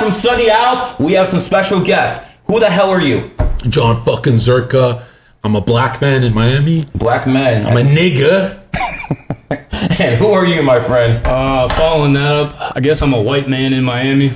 from Sunny Isles, we have some special guests. Who the hell are you? John fucking Zherka. I'm a black man in Miami. Black man. I'm a nigga. And who are you, my friend? Following that up, I guess I'm a white man in Miami.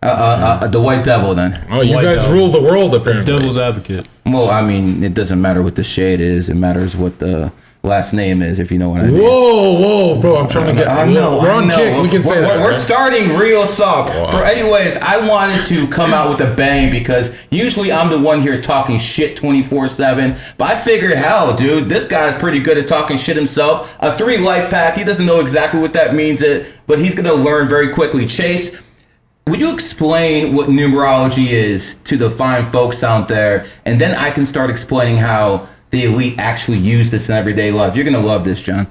The white devil, then. Oh, you White guys devil. rule the world, apparently. Devil's advocate. Well, I mean, it doesn't matter what the shade is. It matters what the last name is, if you know what I mean. Whoa, bro! I'm trying to get. I know. We're on kick. We can say that. We're right? starting real soft. For anyways, I wanted to come out with a bang because usually I'm the one here talking shit 24/7. But I figured, hell, dude, this guy's pretty good at talking shit himself. A 3 life path. He doesn't know exactly what that means, but he's gonna learn very quickly. Chase, would you explain what numerology is to the fine folks out there, and then I can start explaining how the elite actually use this in everyday life. You're gonna love this, John.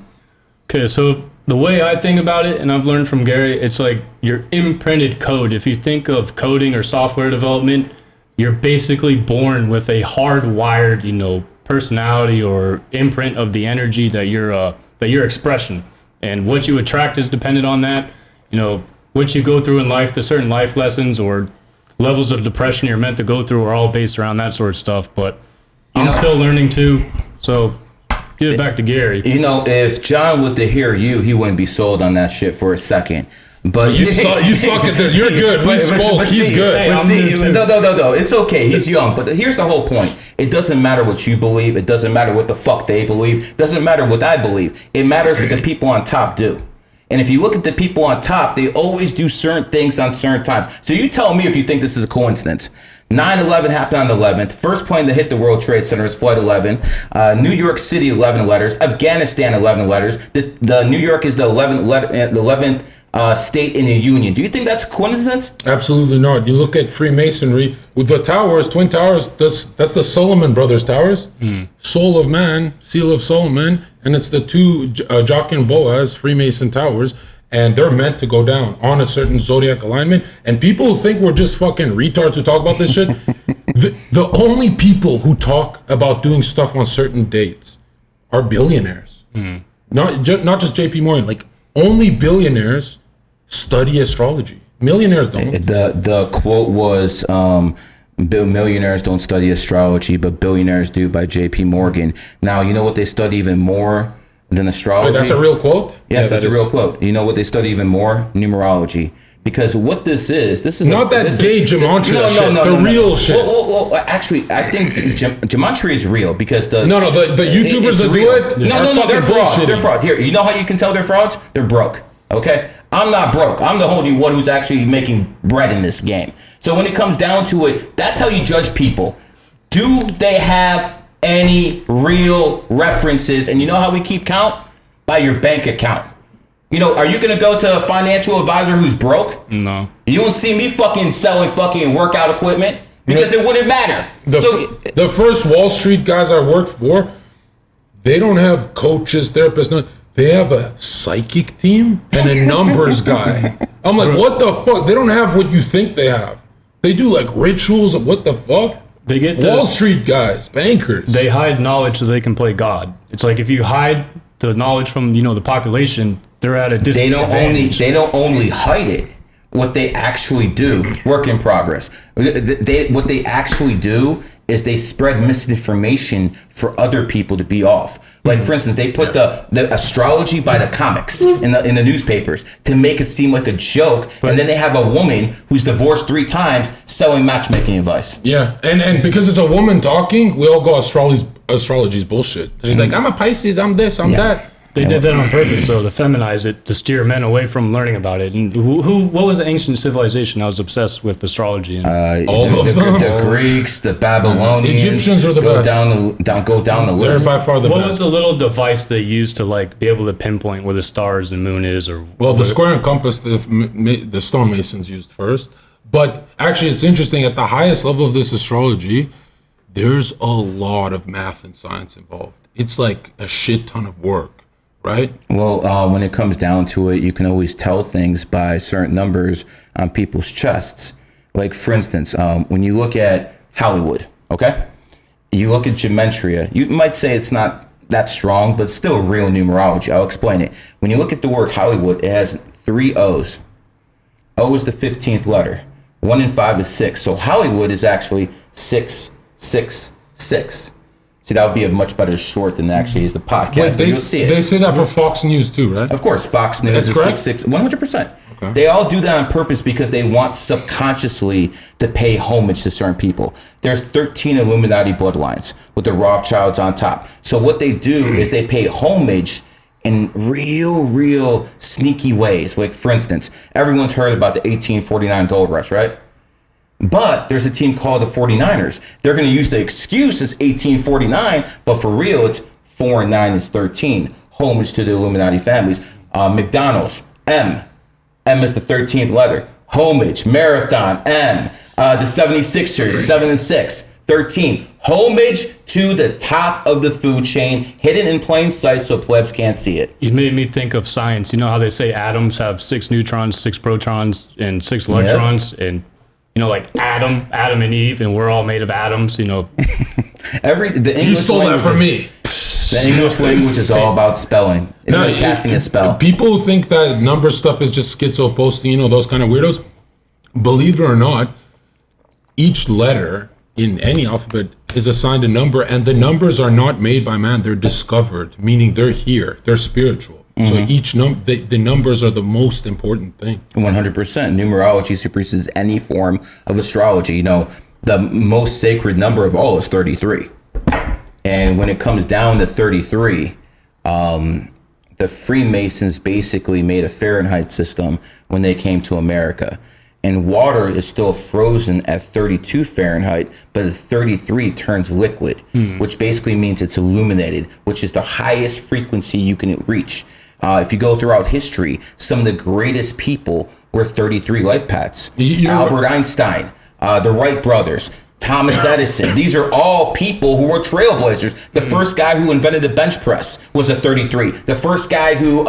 Okay, so the way I think about it, and I've learned from Gary, it's like your imprinted code. If you think of coding or software development, you're basically born with a hardwired, personality or imprint of the energy that your expression, and what you attract is dependent on that. What you go through in life, the certain life lessons or levels of depression you're meant to go through are all based around that sort of stuff. But I'm still learning too, so give it back to Gary. If John would to hear you, he wouldn't be sold on that shit for a second. But you suck at this. You're good. We spoke. He's good. Hey, no. It's okay. He's young. But here's the whole point. It doesn't matter what you believe. It doesn't matter what the fuck they believe. It doesn't matter what I believe. It matters what the people on top do. And if you look at the people on top, they always do certain things on certain times. So you tell me if you think this is a coincidence. 9/11 happened on the 11th. First plane to hit the World Trade Center is Flight 11. New York City, 11 letters. Afghanistan, 11 letters. The New York is the 11th state in the Union. Do you think that's a coincidence? Absolutely not. You look at Freemasonry with the towers, Twin Towers. That's the Solomon Brothers towers. Soul of Man, Seal of Solomon, and it's the two Jock and Boaz Freemason towers. And they're meant to go down on a certain zodiac alignment. And people who think we're just fucking retards who talk about this shit, the only people who talk about doing stuff on certain dates are billionaires. Not just JP Morgan. Like, only billionaires study astrology. Millionaires don't. The quote was, millionaires don't study astrology, but billionaires do, by JP Morgan. Now, you know what they study even more than astrology? That's a real quote? Yes, that's a real quote. You know what they study even more? Numerology. Because what this is not that gay gematria shit. The real shit. Well, actually, I think gematria is real because the YouTubers that do it. No, they're frauds. They're frauds. Here, you know how you can tell they're frauds? They're broke. Okay, I'm not broke. I'm the only one who's actually making bread in this game. So when it comes down to it, that's how you judge people. Do they have any real references? And you know how we keep count? By your bank account. Are you gonna go to a financial advisor who's broke? No. You won't see me fucking selling fucking workout equipment because it wouldn't matter. The first Wall Street guys I worked for, they don't have coaches, therapists. No, they have a psychic team and a numbers guy. I'm like, what the fuck? They don't have what you think they have. They do like rituals and what the fuck? They get Wall Street guys, bankers. They hide knowledge so they can play God. It's like if you hide the knowledge from the population, they're at a disadvantage. They don't only hide it. What they actually do, work in progress. What they actually do is they spread misinformation for other people to be off. Like, for instance, they put the astrology by the comics in the newspapers to make it seem like a joke, and then they have a woman who's divorced 3 times selling matchmaking advice. Yeah, and because it's a woman talking, we all go astrology's bullshit. She's like, I'm a Pisces, I'm this, I'm that. They did that on purpose, though, to feminize it, to steer men away from learning about it. And what was the ancient civilization that was obsessed with astrology? All of them. The Greeks, the Babylonians. The Egyptians are the best. Go down the list. They're by far the best. What was the little device they used to be able to pinpoint where the stars and moon is? The square and compass the stonemasons used first. But actually, it's interesting, at the highest level of this astrology, there's a lot of math and science involved. It's like a shit ton of work. Right? Well, when it comes down to it, you can always tell things by certain numbers on people's chests. Like, for instance, when you look at Hollywood, okay? You look at gematria. You might say it's not that strong, but it's still real numerology. I'll explain it. When you look at the word Hollywood, it has 3 O's. O is the 15th letter. 1 in 5 is 6. So Hollywood is actually 666. See, that would be a much better short than actually is the podcast, but you'll see it. They say that for Fox News too, right? Of course, Fox News is 66, 100%. Okay. They all do that on purpose because they want subconsciously to pay homage to certain people. There's 13 Illuminati bloodlines with the Rothschilds on top. So what they do is they pay homage in real sneaky ways. Like, for instance, everyone's heard about the 1849 gold rush, right? But there's a team called the 49ers. They're going to use the excuse as 1849, but for real, it's 4 and 9 is 13. Homage to the Illuminati families. McDonald's, M. M is the 13th letter. Homage, Marathon, M. The 76ers, 7 and 6, 13. Homage to the top of the food chain, hidden in plain sight so plebs can't see it. You made me think of science. You know how they say atoms have 6 neutrons, 6 protons, and 6 electrons? Yep. And like Adam and Eve, and we're all made of atoms, the English you stole that from me. The English language is all about spelling. It's like casting a spell. People think that number stuff is just schizo posting, those kind of weirdos. Believe it or not, each letter in any alphabet is assigned a number, and the numbers are not made by man, they're discovered, meaning they're here, they're spiritual. Mm-hmm. So each the numbers are the most important thing. 100%. Numerology supersedes any form of astrology. The most sacred number of all is 33. And when it comes down to 33, the Freemasons basically made a Fahrenheit system when they came to America. And water is still frozen at 32 Fahrenheit, but at 33 turns liquid, which basically means it's illuminated, which is the highest frequency you can reach. If you go throughout history, some of the greatest people were 33 life paths. Albert Einstein, the Wright brothers, Thomas Edison. These are all people who were trailblazers. The first guy who invented the bench press was a 33. The first guy who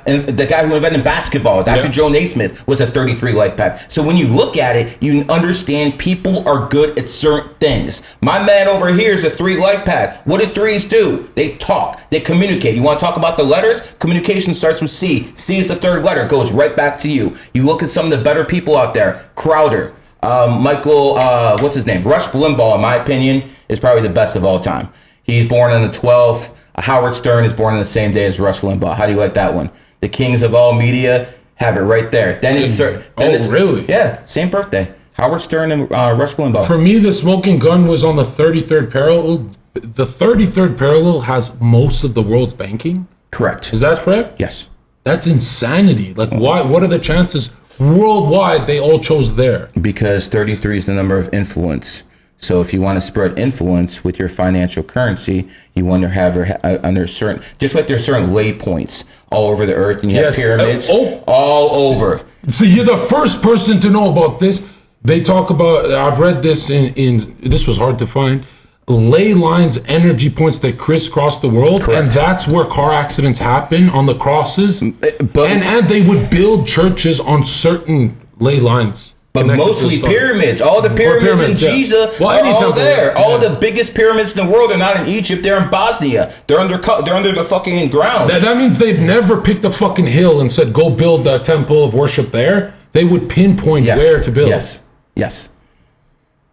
invented basketball, Dr. Joe Naismith, was a 33 life path. So when you look at it, you understand people are good at certain things. My man over here is a 3 life path. What do 3s do? They talk. They communicate. You want to talk about the letters? Communication starts with C. C is the 3rd letter. It goes right back to you. You look at some of the better people out there. Crowder. Michael, what's his name? Rush Limbaugh, in my opinion, is probably the best of all time. He's born on the 12th. Howard Stern is born on the same day as Rush Limbaugh. How do you like that one? The kings of all media have it right there. Then it's really? Yeah, same birthday. Howard Stern and Rush Limbaugh. For me, the smoking gun was on the 33rd parallel. The 33rd parallel has most of the world's banking. Correct. Is that correct? Yes. That's insanity. Like, why? What are the chances? Worldwide, they all chose there. Because 33 is the number of influence. So if you want to spread influence with your financial currency, you want to have under certain, just like there's certain lay points all over the earth, and you have pyramids all over. So you're the first person to know about this. They talk about, I've read this in this was hard to find, ley lines, energy points that crisscross the world. Correct. And that's where car accidents happen, on the crosses. And they would build churches on certain ley lines. But mostly pyramids. All the pyramids in Giza are all there. All the biggest pyramids in the world are not in Egypt. They're in Bosnia. They're under the fucking ground. That means they've never picked a fucking hill and said, go build a temple of worship there. They would pinpoint where to build. Yes.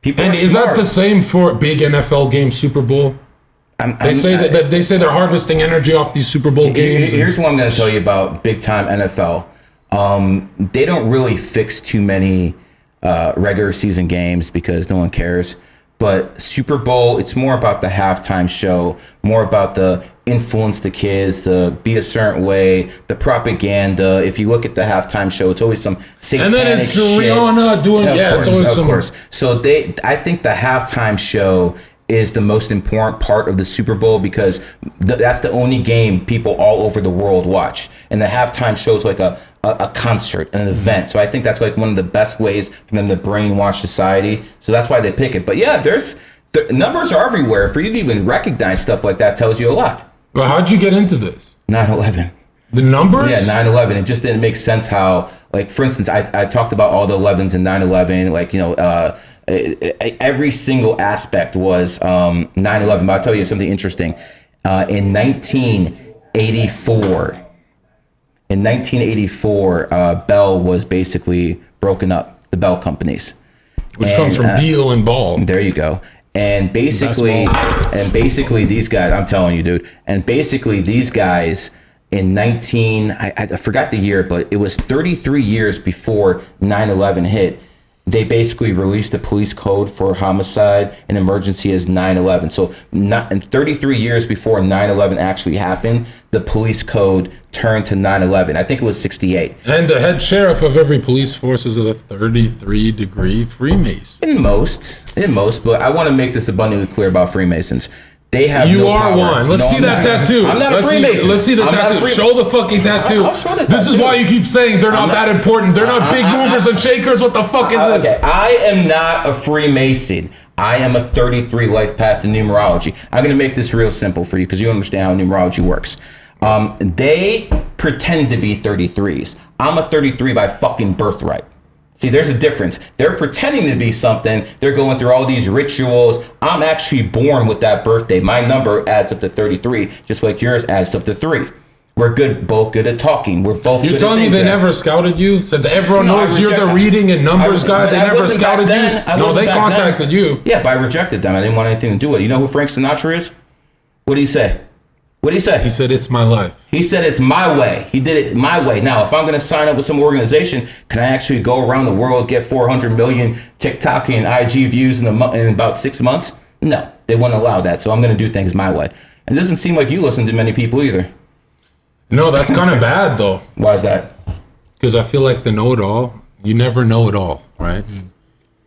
And is that the same for big NFL games, Super Bowl? They say they're harvesting energy off these Super Bowl games. Here's what I'm going to tell you about big time NFL. They don't really fix too many regular season games because no one cares. But Super Bowl, it's more about the halftime show, more about the influence the kids to be a certain way, the propaganda. If you look at the halftime show, it's always some satanic shit. And then it's Rihanna doing, of course. So I think the halftime show is the most important part of the Super Bowl because that's the only game people all over the world watch. And the halftime show is like a concert, an event. So I think that's like one of the best ways for them to brainwash society. So that's why they pick it. But yeah, the numbers are everywhere. For you to even recognize stuff like that tells you a lot. Well, how'd you get into this? 9/11. The numbers? Yeah, 9/11. It just didn't make sense how, like, for instance, I talked about all the 11s in 9/11, like, every single aspect was 9/11. But I'll tell you something interesting. In 1984, Bell was basically broken up, the Bell companies. Which comes from Beal and Ball. There you go. And basically these guys, I'm telling you, dude. And basically these guys in I forgot the year, but it was 33 years before 9/11 hit. They basically released a police code for homicide and emergency as 9/11. So not in 33 years before 9/11 actually happened, the police code turned to 9/11. I think it was 68. And the head sheriff of every police force is a 33-degree Freemason. In most, but I want to make this abundantly clear about Freemasons. They have You no are power. one. Let's see that tattoo. I'm not a Freemason. Let's see the tattoo. Show the fucking tattoo. I'll show the This is tattoo. why you keep saying they're not that important. They're not big movers and shakers. What the fuck is this? Okay, I am not a Freemason. I am a 33 life path in numerology. I'm going to make this real simple for you because you understand how numerology works. They pretend to be 33s. I'm a 33 by fucking birthright. See, there's a difference. They're pretending to be something. They're going through all these rituals. I'm actually born with that birthday. My number adds up to 33, just like yours adds up to 3. We're both good at talking. We're both. You're telling me they never scouted you? Since everyone knows you're the reading and numbers guy, they never scouted you? No, they contacted you. Yeah, but I rejected them. I didn't want anything to do with it. You know who Frank Sinatra is? What did he say? What did he say? He said, it's my life. He said, it's my way. He did it my way. Now, if I'm going to sign up with some organization, can I actually go around the world, get 400 million TikTok and IG views in about 6 months? No, they wouldn't allow that. So I'm going to do things my way. And it doesn't seem like you listen to many people either. No, that's kind of bad, though. Why is that? Because I feel like the know-it-all, you never know it all, right? You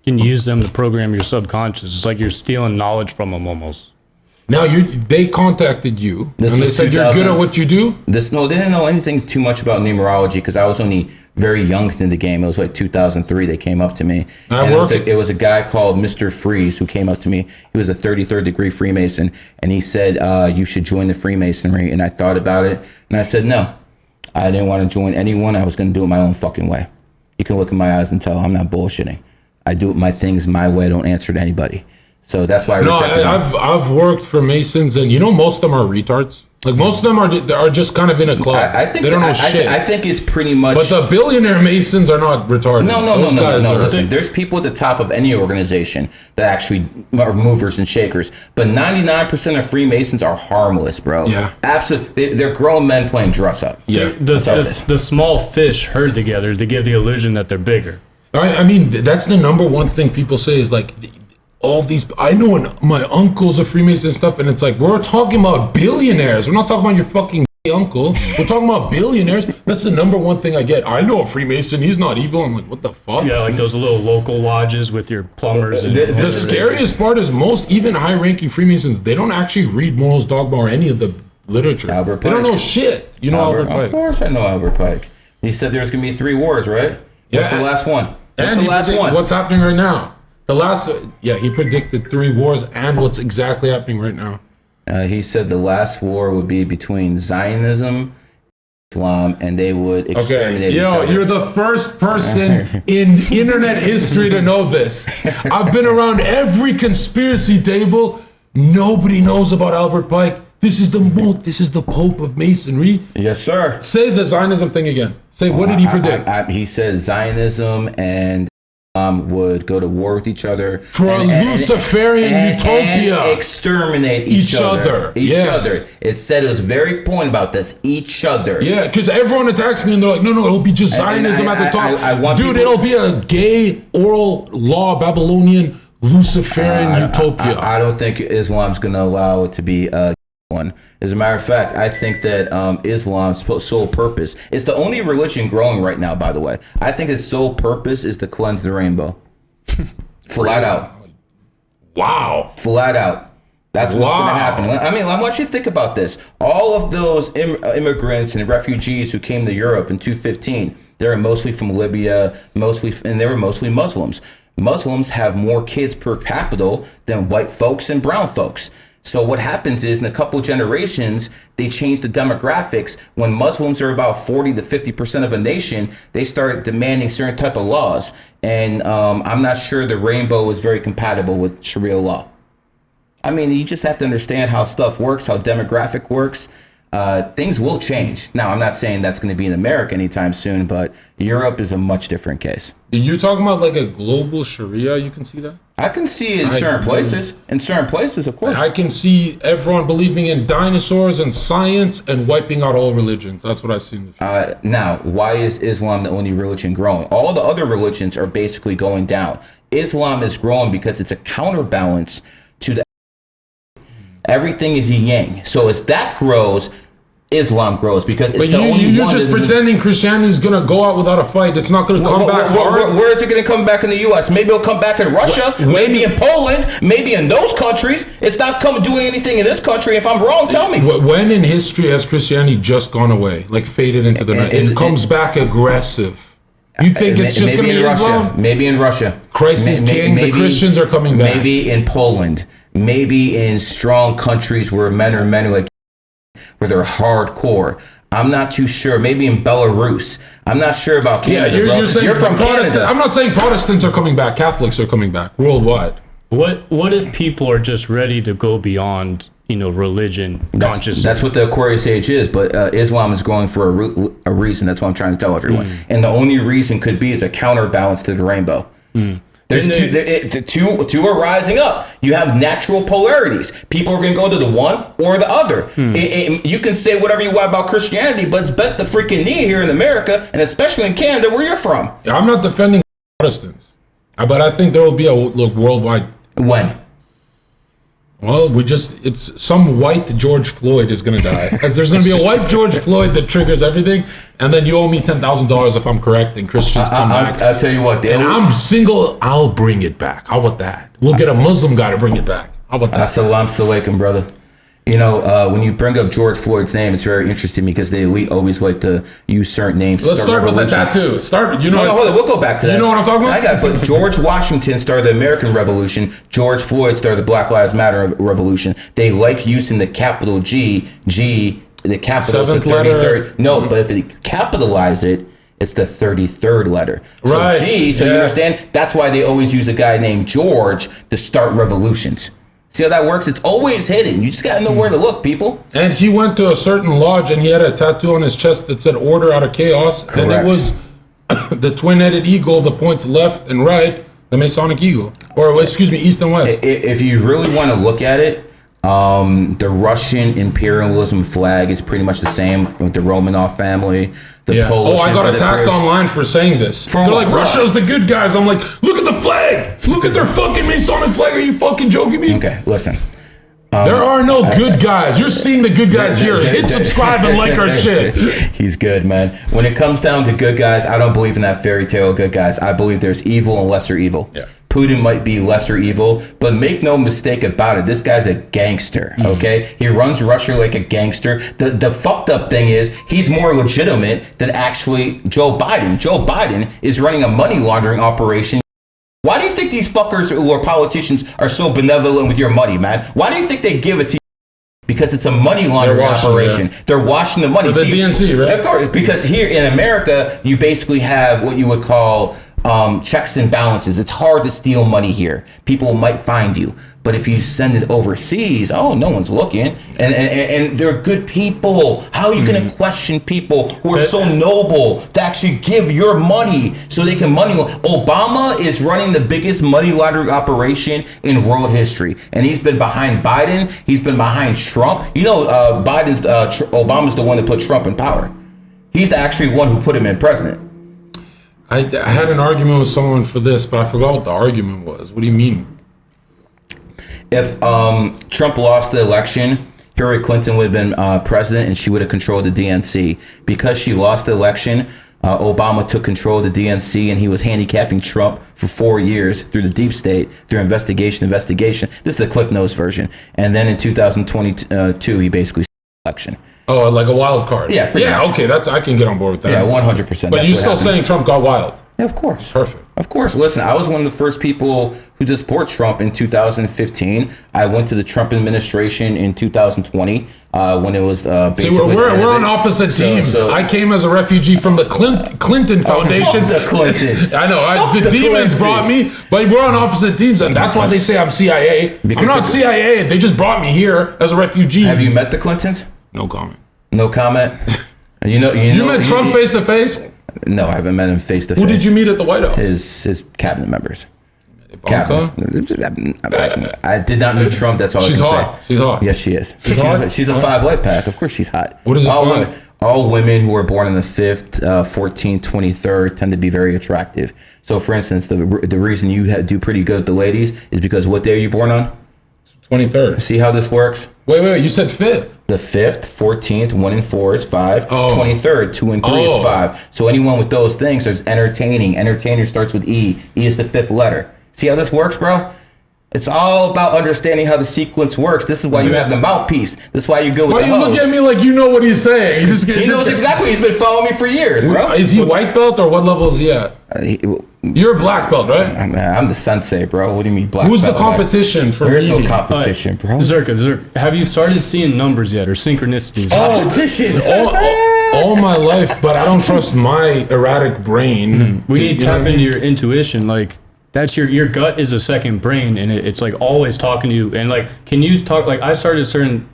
can use them to program your subconscious. It's like you're stealing knowledge from them almost. Now they contacted you and they said you're good at what you do? They didn't know anything too much about numerology because I was only very young in the game. It was like 2003 they came up to me. It was a guy called Mr. Freeze who came up to me. He was a 33rd degree Freemason and he said, you should join the Freemasonry. And I thought about it and I said, no, I didn't want to join anyone. I was going to do it my own fucking way. You can look in my eyes and tell I'm not bullshitting. I do my things my way. I don't answer to anybody. So that's why I rejected them. I've worked for Masons, and most of them are retards. Like most of them are just kind of in a club. I think they don't know shit. I think it's pretty much. But the Billionaire Masons are not retarded. No. Listen, there's people at the top of any organization that actually are movers and shakers. But 99% of Freemasons are harmless, bro. Yeah, absolutely. They're grown men playing dress up. Yeah, the small fish herd together to give the illusion that they're bigger. I mean, that's the number one thing people say is like. All these, I know my uncle's a Freemason and stuff, and it's like, we're talking about billionaires. We're not talking about your fucking uncle. We're talking about billionaires. That's the number one thing I get. I know a Freemason. He's not evil. I'm like, what the fuck? Yeah, like those little local lodges with your plumbers. And the scariest part is most, even high-ranking Freemasons, they don't actually read Morals Dogma or any of the literature. Albert Pike. They don't know shit. You know Albert Pike. Of course I know Albert Pike. He said there's going to be 3 wars, right? Yeah. What's the last one? What's happening right now? He predicted 3 wars and what's exactly happening right now. He said the last war would be between Zionism, Islam, and they would exterminate each other. You're the first person in internet history to know this. I've been around every conspiracy table. Nobody knows about Albert Pike. This is the Pope of Masonry. Yes, sir. Say the Zionism thing again. Say, what did he predict? He said Zionism and would go to war with each other for a Luciferian utopia, and exterminate each other. It said it was very point about this. Each other. Yeah, because everyone attacks me and they're like, no, it'll be just Zionism at the top. It'll be a gay oral law Babylonian Luciferian utopia. I don't think Islam's going to allow it to be a one. As a matter of fact, I think that Islam's sole purpose, it's the only religion growing right now, by the way. I think its sole purpose is to cleanse the rainbow. Flat out. Wow. Flat out. That's what's going to happen. I mean, I want you to think about this. All of those immigrants and refugees who came to Europe in 2015, they were mostly from Libya, and they were mostly Muslims. Muslims have more kids per capita than white folks and brown folks. So what happens is in a couple generations, they change the demographics. When Muslims are about 40 to 50% of a nation, they start demanding certain type of laws. And I'm not sure the rainbow is very compatible with Sharia law. I mean, you just have to understand how stuff works, how demographic works. things will change. Now, I'm not saying that's going to be in America anytime soon, but Europe is a much different case. You're talking about like a global Sharia, you can see that? I can see it in certain places. In certain places, of course. I can see everyone believing in dinosaurs and science and wiping out all religions. That's what I see in the future. Now, why is Islam the only religion growing? All the other religions are basically going down. Islam is growing because it's a counterbalance to the everything is yin yang. So as that grows, Islam grows because it's the only you're one. You're just pretending Christianity is gonna go out without a fight. It's not gonna come back. Where is it gonna come back in the U.S.? Maybe it'll come back in Russia. Maybe in Poland. Maybe in those countries. It's not doing anything in this country. If I'm wrong, tell me. When in history has Christianity just gone away, like faded into the night? It comes back aggressive. You think it's just gonna be Islam? Maybe in Russia. Christ is king. The Christians are coming back. Maybe in Poland. Maybe in strong countries where men are like, where they're hardcore. I'm not too sure. Maybe in Belarus. I'm not sure about Canada. Yeah, you're saying you're from Canada. I'm not saying Protestants are coming back. Catholics are coming back worldwide. What if people are just ready to go beyond, religion, consciousness? That's what the Aquarius age is. But Islam is growing for a reason. That's what I'm trying to tell everyone. And the only reason could be is a counterbalance to the rainbow. There's two are rising up. You have natural polarities. People are going to go to the one or the other. You can say whatever you want about Christianity, but it's bent the freaking knee here in America, and especially in Canada, where you're from. Yeah, I'm not defending Protestants, but I think there will be a worldwide. When? Well, it's some white George Floyd is going to die. There's going to be a white George Floyd that triggers everything, and then you owe me $10,000 if I'm correct, and Christians come back. I'll tell you what. And I'm single, I'll bring it back. How about that? We'll get a Muslim guy to bring it back. How about that? Assalamu alaikum, brother. When you bring up George Floyd's name, it's very interesting because the elite always like to use certain names. Let's start with the tattoo. Hold on, we'll go back to that. You know what I'm talking about? I got to put George Washington started the American Revolution. George Floyd started the Black Lives Matter Revolution. They like using the capital G, the capital is the 33rd. No, but if they capitalize it, it's the 33rd letter. So right. G, so you understand? That's why they always use a guy named George to start revolutions. See how that works? It's always hidden. You just got to know where to look, people. And he went to a certain lodge and he had a tattoo on his chest that said order out of chaos. Correct. And it was the twin-headed eagle, the points left and right, the Masonic eagle. Or, excuse me, east and west. If you really want to look at it, the Russian imperialism flag is pretty much the same with the Romanov family. The Polish. I got attacked online for saying this. They're like, Russia's the good guys. I'm like, look at the flag. Look at their fucking Masonic flag. Are you fucking joking me? Okay, listen. There are no good guys. You're seeing the good guys here. Hit subscribe and like our shit. He's good, man. When it comes down to good guys, I don't believe in that fairy tale of good guys. I believe there's evil and lesser evil. Yeah. Putin might be lesser evil, but make no mistake about it. This guy's a gangster, okay? He runs Russia like a gangster. The fucked up thing is he's more legitimate than actually Joe Biden. Joe Biden is running a money laundering operation. Why do you think these fuckers who are politicians are so benevolent with your money, man? Why do you think they give it to you? Because it's a money laundering operation. Yeah. They're washing the money. For the DNC, right? Of course, because here in America, you basically have what you would call checks and balances. It's hard to steal money here. People might find you. But if you send it overseas, no one's looking. And they're good people. How are you going to question people who are so noble to actually give your money so they can money laundering? Obama is running the biggest money laundering operation in world history. And he's been behind Biden. He's been behind Trump. Obama's the one that put Trump in power. He's the actually one who put him in president. I had an argument with someone for this, but I forgot what the argument was. What do you mean? If Trump lost the election, Hillary Clinton would have been president and she would have controlled the DNC. Because she lost the election, Obama took control of the DNC and he was handicapping Trump for 4 years through the deep state, through investigation. This is the Cliff Notes version. And then in 2022, he basically the election. Oh, like a wild card. Yeah, much. Okay, I can get on board with that. Yeah, 100%. But you're still saying Trump got wild? Yeah, of course. Perfect. Of course. Listen, I was one of the first people who did support Trump in 2015. I went to the Trump administration in 2020 when it was basically. See, we're on opposite teams. So I came as a refugee from the Clinton Foundation. Fuck the Clintons. I know. The demons brought me, but we're on opposite teams, and that's why they say I'm CIA. Because I'm not CIA. They just brought me here as a refugee. Have you met the Clintons? No comment. No comment. You met Trump face to face? No, I haven't met him face to face. Who did you meet at the White House? His cabinet members. Ivanka? I did not meet Trump. That's all I can hot. say. She's hot. Yes, she is. Hot? She's a 5 life path. Of course, she's hot. What is it? All women who are born on the 5th, 14th, 23rd tend to be very attractive. So, for instance, the reason you do pretty good with the ladies is because what day are you born on? 23rd. See how this works? Wait. You said 5th. The 5th, 14th, 1 and 4 is 5. 23rd, 2 and 3 is 5. So anyone with those things, there's entertaining. Entertainer starts with E. E is the 5th letter. See how this works, bro? It's all about understanding how the sequence works. This is why you have the mouthpiece. This is why you're good with the hose. Why you look at me like you know what he's saying? He knows exactly. He's been following me for years, bro. Is he white belt or what level is he at? You're a black belt, right? I'm the sensei, bro. What do you mean black Who's belt? the competition for There's no meeting? competition, bro. Zherka, have you started seeing numbers yet or synchronicities? Competition. All my life, but I don't trust my erratic brain. We need to tap into your intuition. Like, that's your gut is a second brain, and it's like always talking to you. And like, can you talk? Like, I started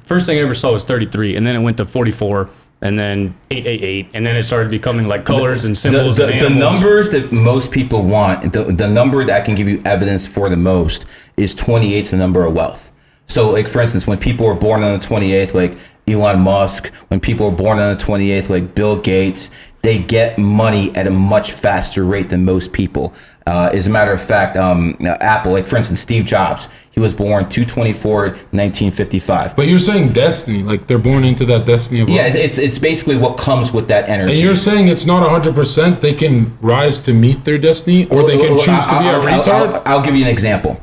first thing I ever saw was 33, and then it went to 44, and then 888, and then it started becoming like colors and symbols. The numbers that most people want, the number that can give you evidence for the most is 28 is the number of wealth. So, like, for instance, when people were born on the 28th, like Elon Musk, when people were born on the 28th, like Bill Gates, they get money at a much faster rate than most people. As a matter of fact, Apple, like for instance, Steve Jobs, he was born 2/24/1955. But you're saying destiny, like they're born into that destiny of life. Yeah, it's basically what comes with that energy. And you're saying it's not 100%. They can rise to meet their destiny, or they can choose to be a retard. I'll give you an example.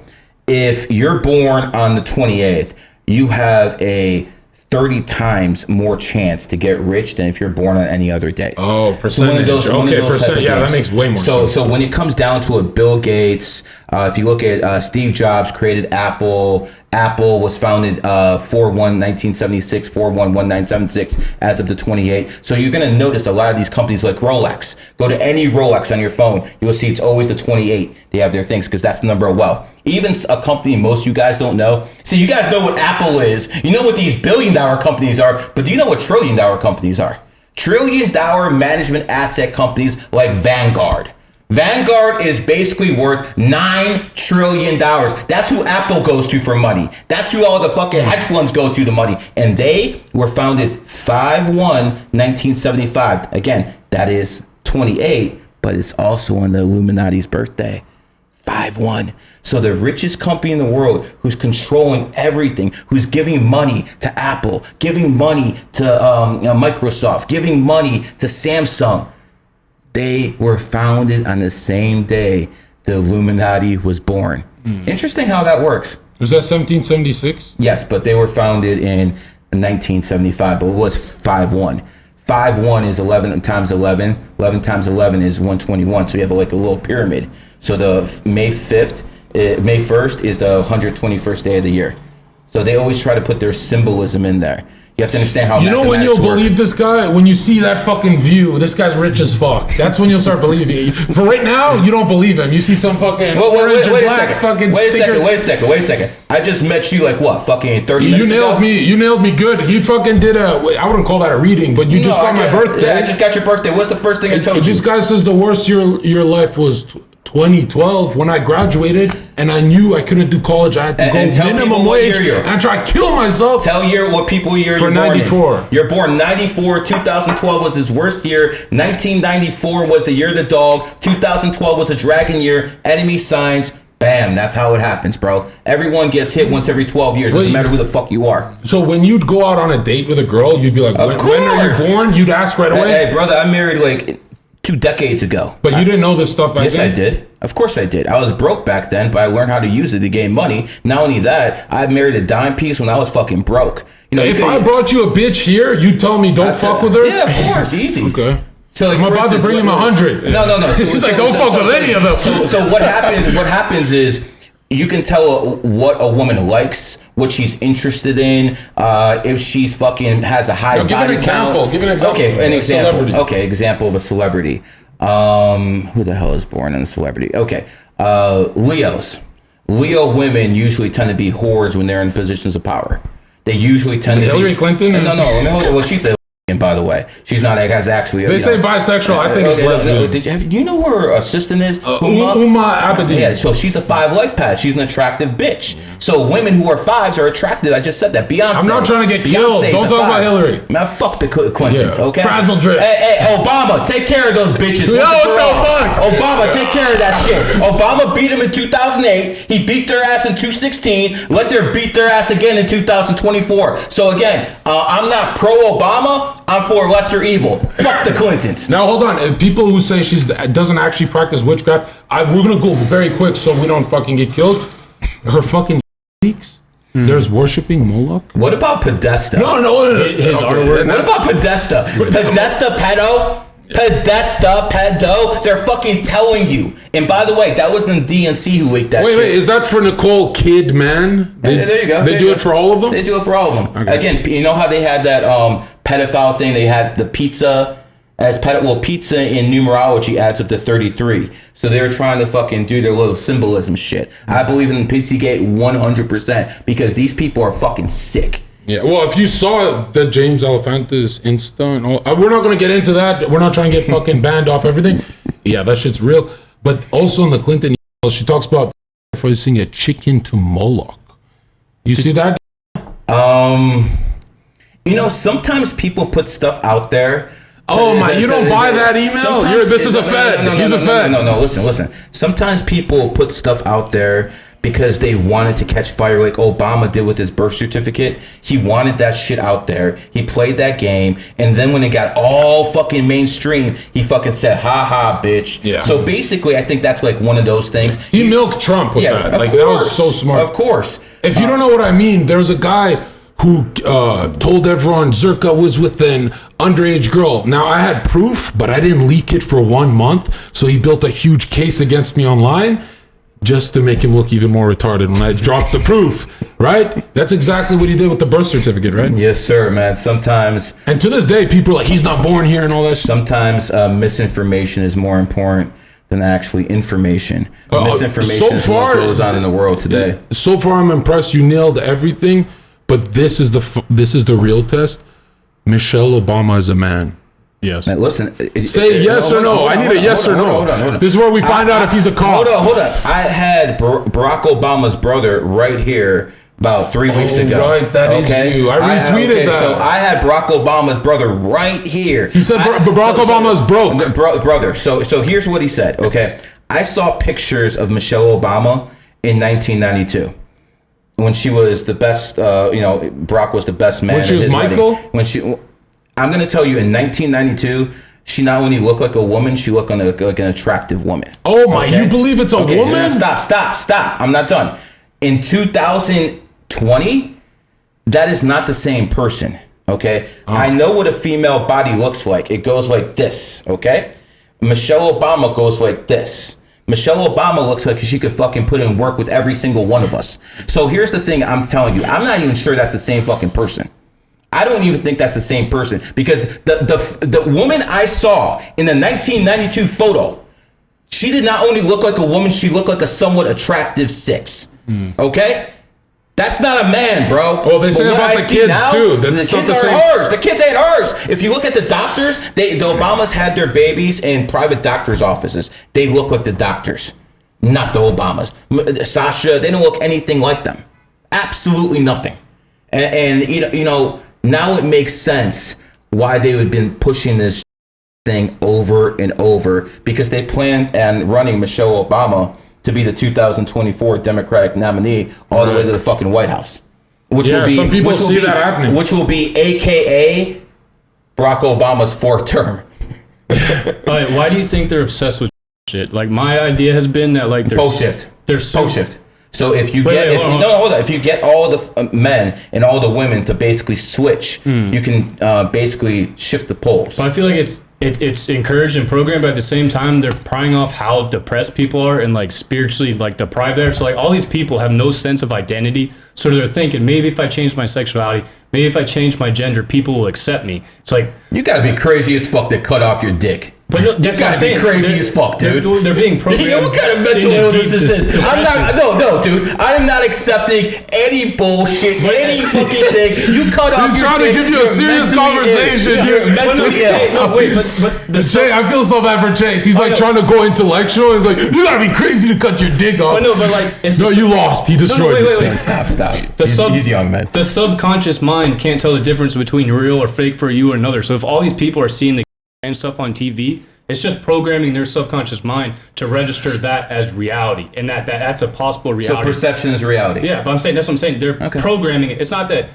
If you're born on the 28th, you have a 30 times more chance to get rich than if you're born on any other day. Oh, percentage. Percent. Yeah, that makes way more sense. So when it comes down to it, Bill Gates, if you look at Steve Jobs created Apple. Apple was founded 4/1/1976, 4/1/1976 as of the 28th. So you're going to notice a lot of these companies like Rolex. Go to any Rolex on your phone. You will see it's always the 28. They have their things because that's the number of wealth. Even a company most of you guys don't know. See, you guys know what Apple is. You know what these billion-dollar companies are. But do you know what trillion-dollar companies are? Trillion-dollar management asset companies like Vanguard. Vanguard is basically worth $9 trillion. That's who Apple goes to for money. That's who all the fucking hedge funds go to money. And they were founded 5/1/1975. Again, that is 28, but it's also on the Illuminati's birthday. 5/1. So the richest company in the world who's controlling everything, who's giving money to Apple, giving money to Microsoft, giving money to Samsung, they were founded on the same day the Illuminati was born. Interesting how that works. Was that 1776? Yes, but they were founded in 1975, but it was 5/1. 5/1 is 11 times 11. 11 times 11 is 121. So you have like a little pyramid. So the May 1st is the 121st day of the year. So they always try to put their symbolism in there. You have to understand how you know when you'll believe this guy? When you see that fucking view, this guy's rich as fuck. That's when you'll start believing. For right now, you don't believe him. You see some fucking orange and black fucking stickers. Wait a second. I just met you like what, fucking 30 minutes ago? You nailed me good. He fucking did I wouldn't call that a reading, but you just got my birthday. Yeah, I just got your birthday. What's the first thing I told you? This guy says the worst year your life was 2012 when I graduated and I knew I couldn't do college. I had to go minimum wage and I tried to kill myself. Tell what people year for you're 94. Born in. You're born 94. 2012 was his worst year. 1994 was the year of the dog. 2012 was a dragon year. Enemy signs. Bam, that's how it happens, bro. Everyone gets hit once every 12 years. Doesn't matter who the fuck you are. So when you'd go out on a date with a girl, you'd be like, when are you born? You'd ask right away. Hey, brother, I married like 2 decades ago. But you didn't know this stuff back then? Yes, I did. Of course I did. I was broke back then, but I learned how to use it to gain money. Not only that, I married a dime piece when I was fucking broke. You know, if I brought you a bitch here, you'd tell me don't fuck with her? Yeah, of course. Easy. Okay. So like, I'm about to bring him 100. No. So, he's like, don't fuck with any of them. So what happens is you can tell what a woman likes, what she's interested in, if she's fucking has a high body count. Give an example. Okay, an example. Celebrity. Okay, example of a celebrity. Who the hell is born in a celebrity? Okay, Leos. Leo women usually tend to be whores when they're in positions of power. They usually tend to Hillary Clinton? No. Well, she's a And by the way, she's not as actually. They say bisexual. I think it's lesbian. Do you know who her assistant is? Uma Abedin. Yeah, so she's a 5 life path. She's an attractive bitch. So women who are 5s are attracted. I just said that. Beyonce. I'm not trying to get killed. Don't talk about Hillary. Man, fuck the Clintons, Yeah. okay? Frazzle drip. Hey, Obama, take care of those bitches. Yo, what the fuck? Obama, take care of that shit. Obama beat him in 2008. He beat their ass in 2016. Let them beat their ass again in 2024. So again, I'm not pro-Obama. I'm for lesser evil. Fuck the Clintons. Now hold on. And people who say she doesn't actually practice witchcraft, we're gonna go very quick so we don't fucking get killed. Her fucking leaks. There's worshiping Moloch. What about Podesta? No. His artwork. What about Podesta? Podesta pedo? Podesta pedo? They're fucking telling you. And by the way, that was the DNC who leaked that shit. Wait, is that for Nicole Kidman? There you go. They do it for all of them? They do it for all of them. Okay. Again, you know how they had that pedophile thing? They had the pizza as pizza in numerology adds up to 33. So they were trying to fucking do their little symbolism shit. I believe in Pizzagate 100% because these people are fucking sick. Yeah, well, if you saw the James Alefantis Insta and all, we're not going to get into that. We're not trying to get fucking banned off everything. Yeah, that shit's real. But also in the Clinton email, she talks about sacrificing a chicken to Moloch. You see that? You know, sometimes people put stuff out there. You don't buy that email? This is a Fed. He's a Fed. No, listen. Sometimes people put stuff out there because they wanted to catch fire like Obama did with his birth certificate. He wanted that shit out there. He played that game. And then when it got all fucking mainstream, he fucking said, ha ha, bitch. Yeah. So basically, I think that's like one of those things. He milked Trump with that. Like, that was so smart. Of course. If you don't know what I mean, there's a guy who told everyone Zherka was with an underage girl. Now, I had proof, but I didn't leak it for 1 month. So he built a huge case against me online just to make him look even more retarded when I dropped the proof, right? That's exactly what he did with the birth certificate, right? Yes, sir, man. Sometimes... And to this day, people are like, he's not born here and all that shit. Sometimes misinformation is more important than actually information. Misinformation is what goes on in the world today. So far, I'm impressed. You nailed everything. But this is the real test. Michelle Obama is a man. Yes. Now, listen. Say yes or no. I need a yes or no. Hold on. This is where we find out if he's a cop. Hold on. I had Barack Obama's brother right here about 3 weeks ago. Right, that is you. I retweeted that. So I had Barack Obama's brother right here. He said Barack Obama's broke. Brother. So here's what he said. Okay. I saw pictures of Michelle Obama in 1992. When she was the best, Barack was the best man. When she was Michael? I'm going to tell you, in 1992, she not only looked like a woman, she looked like an attractive woman. Oh my, you believe it's a woman? Stop. I'm not done. In 2020, that is not the same person, okay? I know what a female body looks like. It goes like this, okay? Michelle Obama goes like this. Michelle Obama looks like she could fucking put in work with every single one of us. So here's the thing I'm telling you. I'm not even sure that's the same fucking person. I don't even think that's the same person because the woman I saw in the 1992 photo, she did not only look like a woman, she looked like a somewhat attractive 6. Okay? That's not a man, bro. Well, they say about the kids now, too. The kids aren't hers. The kids ain't hers. If you look at the doctors, the Obamas had their babies in private doctors' offices. They look like the doctors, not the Obamas. Sasha, they don't look anything like them. Absolutely nothing. And you know, now it makes sense why they would have been pushing this thing over and over because they planned on running Michelle Obama to be the 2024 Democratic nominee all the way to the fucking White House. Which will be, some people see that happening. Which will be AKA Barack Obama's 4th term. Why do you think they're obsessed with shit? Like, my idea has been that, like, post shift. Post shift. So if you if you get all the men and all the women to basically switch, you can basically shift the poles. But I feel like it's encouraged and programmed, but at the same time, they're prying off how depressed people are and like spiritually like deprived there. So like all these people have no sense of identity. So they're thinking, maybe if I change my sexuality, maybe if I change my gender, people will accept me. It's like, you gotta be crazy as fuck to cut off your dick. But no, that's You what I'm gotta be saying. crazy as fuck, dude. They're being programmed. Yo, what kind of mental into illness is deep this? I'm not. No, dude. I am not accepting any bullshit, any fucking thing. You cut off. He's your trying to dick, give you a you're serious mentally conversation, ill. dude. You're mentally ill. No, wait, but the Jay, I feel so bad for Chase. He's like trying to go intellectual. He's like, you gotta be crazy to cut your dick off. But no, but like, it's No, you lost. He destroyed you. Man, stop. The He's young, man. The subconscious mind can't tell the difference between real or fake for you or another. So if all these people are seeing the and stuff on TV, it's just programming their subconscious mind to register that as reality, and that's a possible reality. So perception is reality. Yeah, but that's what I'm saying. They're programming it. It's not that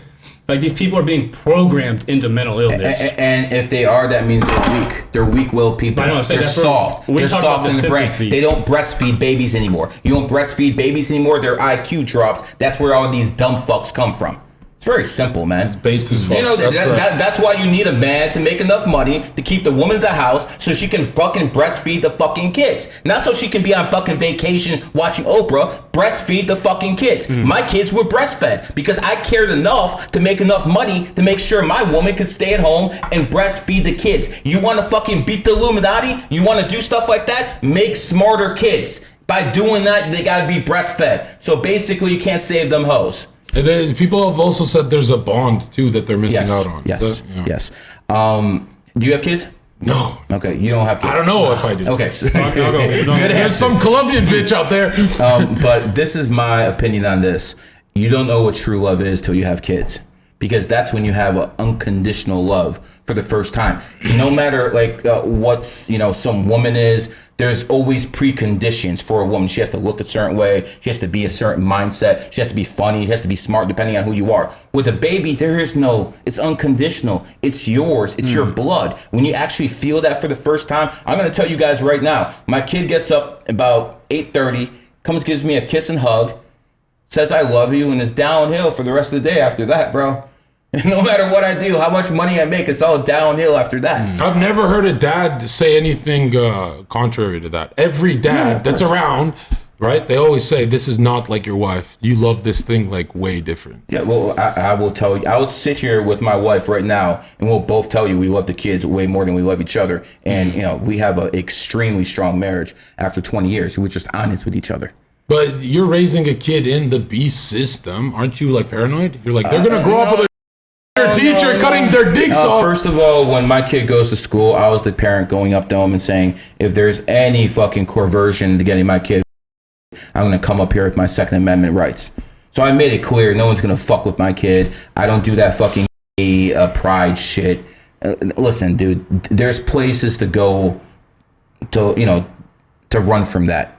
like these people are being programmed into mental illness. And if they are, that means they're weak. They're weak-willed people. I know, I'm saying they're that's soft. we They're talk soft about in the the brain. sympathy. They don't breastfeed babies anymore. You don't breastfeed babies anymore. Their IQ drops. That's where all these dumb fucks come from. It's very simple, man. It's base as fuck. You know, that's why you need a man to make enough money to keep the woman in the house so she can fucking breastfeed the fucking kids. Not so she can be on fucking vacation watching Oprah, breastfeed the fucking kids. My kids were breastfed because I cared enough to make enough money to make sure my woman could stay at home and breastfeed the kids. You want to fucking beat the Illuminati? You want to do stuff like that? Make smarter kids. By doing that, they got to be breastfed. So basically, you can't save them hoes. And then people have also said there's a bond too that they're missing out on. Yes. Yes. Do you have kids? No. Okay, you don't have kids. I don't know if I do. Okay. So, There's some Colombian bitch out there. But this is my opinion on this. You don't know what true love is till you have kids. Because that's when you have an unconditional love for the first time. No matter what's some woman is, there's always preconditions for a woman. She has to look a certain way. She has to be a certain mindset. She has to be funny. She has to be smart, depending on who you are. With a baby, it's unconditional. It's yours. It's your blood. When you actually feel that for the first time, I'm going to tell you guys right now. My kid gets up about 8:30, comes, gives me a kiss and hug, says I love you, and is downhill for the rest of the day after that, bro. No matter what I do, how much money I make, it's all downhill after that. I've never heard a dad say anything contrary to that. Every dad that's around, right? They always say, this is not like your wife. You love this thing like way different. Yeah, well, I will tell you. I will sit here with my wife right now, and we'll both tell you we love the kids way more than we love each other. And, we have an extremely strong marriage after 20 years. We're just honest with each other. But you're raising a kid in the beast system. Aren't you like paranoid? You're like, they're going to grow up with their teacher cutting their dicks off. First of all, when my kid goes to school, I was the parent going up to him and saying, if there's any fucking coercion to getting my kid, I'm going to come up here with my Second Amendment rights. So I made it clear, no one's going to fuck with my kid. I don't do that fucking pride shit. Listen, dude, there's places to go to run from that.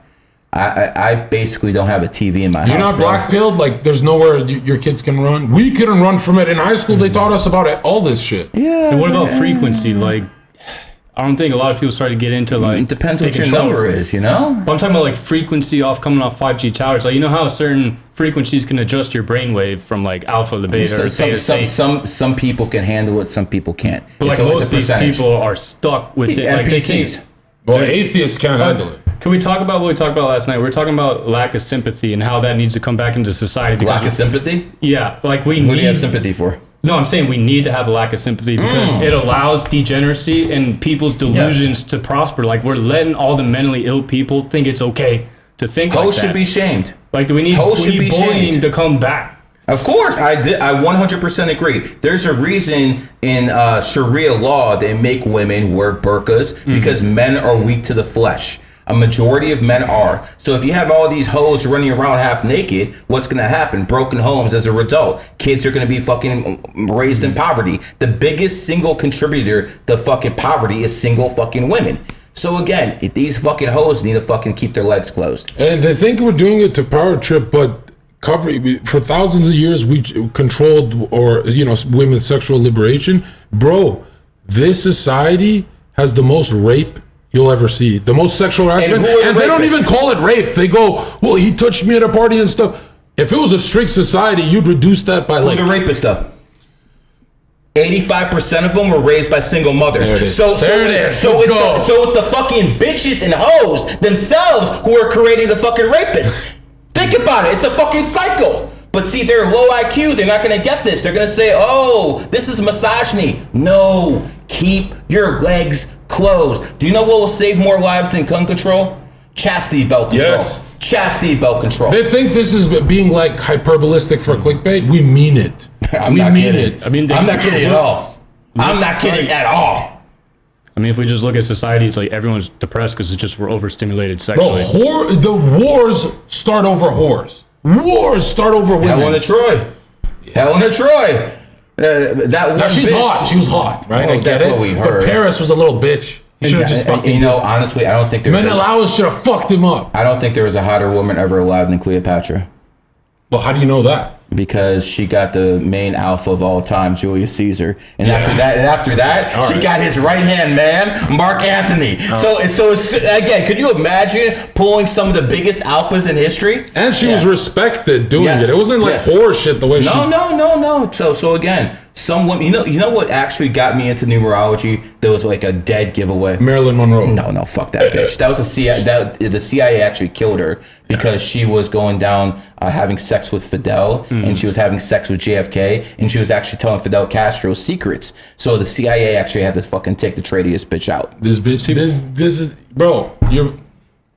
I basically don't have a TV in my house. You're not bro. Blackfield? Like, there's nowhere your kids can run? We couldn't run from it. In high school, they taught us about all this shit. Yeah. And what about frequency? Like, I don't think a lot of people started to get into like. It depends what your number is, But I'm talking about like frequency coming off 5G towers. Like, you know how certain frequencies can adjust your brainwave from like alpha to beta or theta to some people can handle it, some people can't. But like most of these people are stuck with it. Like they can't. Well, atheists can't handle it. Can we talk about what we talked about last night? We were talking about lack of sympathy and how that needs to come back into society. Lack of sympathy? Yeah, like Who do you have sympathy for? No, I'm saying we need to have a lack of sympathy because it allows degeneracy and people's delusions to prosper. Like, we're letting all the mentally ill people think it's okay to think like that. Hoes should be shamed. Like, we need bullying to come back. Of course, I 100% agree. There's a reason in Sharia law they make women wear burqas because men are weak to the flesh. A majority of men are. So if you have all these hoes running around half naked, what's going to happen? Broken homes as a result. Kids are going to be fucking raised in poverty. The biggest single contributor to fucking poverty is single fucking women. So again, if these fucking hoes need to fucking keep their legs closed. And they think we're doing it to power trip, but for thousands of years we controlled women's sexual liberation. Bro, this society has the most rape you'll ever see, the most sexual harassment, and they don't even call it rape. They go, well, he touched me at a party and stuff. If it was a strict society, you'd reduce that by like the rapist stuff. 85% of them were raised by single mothers. There it is. So it's the fucking bitches and hoes themselves who are creating the fucking rapists. Think about it. It's a fucking cycle. But see, they're low IQ. They're not going to get this. They're going to say, oh, this is misogyny. No, keep your legs closed. Do you know what will save more lives than gun control? Chastity belt control. Yes. Chastity belt control. They think this is being like hyperbolistic for clickbait. We mean it. I'm we not mean kidding. it. I mean, I'm not kidding at all. I'm not kidding at all. I mean, if we just look at society, it's like everyone's depressed because it's just we're overstimulated Bro, sexually. the wars start over whores. Wars start over women. Helen of Troy. Helen of Troy. That one Now, she's bitch. hot. She was hot, right? Oh, I get that's it. what we But heard. Paris was a little bitch. He should have just fucking. You know, honestly, I don't think there was. Menelaus should have fucked him up. I don't think there was a hotter woman ever alive than Cleopatra. Well, how do you know that? Because she got the main alpha of all time, Julius Caesar, and after that, she got his right hand man, Mark Antony. So it's, again, could you imagine pulling some of the biggest alphas in history? And she was respected doing Yes. it. It wasn't like Yes. horror shit the way she. No. So again, someone you know what actually got me into numerology? There was like a dead giveaway. Marilyn Monroe. No, fuck that bitch. That was the CIA actually killed her because she was going down having sex with Fidel, and she was having sex with JFK, and she was actually telling Fidel Castro's secrets. So the CIA actually had to fucking take the traitorous bitch out. This bitch. This is, bro. You're.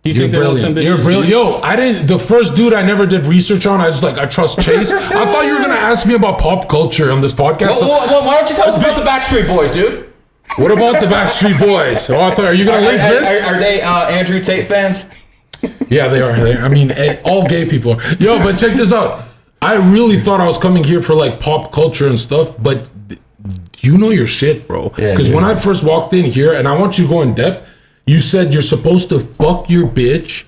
Do you think there was some bitches? You're brilliant. Yo, I didn't. The first dude I never did research on. I trust Chase. I thought you were gonna ask me about pop culture on this podcast. Well, why don't you tell us about the Backstreet Boys, dude? What about the Backstreet Boys? Oh, I thought, are you gonna link this? Are they Andrew Tate fans? Yeah, they are. I mean, all gay people are. Yo, but check this out. I really thought I was coming here for like pop culture and stuff, but you know your shit, bro. Because when I first walked in here, and I want you to go in depth, you said you're supposed to fuck your bitch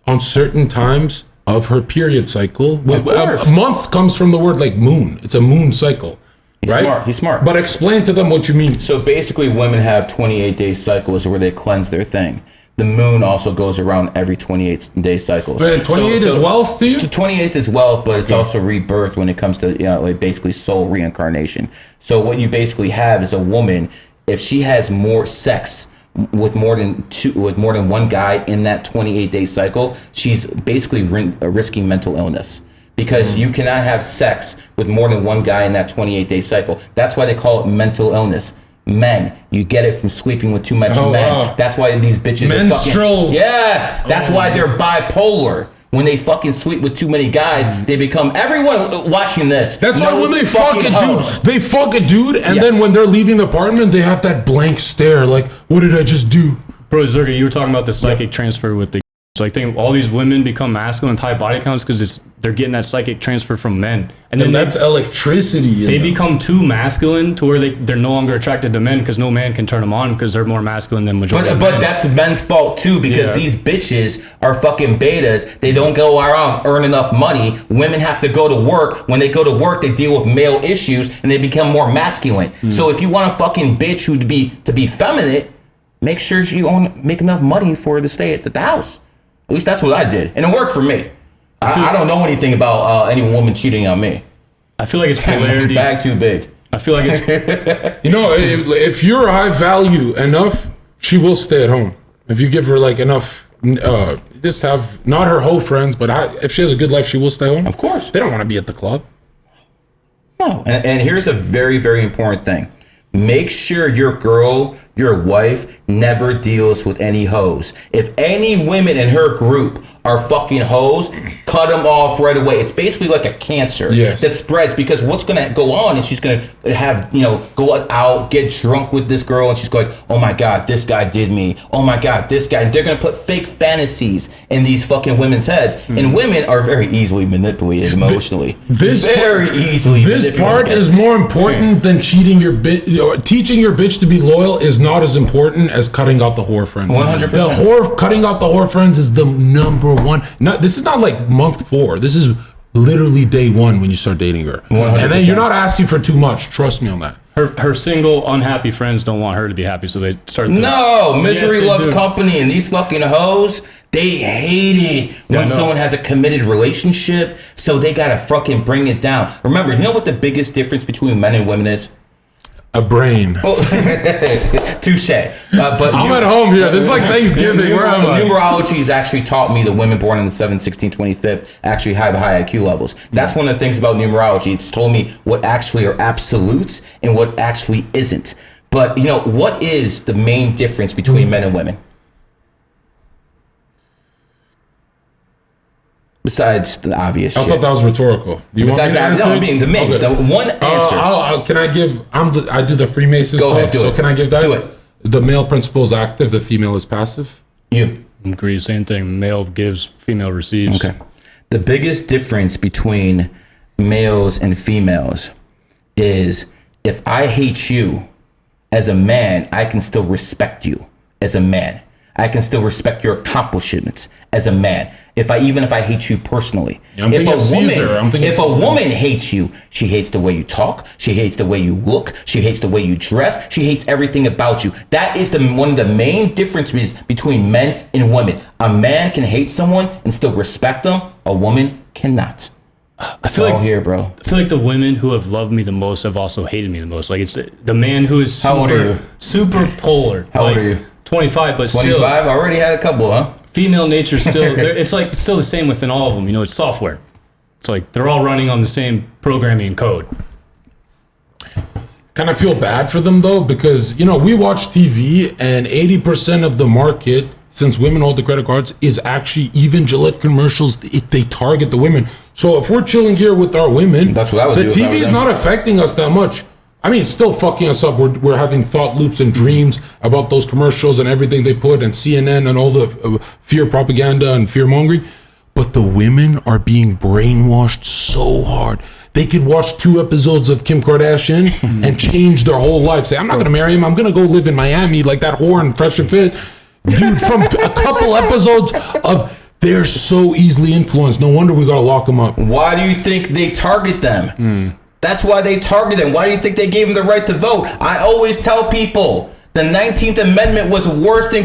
on certain times of her period cycle. Of course. A month comes from the word like moon. It's a moon cycle. Right? He's smart. But explain to them what you mean. So basically, women have 28-day cycles where they cleanse their thing. The moon also goes around every 28-day cycles. Wait, 28 is wealth to you? 28th is wealth, but it's also rebirth when it comes to like basically soul reincarnation. So what you basically have is a woman, if she has more sex with more than one guy in that 28-day cycle, she's basically risking mental illness. Because you cannot have sex with more than one guy in that 28-day cycle. That's why they call it mental illness. Men, you get it from sleeping with too much men. Wow. That's why these bitches Menstrual. are fucking... Yes! That's why they're bipolar. When they fucking sleep with too many guys, they become... Everyone watching this... That's why when they fuck a dude, hoes. they fuck a dude, and Yes. then when they're leaving the apartment, they have that blank stare, like, what did I just do? Bro, Zherka, you were talking about the psychic transfer with the. So I think all these women become masculine with high body counts because they're getting that psychic transfer from men, and then that's electricity. they become too masculine to where they're no longer attracted to men because no man can turn them on because they're more masculine than majority. of But men. that's men's fault too because these bitches are fucking betas. They don't go around earn enough money. Women have to go to work. When they go to work, they deal with male issues and they become more masculine. So if you want a fucking bitch who to be feminine, make sure you make enough money for her to stay at the house. At least that's what I did, and it worked for me. I don't know anything about any woman cheating on me. I feel like it's polarity. Bag too big. I feel like it's You know, if you're high value enough, she will stay at home. If you give her like enough, just have not her whole friends, but if she has a good life, she will stay home. Of course. They don't want to be at the club. No, and here's a very, very important thing. Make sure your wife never deals with any hoes. If any women in her group are fucking hoes, cut them off right away. It's basically like a cancer that spreads because what's going to go on is she's going to have, go out, get drunk with this girl and she's going, oh my God, this guy did me. Oh my God, this guy. And they're going to put fake fantasies in these fucking women's heads. And women are very easily manipulated emotionally. This part is more important than cheating your bitch. Teaching your bitch to be loyal is not as important as cutting out the whore friends. 100%. Cutting out the whore friends is the number one. This is not like month 4. This is literally day 1 when you start dating her. 100%. And then you're not asking for too much. Trust me on that. her single, unhappy friends don't want her to be happy, so they start. Misery loves do. company, and these fucking hoes, they hate it when someone has a committed relationship, so they gotta fucking bring it down. Remember, you know what the biggest difference between men and women is? A brain. Touche. But I'm at home here. This is like Thanksgiving. Where am I? Numerology has actually taught me that women born in the 7th, 16th, 25th actually have high IQ levels. That's one of the things about numerology. It's told me what actually are absolutes and what actually isn't. But, what is the main difference between men and women? Besides the obvious shit. I thought that was rhetorical. Besides that, no, being the main. Okay. The one answer. Can I give, I do the Freemason stuff. Go ahead, so it. Can I give that? Do it. The male principle is active, the female is passive. You. Agree, same thing. Male gives, female receives. Okay. The biggest difference between males and females is if I hate you as a man, I can still respect you as a man. I can still respect your accomplishments as a man. If I hate you personally. Yeah, if a woman hates you, she hates the way you talk, she hates the way you look, she hates the way you dress, she hates everything about you. That is one of the main differences between men and women. A man can hate someone and still respect them. A woman cannot. I feel all here, bro. I feel like the women who have loved me the most have also hated me the most. Like, it's the man who is super, How old are you? super polar. How old are you? 25, but 25? still. I already had a couple, huh? Female nature still, it's like still the same within all of them. It's software. It's like they're all running on the same programming code. Kind of feel bad for them though, because, we watch TV and 80% of the market, since women hold the credit cards, is actually even Gillette commercials. They target the women. So if we're chilling here with our women, that's what I would the do. TV is not affecting us that much. I mean, it's still fucking us up. We're having thought loops and dreams about those commercials and everything they put, and CNN and all the fear propaganda and fear mongering. But the women are being brainwashed so hard. They could watch 2 episodes of Kim Kardashian and change their whole life. Say, I'm not going to marry him. I'm going to go live in Miami like that whore in Fresh and Fit. Dude, from a couple episodes of... They're so easily influenced. No wonder we got to lock them up. Why do you think they target them? That's why they target them. Why do you think they gave them the right to vote? I always tell people the 19th Amendment was worse than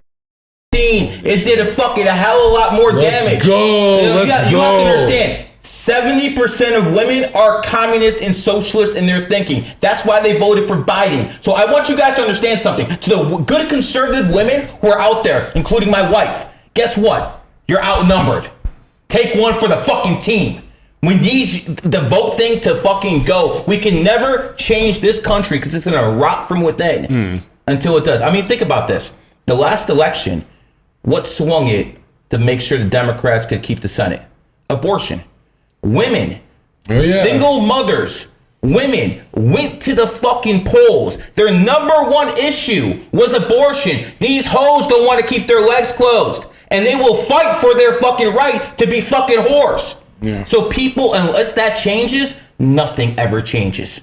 it did a hell of a lot more damage. Let's go. You have to understand. 70% of women are communist and socialist in their thinking. That's why they voted for Biden. So I want you guys to understand something. To the good conservative women who are out there, including my wife, guess what? You're outnumbered. Take one for the fucking team. We need the vote thing to fucking go. We can never change this country because it's going to rot from within until it does. I mean, think about this. The last election, what swung it to make sure the Democrats could keep the Senate? Abortion. Women, single mothers, women went to the fucking polls. Their number one issue was abortion. These hoes don't want to keep their legs closed. And they will fight for their fucking right to be fucking whores. Yeah. So people, unless that changes, nothing ever changes.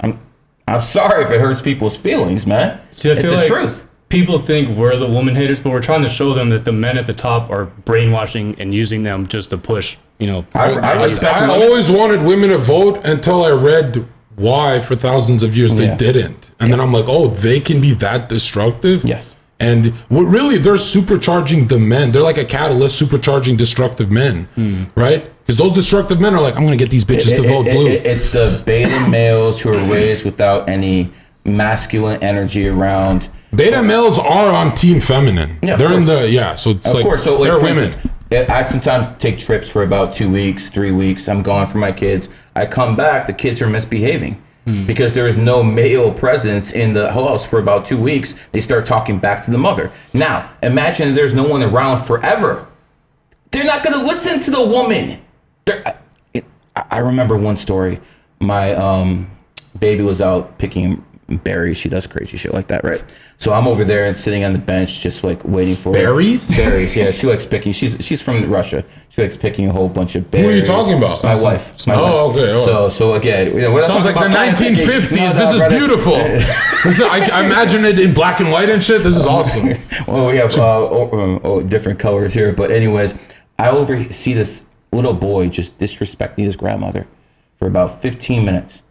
I'm sorry if it hurts people's feelings, man. See, I feel it's the like truth. People think we're the woman haters, but we're trying to show them that the men at the top are brainwashing and using them just to push, I always wanted women to vote until I read why for thousands of years they didn't. And then I'm like, oh, they can be that destructive? Yes. And really, they're supercharging the men. They're like a catalyst supercharging destructive men, right? Because those destructive men are like, I'm going to get these bitches to vote blue. It's the beta males who are raised without any masculine energy around. Beta males are on team feminine. Yeah, they're in the, so it's like, so like, they're for women. Instance, I sometimes take trips for about 2 weeks, 3 weeks. I'm gone for my kids. I come back, the kids are misbehaving. Because there is no male presence in the house for about 2 weeks. They start talking back to the mother. Now, imagine there's no one around forever. They're not going to listen to the woman. I remember one story. My baby was out picking berries. She does crazy shit like that, right? So I'm over there and sitting on the bench, just like waiting for berries. Berries, yeah. She likes picking. She's from Russia. She likes picking a whole bunch of berries. Who are you talking about? My wife. Okay. So again, sounds like the 1950s. This is beautiful. I imagine it in black and white and shit. This is awesome. Well, we have different colors here, but anyways, I oversee this little boy just disrespecting his grandmother for about 15 minutes,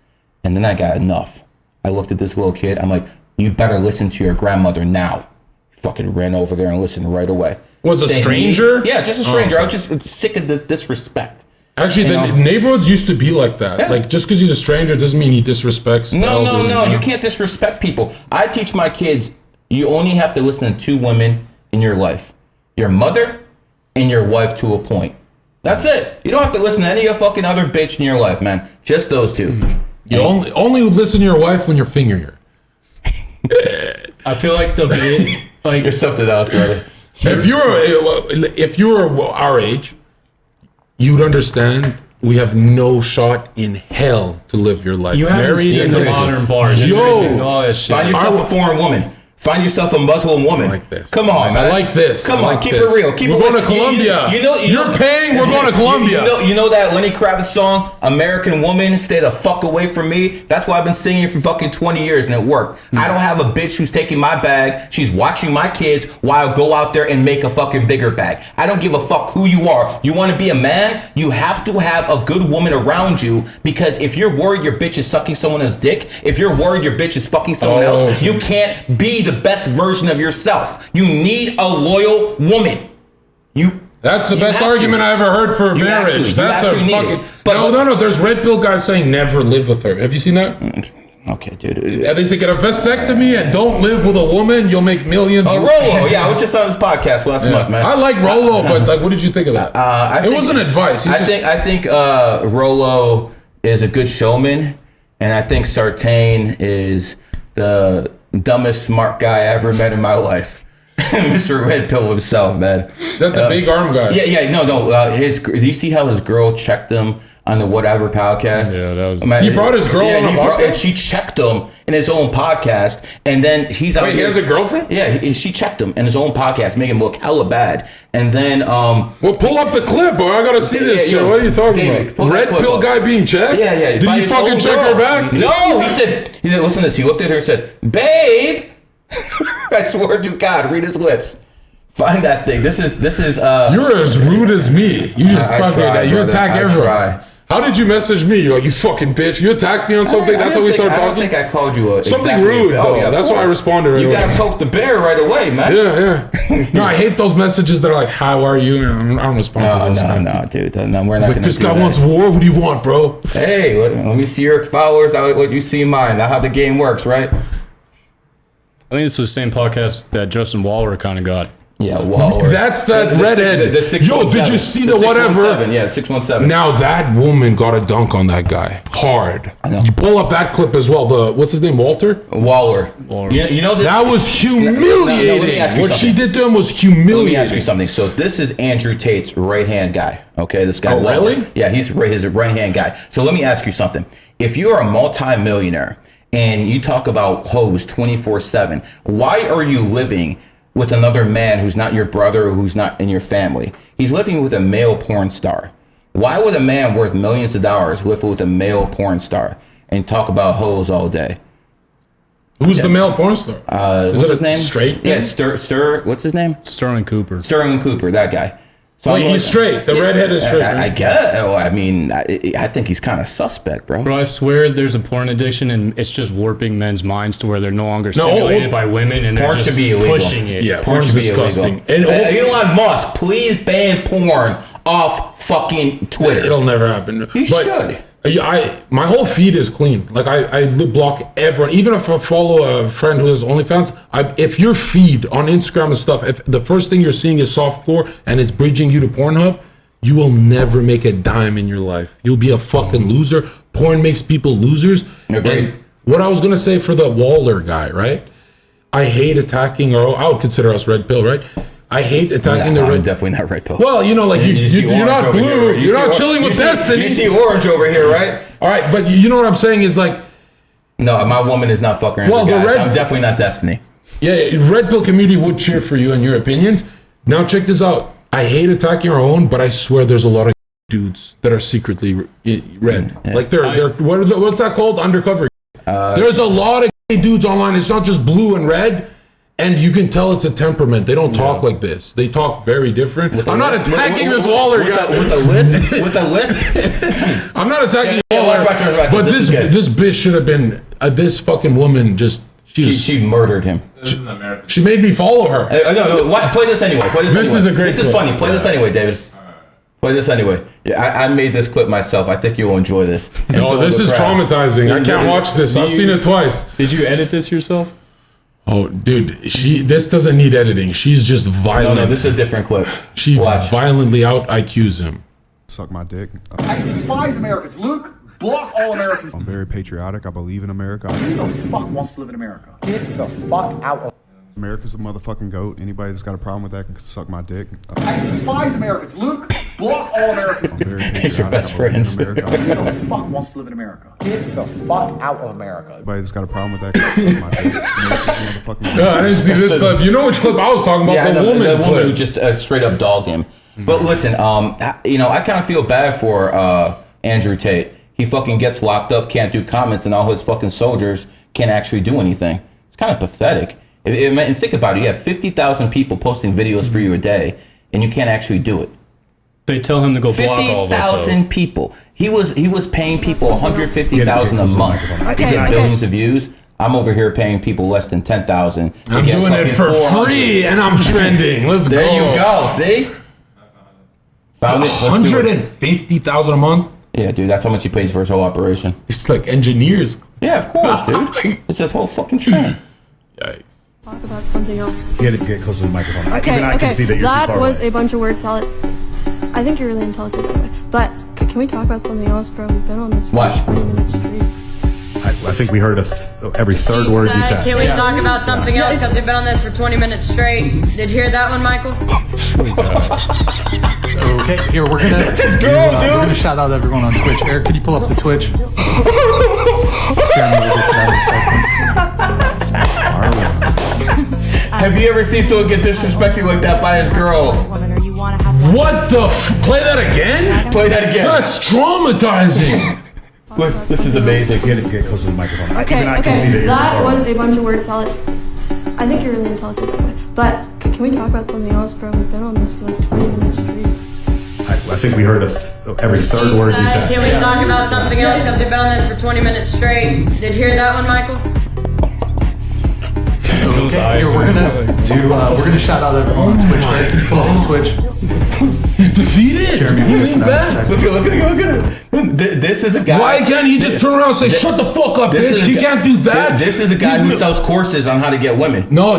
and then I got enough. I looked at this little kid. I'm like, you better listen to your grandmother now. Fucking ran over there and listened right away. Was a stranger? Yeah, just a stranger. I was just sick of the disrespect. Actually, the neighborhoods used to be like that. Yeah. Like, just because he's a stranger doesn't mean he disrespects. No. You can't disrespect people. I teach my kids, you only have to listen to 2 women in your life. Your mother and your wife to a point. That's it. You don't have to listen to any fucking other bitch in your life, man. Just those 2. You only listen to your wife when you're fingering her. I feel like the bit, like There's something else, brother. If you were our age, you'd understand. We have no shot in hell to live your life. you haven't Married seen and the crazy. modern bars. Yo, all that shit. Find yourself a foreign woman. Find yourself a Muslim woman. like this. Come on, man. I like this. Come I on, like keep this. it real. Keep We're it going real. to Colombia. You're paying. We're going to Colombia. You know that Lenny Kravitz song, "American Woman, Stay the Fuck Away from Me"? That's why I've been singing it for fucking 20 years and it worked. I don't have a bitch who's taking my bag. She's watching my kids while I go out there and make a fucking bigger bag. I don't give a fuck who you are. You want to be a man? You have to have a good woman around you, because if you're worried your bitch is sucking someone else's dick, if you're worried your bitch is fucking someone else, you can't be the best version of yourself. You need a loyal woman. That's the best have to. argument I ever heard for You marriage. actually That's a need fucking. it. But- No. There's red pill guys saying never live with her. Have you seen that? Okay, dude. And they say get a vasectomy and don't live with a woman. You'll make millions. Rolo, yeah, I was just on this podcast last month, man. I like Rolo, but like, what did you think of that? It wasn't advice. I think Rolo is a good showman, and I think Sartain is the dumbest smart guy I ever met in my life. Mr. Red Pill himself, man. That the big arm guy. No. Do you see how his girl checked him on the Whatever podcast? Yeah, that was. Man, He brought his girl on a podcast? and she checked him in his own podcast, and then he's out Wait, he here- has a girlfriend? Yeah, she checked him in his own podcast, making him look hella bad, and then Well, pull up the clip, boy. I gotta see this shit. yo, What are you talking David, pull about? that Red clip pill up. guy being checked? Yeah. Did by he his fucking own check girl. her back? No, he said, listen to this. He looked at her and said, "Babe," I swear to God, read his lips. Find that thing. This is. You're as rude as me. You just I fucking try, you brother. attack I everyone. try. How did you message me? You're like, you fucking bitch. You attacked me on something. That's how we start I don't talking. think I called you Something rude, though. of That's why I course. responded right You away. gotta poke the bear right away, man. Yeah. No, I hate those messages that are like, "How are you?" And I don't respond to those. No, dude. No, we're not It's like, gonna this do guy that. wants war. What do you want, bro? Hey, let me see your followers. What you see mine. Not how the game works, right? I think it's the same podcast that Justin Waller kind of got. Yeah, Waller. That's that The redhead. six- the Yo, 617. did you see the 617, whatever? Yeah, 617. Now that woman got a dunk on that guy hard. know. You pull up that clip as well. What's his name? Walter. Waller. You know this. That was humiliating. let me ask you What something. she did to him was Let me ask you humiliating. something. So this is Andrew Tate's right hand guy. Okay, this guy. Oh, Waller. really? Yeah, he's his right hand guy. So let me ask you something. If you're a multi-millionaire and you talk about hoes 24/7, why are you living with another man who's not your brother or who's not in your family? He's living with a male porn star. Why would a man worth millions of dollars live with a male porn star and talk about hoes all day? Who's the male porn star? What's it his a name? straight Yeah, name? what's his name? Sterling Cooper. Sterling Cooper, that guy. So Wait, I'm he's straight. The redhead is straight. I right? guess. Well, I mean, I think he's kind of suspect, bro. Bro, I swear there's a porn addiction and it's just warping men's minds to where they're no longer stimulated by women and they're Porn just should be illegal. pushing it. Yeah, Porn porn's should be disgusting. illegal. And Elon Musk, please ban porn off fucking Twitter. it'll never happen. You should. My whole feed is clean. Like I block everyone. Even if I follow a friend who has OnlyFans, if your feed on Instagram and stuff, if the first thing you're seeing is softcore and it's bridging you to Pornhub, you will never make a dime in your life. You'll be a fucking loser. Porn makes people losers. Agreed. And what I was gonna say for the Waller guy, right? I hate attacking, or I would consider us red pill, right? I hate attacking the I'm red. definitely not red pill. Well, you know, like see you're orange not over blue. here. You're not chilling with you see- Destiny. You see orange over here, right? All right, but you know what I'm saying is like, No, my woman is not fucking Well, the guys. red- I'm definitely not Destiny. yeah, red pill community would cheer for you and your opinions. Now check this out. I hate attacking our own, but I swear there's a lot of dudes that are secretly red. Like they're what's that called? Undercover. There's a lot of gay dudes online. It's not just blue and red. And you can tell it's a temperament. They don't talk like this. They talk very different. I'm not attacking this Waller guy. With the list? With the list? I'm not attacking Yeah, Waller. watch. But This is good. this bitch should have been, this fucking woman just, She murdered him. This is an American. she made me follow her. No, play this anyway. This is a great This is clip. funny. Play this anyway, David. Play this anyway. Yeah, I made this clip myself. I think you'll enjoy this. Oh, this is traumatizing. I can't watch this. I've seen it twice. Did you edit this yourself? Oh, dude, this doesn't need editing. She's just violent. No, this is a different clip. She Watch. violently out IQs him. Suck my dick. I despise Americans. Luke, Block all Americans. I'm very patriotic. I believe in America. Who the fuck wants to live in America? Get the fuck out of... America's a motherfucking goat. Anybody that's got a problem with that can suck my dick. I despise Americans. Luke, block all Americans. I'm very It's your patriotic. best I believe in friends. America. Who the fuck wants to live in America? Get the fuck out of America. Anybody that's got a problem with that can suck my dick. America's a motherfucking No, I didn't see this clip. You know which clip I was talking about? Yeah, I the know, woman the woman clip. who just straight up dogged him. But listen, you know, I kind of feel bad for Andrew Tate. He fucking gets locked up, can't do comments, and all his fucking soldiers can't actually do anything. It's kind of pathetic. And think about it. You have 50,000 people posting videos for you a day, and you can't actually do it. They tell him to go block all of us. 50,000 people. He was paying people 150,000 a month to get billions of views. I'm over here paying people less than 10,000. I'm doing it for free, and I'm trending. Let's go. There you go. See? Found it. Let's do it. 150,000 a month. Yeah, dude. That's how much he pays for his whole operation. It's like engineers. Yeah, of course, dude. It's this whole fucking trend. Yikes. Talk about something else. Get closer to the microphone. Okay, Even I can see that you're too that far was away. a bunch of word salad. I think you're really intelligent, by the way. But can we talk about something else, bro? We've been on this for Watch. 20 minutes straight. I think we heard every third word you said. Can we talk about something else? Because we've been on this for 20 minutes straight. Did you hear that one, Michael? Okay, here we're gonna. That's his girl, dude. We're gonna shout out everyone on Twitch. Eric, can you pull up the Twitch? Jeremy, we'll get to that in a second. Have you ever seen someone get disrespected like that by his girl? What the? Play that again? Play that again. That's traumatizing. This is amazing. Get closer to the microphone. Okay, Even I can see that you're too that far was away. a bunch of word salad. I think you're really intelligent, by the way. But can we talk about something else, bro? We've been on this for like 20 minutes straight. I think we heard every third word you said. Can we talk about something else? Because we've been on this for 20 minutes straight. Did you hear that one, Michael? Okay, here we're gonna shout out everyone on Twitch. Eric, can you pull up the Twitch? He's defeated. Jeremy, He we'll get to leaned that in a back. second. Look at him. This is a guy. Why can't he just turn around and say, "Shut the fuck up, This bitch"? is a He guy- can't do that. This is a guy who sells courses on how to get women. No,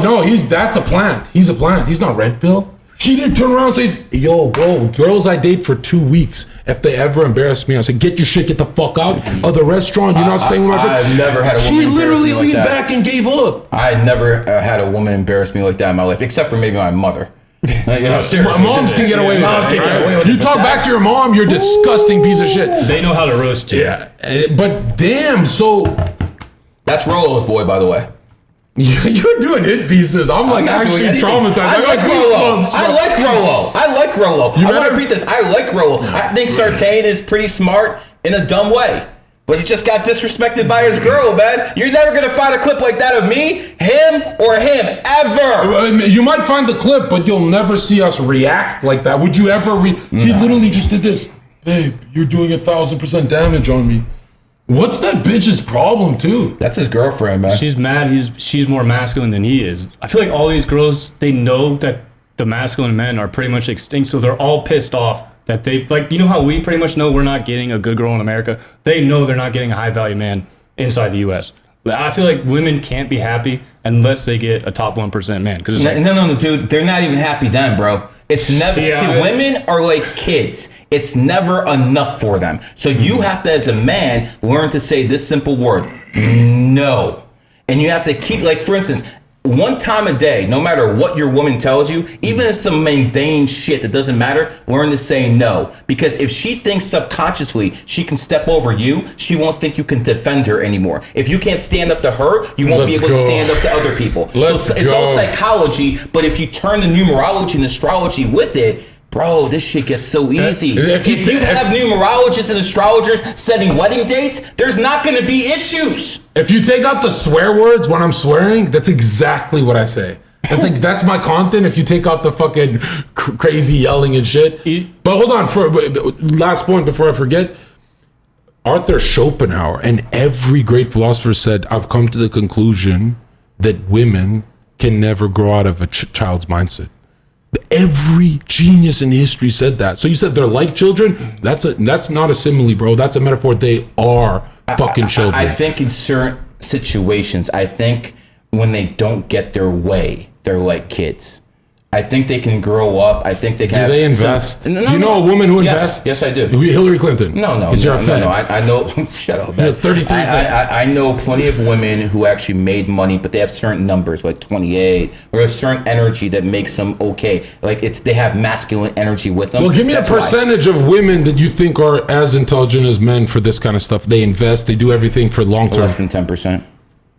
that's a plant. He's a plant. He's not red pill. He didn't turn around and say, "Yo, bro, girls I date for 2 weeks, if they ever embarrass me, I say, get your shit, get the fuck out of the restaurant. You're not staying with my friend." I've never had a woman He embarrass literally me like leaned that. back and gave up. I never had a woman embarrass me like that in my life, except for maybe my mother. You know, seriously. Moms can get away with Moms it. can get right? away with You it, but talk that- back to your mom, you're a disgusting piece of shit. They know how to roast you. Yeah, but damn, so That's Rolo's boy, by the way. you're doing hit pieces. I'm like not doing actually anything. traumatized. I like Rolo. goosebumps, I bro. like Rolo. I like Rolo. I want better- to repeat this. I like Rolo. I think Sartain is pretty smart in a dumb way. But he just got disrespected by his girl, man. You're never going to find a clip like that of me, him, or him, ever. You might find the clip, but you'll never see us react like that. Would you ever? He literally just did this. Babe, you're doing 1,000% damage on me. What's that bitch's problem, too? That's his girlfriend, man. She's mad. She's more masculine than he is. I feel like all these girls, they know that the masculine men are pretty much extinct, so they're all pissed off that they, like, you know how we pretty much know we're not getting a good girl in America? They know they're not getting a high value man inside the U.S. I feel like women can't be happy unless they get a top 1% man. Cause it's like, No, dude. They're not even happy then, bro. It's never. Yeah, see, women are like kids. It's never enough for them. So you have to, as a man, learn to say this simple word: no. And you have to keep, like, for instance, one time a day, no matter what your woman tells you, even if it's some mundane shit that doesn't matter, learn to say no. Because if she thinks subconsciously she can step over you, she won't think you can defend her anymore. If you can't stand up to her, you won't be able to stand up to other people. So it's all psychology, but if you turn the numerology and astrology with it, bro, this shit gets so easy. If you have numerologists and astrologers setting wedding dates, there's not going to be issues. If you take out the swear words when I'm swearing, that's exactly what I say. That's like that's my content. If you take out the fucking crazy yelling and shit. But hold on, for last point before I forget. Arthur Schopenhauer and every great philosopher said, "I've come to the conclusion that women can never grow out of a child's mindset." Every genius in history said that. So you said they're like children? That's not a simile, bro. That's a metaphor. They are fucking children. I think in certain situations, I think when they don't get their way, they're like kids. I think they can grow up. I think they can. Do they invest? Do you know a woman who invests? Yes, I do. Hillary Clinton. No. I know. Shut up. Man. 33. I know plenty of women who actually made money, but they have certain numbers, like 28, or a certain energy that makes them okay. Like they have masculine energy with them. Well, give me a percentage of women that you think are as intelligent as men for this kind of stuff. They invest. They do everything for long term. Less than 10%.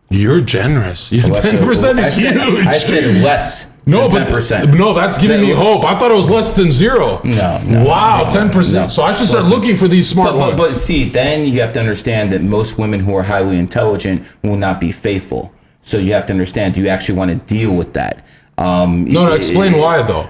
You're generous. 10% is huge. I said less. No, but 10%. No, that's giving me hope. I thought it was less than 0. No. Wow, 10%. No. So I should start looking for these smart ones. But see, then you have to understand that most women who are highly intelligent will not be faithful. So you have to understand, do you actually want to deal with that? Explain why though.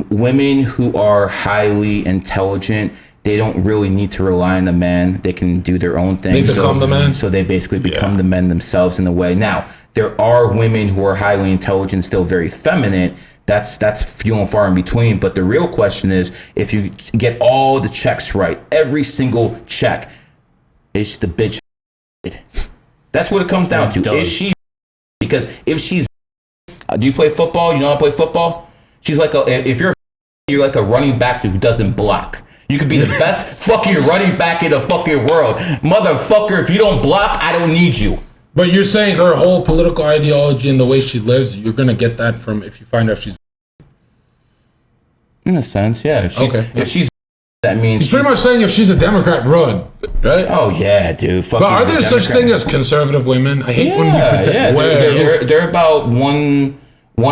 Women who are highly intelligent, they don't really need to rely on the man. They can do their own thing. They become the man? So they basically become the men themselves in a way. Now, there are women who are highly intelligent, still very feminine. That's few and far in between. But the real question is, if you get all the checks right, every single check, is the bitch? That's what it comes down to. Is she? Because if she's, do you play football? You know how to play football? She's like you're like a running back who doesn't block. You could be the best fucking running back in the fucking world. Motherfucker, if you don't block, I don't need you. But you're saying her whole political ideology and the way she lives, you're going to get that from if you find out if she's... In a sense, yeah. If she's that means... He's pretty much saying if she's a Democrat, run. Right? Oh, yeah, dude. But are there such thing as conservative women? I hate when we pretend... Yeah, they're about one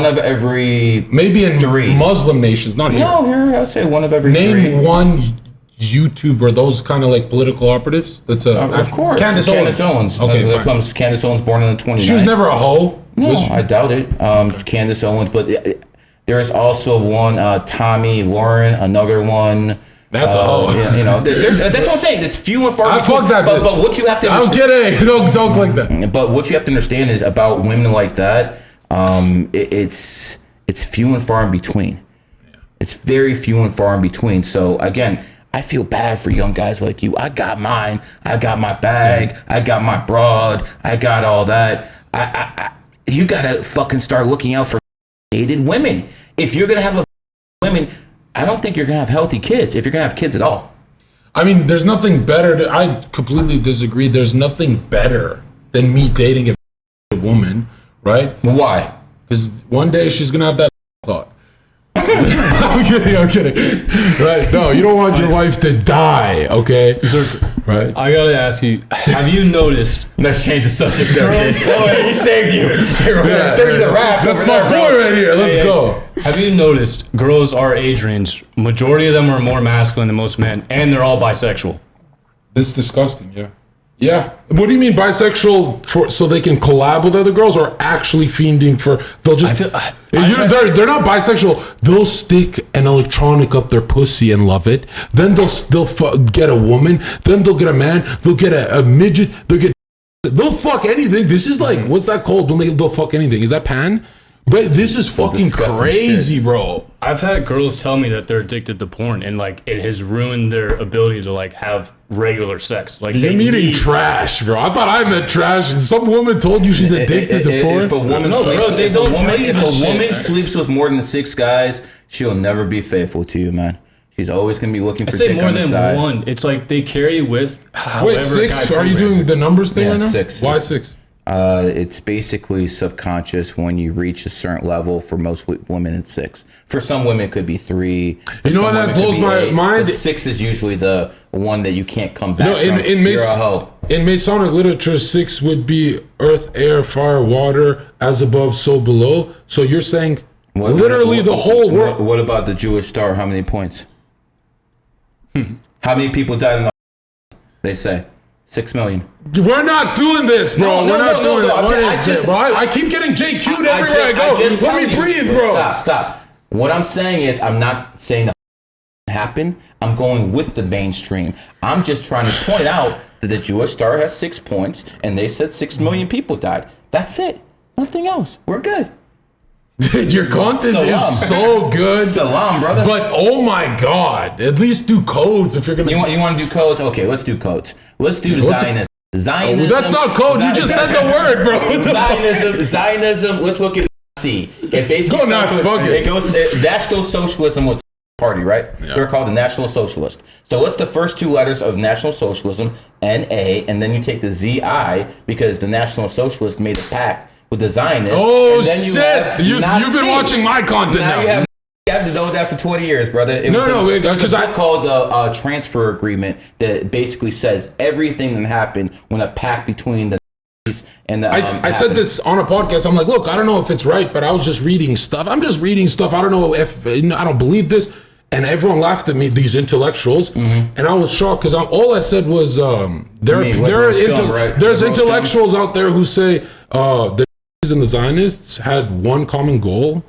of every... Maybe in 3 Muslim nations, not here. No, here, I'd say one of every 3. Name one YouTuber, those kind of like political operatives. That's of course. Candace Owens. Okay, comes Candace Owens, born in the 29th. She was never a hoe. No, I doubt it. Candace Owens, but there is also one Tommy Lauren, another one. That's a hoe. That's what I'm saying. It's few and far between. Fuck that. But what you have to understand, I'm kidding. Don't click that. But what you have to understand is about women like that. It's few and far in between. It's very few and far in between. So again, I feel bad for young guys like you. I got mine. I got my bag. I got my broad. I got all that. You gotta fucking start looking out for dated women. If you're gonna have women, I don't think you're gonna have healthy kids. If you're gonna have kids at all. I mean, there's nothing better. I completely disagree. There's nothing better than me dating a woman, right? Why? Because one day she's gonna have that thought. I'm kidding. Right? No, you don't want your wife to die, okay? Right? I gotta ask you, have you noticed? Let's change the subject there. He saved you. That's my boy right here. Let's go. Have you noticed girls our age range, majority of them are more masculine than most men, and they're all bisexual? This is disgusting, yeah. Yeah. What do you mean bisexual so they can collab with other girls, or actually fiending for... They'll just... They're not bisexual. They'll stick an electronic up their pussy and love it. Then they'll get a woman. Then they'll get a man. They'll get a midget. They'll fuck anything. This is like... What's that called when they'll fuck anything? Is that pan? But this is fucking crazy, bro. I've had girls tell me that they're addicted to porn, and like it has ruined their ability to like have regular sex. Like you're meeting trash, bro. I thought I meant trash. Some woman told you she's addicted to porn. If a woman sleeps with more than 6 guys, she'll never be faithful to you, man. She's always gonna be looking for dick on the side. More than one. It's like they carry with. Wait, 6? Are you doing the numbers thing right now? 6. Why 6? It's basically subconscious when you reach a certain level. For most women, it's 6. For some women, it could be 3. You know what that blows my mind? 6 is usually the one that you can't come back from. You're a hoe. In Masonic literature, 6 would be earth, air, fire, water, as above, so below. So you're saying literally the whole world. What about the Jewish star? How many points? How many people died in the... They say 6 million. We're not doing this, bro. We're not doing it. I keep getting JQ'd everywhere I go. Let me breathe, bro. Stop. What I'm saying is, I'm not saying that happened. I'm going with the mainstream. I'm just trying to point out that the Jewish star has 6 points, and they said 6 million people died. That's it. Nothing else. We're good. Your content is so good. Salam, brother. But oh my God, at least do codes if you're gonna. You want to do codes? Okay, let's do codes. Let's do Zionism. Zionism. That's not code. You just said the word, bro. Zionism. Let's look at Nazi. It basically Go nuts, fuck it. It goes. National Socialism was party, right? Yeah. They're called the National Socialist. So what's the first two letters of National Socialism? NA, and then you take the ZI because the National Socialist made a pact with the Zionists. Oh, and then shit. You've been watching my content now. You have to know that for 20 years, brother. No, because I called the transfer agreement that basically says everything that happened when a pact between the and the, I said this on a podcast. I'm like, look, I don't know if it's right, but I was just reading stuff. I'm just reading stuff. I don't know if I don't believe this. And everyone laughed at me, these intellectuals, and I was shocked because all I said was there's intellectuals out there who say the and the Zionists had one common goal.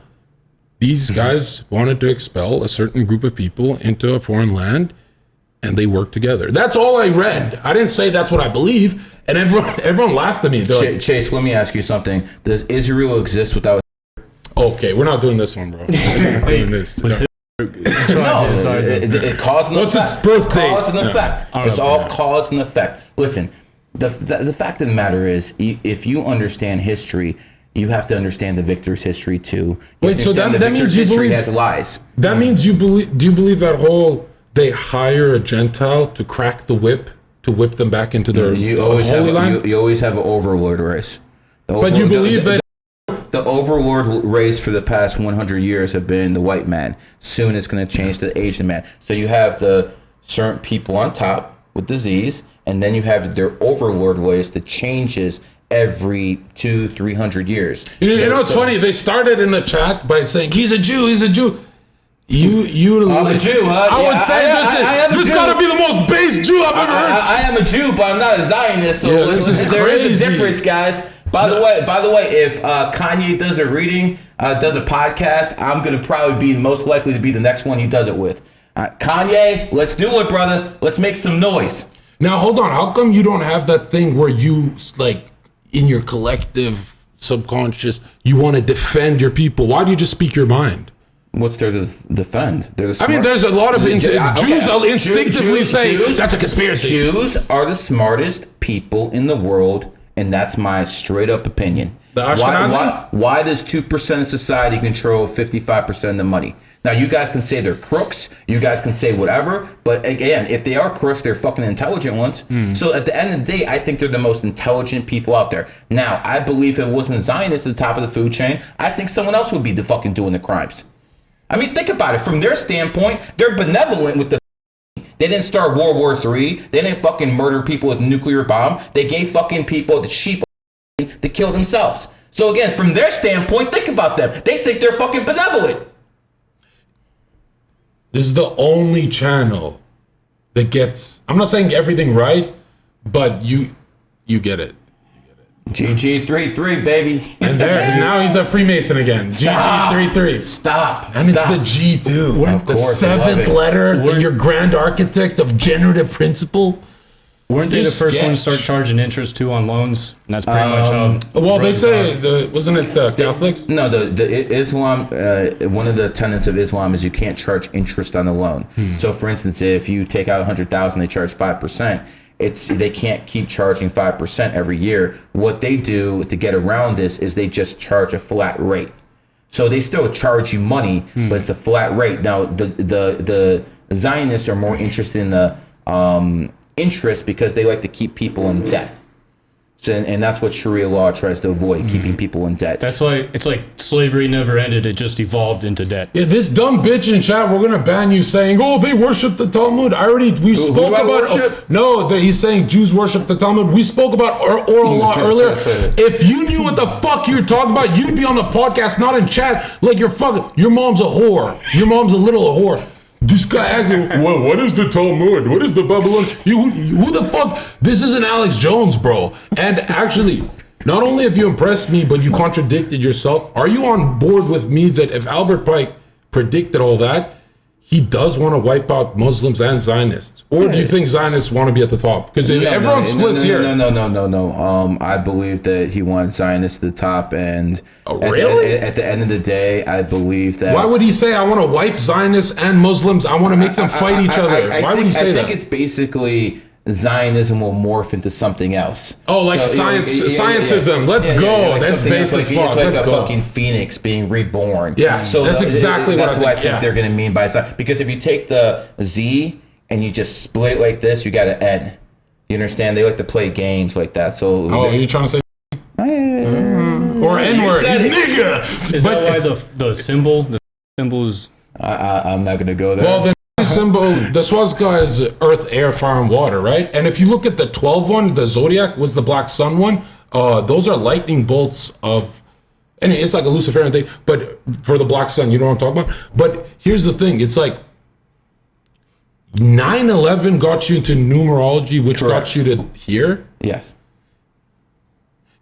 These guys wanted to expel a certain group of people into a foreign land, and they worked together. That's all I read. I didn't say that's what I believe, and everyone laughed at me. Chase, let me ask you something. Does Israel exist without? Okay, we're not doing this one, bro. We're not doing this. It cause and effect. What's its birthday? Cause and effect. It's all cause and effect. Listen, the fact of the matter is, if you understand history, you have to understand the victor's history too. Wait, so that means you believe has lies. That means you believe? Do you believe that whole they hire a Gentile to crack the whip to whip them back into their holy land? You always have an overlord race. But you believe that. The overlord race for the past 100 years have been the white man. Soon it's going to change to the Asian man. So you have the certain people on top with disease, and then you have their overlord race that changes every 200-300 years. You know, it's funny. They started in the chat by saying he's a Jew. He's a Jew. I'm a Jew. I would say this got to be the most base Jew I've ever heard. I am a Jew, but I'm not a Zionist. So there is a difference, guys. By the way, if Kanye does a reading, does a podcast, I'm gonna probably be most likely to be the next one he does it with. Kanye, let's do it, brother. Let's make some noise. Now, hold on. How come you don't have that thing where you, like, in your collective subconscious, you want to defend your people? Why do you just speak your mind? What's there to defend? I mean, there's a lot of Jews instinctively say that's a conspiracy. Jews are the smartest people in the world. And that's my straight up opinion. Why does 2% of society control 55% of the money? Now, you guys can say they're crooks. You guys can say whatever. But again, if they are crooks, they're fucking intelligent ones. So at the end of the day, I think they're the most intelligent people out there. Now, I believe if it wasn't Zionists at the top of the food chain, I think someone else would be the fucking doing the crimes. I mean, think about it. From their standpoint, they're benevolent with the. They didn't start World War III. They didn't fucking murder people with a nuclear bomb. They gave fucking people the sheep to kill themselves. So again, from their standpoint, think about them. They think they're fucking benevolent. This is the only channel that gets, I'm not saying everything right, but you get it. GG33, baby. And now he's a Freemason again. GG33. Stop. And it's the G2. The seventh letter, your grand architect of generative principle. Weren't they the first one to start charging interest too on loans? And that's pretty much how. Well, they say wasn't it the Catholics? No, the Islam. One of the tenets of Islam is you can't charge interest on the loan. So, for instance, if you take out 100,000, they charge 5%. They can't keep charging 5% every year. What they do to get around this is they just charge a flat rate. So they still charge you money, but it's a flat rate. Now the Zionists are more interested in the interest because they like to keep people in debt. So, and that's what Sharia law tries to avoid, keeping people in debt. That's why it's like slavery never ended. It just evolved into debt. Yeah, this dumb bitch in chat, we're going to ban you saying, oh, they worship the Talmud. We spoke about... he's saying Jews worship the Talmud. We spoke about oral law earlier. If you knew what the fuck you're talking about, you'd be on the podcast, not in chat, like your mom's a whore. Your mom's a little whore. This guy acting, well, what is the Talmud? What is the Babylon? Who the fuck? This isn't Alex Jones, bro. And actually, not only have you impressed me, but you contradicted yourself. Are you on board with me that if Albert Pike predicted all that, he does want to wipe out Muslims and Zionists? Or do you think Zionists want to be at the top? Because everyone splits here. No. I believe that he wants Zionists at the top. And really? At the end of the day, I believe that... Why would he say, I want to wipe Zionists and Muslims? I want to make them fight each other. Why would he say that? I think it's basically... Zionism will morph into something else. Oh, like scientism. Let's go. Like that's based as fuck. It's like Let's a go. fucking phoenix being reborn. Yeah, so that's exactly that's what I think they're going to mean by science. Because if you take the Z and you just split it like this, you got an N. You understand? They like to play games like that. So you're trying to say or N-word, nigga. Is that why the symbols? I'm not going to go there. Well, the symbol, the swastika is earth, air, fire, and water, right? And if you look at the 12 one, the zodiac was the black sun one. Those are lightning bolts of, and it's like a Luciferian thing, but for the black sun, you know what I'm talking about? But here's the thing, it's like 9/11 got you to numerology, which got you to here? Yes.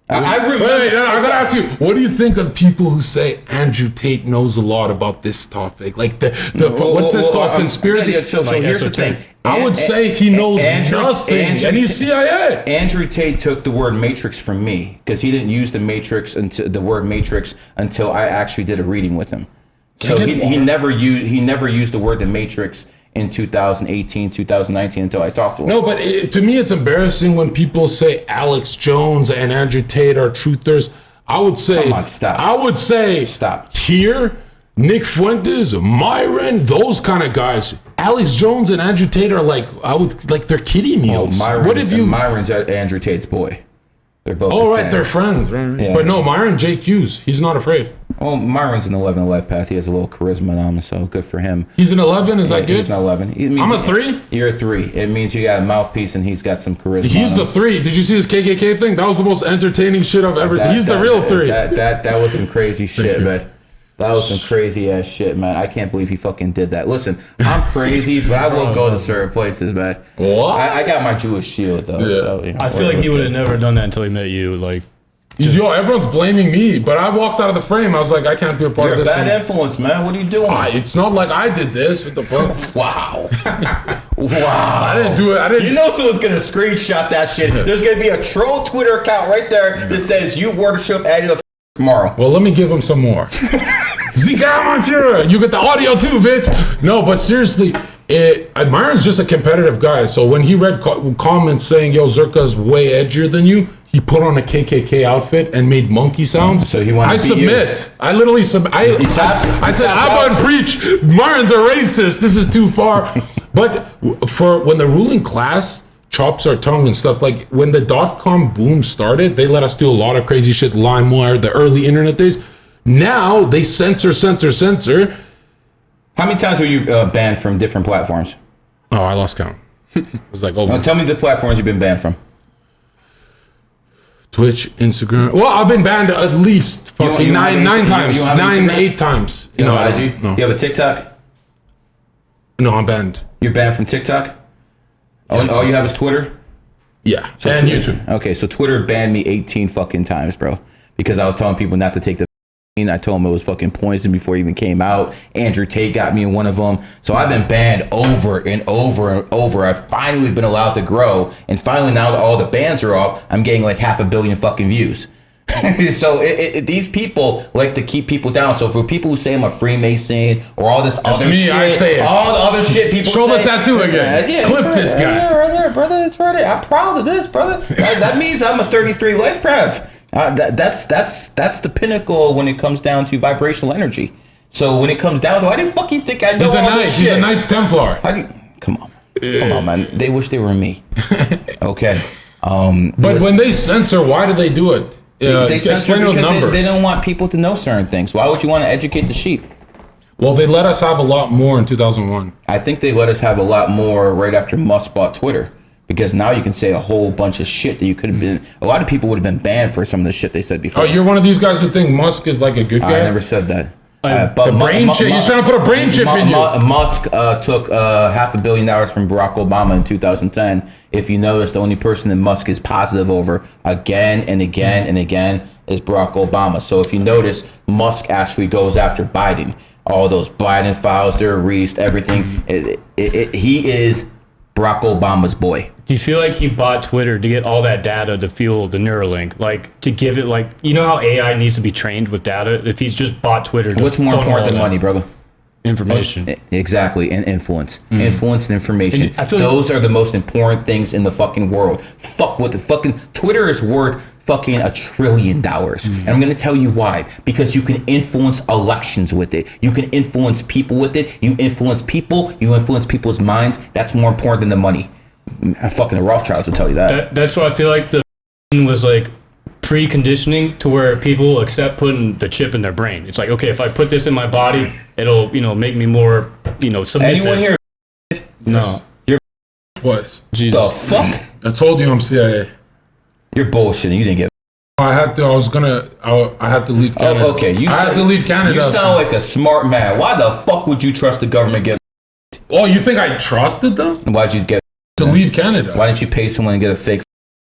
I remember. Wait, I gotta ask you, what do you think of people who say Andrew Tate knows a lot about this topic? Like what's this called? Conspiracy? So here's the thing. I would say he knows nothing, and he's CIA. Andrew Tate took the word matrix from me because he didn't use the word matrix until I actually did a reading with him. So he never used the word the matrix in 2018, 2019 until I talked to him. No, but to me, it's embarrassing when people say Alex Jones and Andrew Tate are truthers. I would say, come on, stop. I would say, stop. Here, Nick Fuentes, Myron, those kind of guys. Alex Jones and Andrew Tate are like they're kiddie meals. Myron's Andrew Tate's boy. They're both. Oh, right, they're friends. Right? Yeah. But no, Myron JQ's. He's not afraid. Well, Myron's an 11 life path. He has a little charisma on him, so good for him. He's an 11? Is that good? He's an 11. I'm a 3? You're a 3. It means you got a mouthpiece and he's got some charisma. He's the 3. Did you see his KKK thing? That was the most entertaining shit I've ever... He's the real 3. That was some crazy shit, man. That was some crazy ass shit, man. I can't believe he fucking did that. Listen, I'm crazy, but I will go to certain places, man. What? I got my Jewish shield, though. Yeah. So, I feel like he would have never done that until he met you. Like, yo, everyone's blaming me, but I walked out of the frame. I was like, I can't be a part of this. You're a bad influence, man. What are you doing? It's not like I did this. What the fuck? Wow. Wow. I didn't do it. You know someone's going to screenshot that shit. There's going to be a troll Twitter account right there that says, you worship Adolf tomorrow. Well, let me give him some more. You get the audio too, bitch. No, but seriously, Myron's just a competitive guy. So when he read comments saying, yo, Zherka's way edgier than you, he put on a KKK outfit and made monkey sounds. So he wanted to submit. I literally submit. I said, I'm on preach. Myron's a racist. This is too far. But for when the ruling class chops our tongue and stuff, like when the .com boom started, they let us do a lot of crazy shit, LimeWire, the early internet days. Now they censor. How many times were you banned from different platforms? Oh, I lost count. It was like over. No, tell me the platforms you've been banned from. Twitch, Instagram. Well, I've been banned at least fucking nine times. 8 times. You know IG? No. You have a TikTok? No, I'm banned. You're banned from TikTok? All you have is Twitter? Yeah. So and YouTube. Okay, so Twitter banned me 18 fucking times, bro. Because I was telling people not to take the I told him it was fucking poison before it even came out. Andrew Tate got me in one of them. So I've been banned over and over and over. I've finally been allowed to grow. And finally, now that all the bans are off, I'm getting like 500 million fucking views. So these people like to keep people down. So for people who say I'm a Freemason or all this other shit, I say it. All the other shit people show say. the tattoo again. Yeah, clip this guy. Yeah, right there, brother. It's right there. I'm proud of this, brother. That means I'm a 33 life craft. That's the pinnacle when it comes down to vibrational energy. So when it comes down to, I didn't fucking think I know all this shit. He's a Knights Templar. Come on, man. They wish they were me. Okay. But when they censor, why do they do it? They censor because they don't want people to know certain things. Why would you want to educate the sheep? Well, they let us have a lot more in 2001. I think they let us have a lot more right after Musk bought Twitter. Because now you can say a whole bunch of shit that you could have been. A lot of people would have been banned for some of the shit they said before. Oh, you're one of these guys who think Musk is like a good guy? I never said that. But the brain chip. He's trying to put a brain chip in you. Musk took $500 million from Barack Obama in 2010. If you notice, the only person that Musk is positive over again and again and again is Barack Obama. So if you notice, Musk actually goes after Biden. All those Biden files, they're erased, everything. He is Barack Obama's boy. Do you feel like he bought Twitter to get all that data to fuel the Neuralink? Like, to give it, like, you know how AI needs to be trained with data? If he's just bought Twitter to what's more important than money, brother? information. Exactly, and influence. Influence and information. And I feel those are the most important things in the fucking world. Fuck what the fucking Twitter is worth fucking $1 trillion. And I'm gonna tell you why. Because you can influence elections with it. You can influence people with it. You influence people. You influence people's minds. That's more important than the money. Fucking the Rothschilds will tell you that. That's why I feel like the was like preconditioning to where people accept putting the chip in their brain. It's like, okay, if I put this in my body, it'll, make me more, submissive. Anyone here? No. You're Twice. Jesus. the fuck? I told you I'm CIA. You're bullshitting. You didn't get. I had to leave Canada. Oh, okay. I had to leave Canada. You sound like a smart man. Why the fuck would you trust the government? Oh, you think I trusted them? Why'd you get to leave Canada? Why didn't you pay someone and get a fake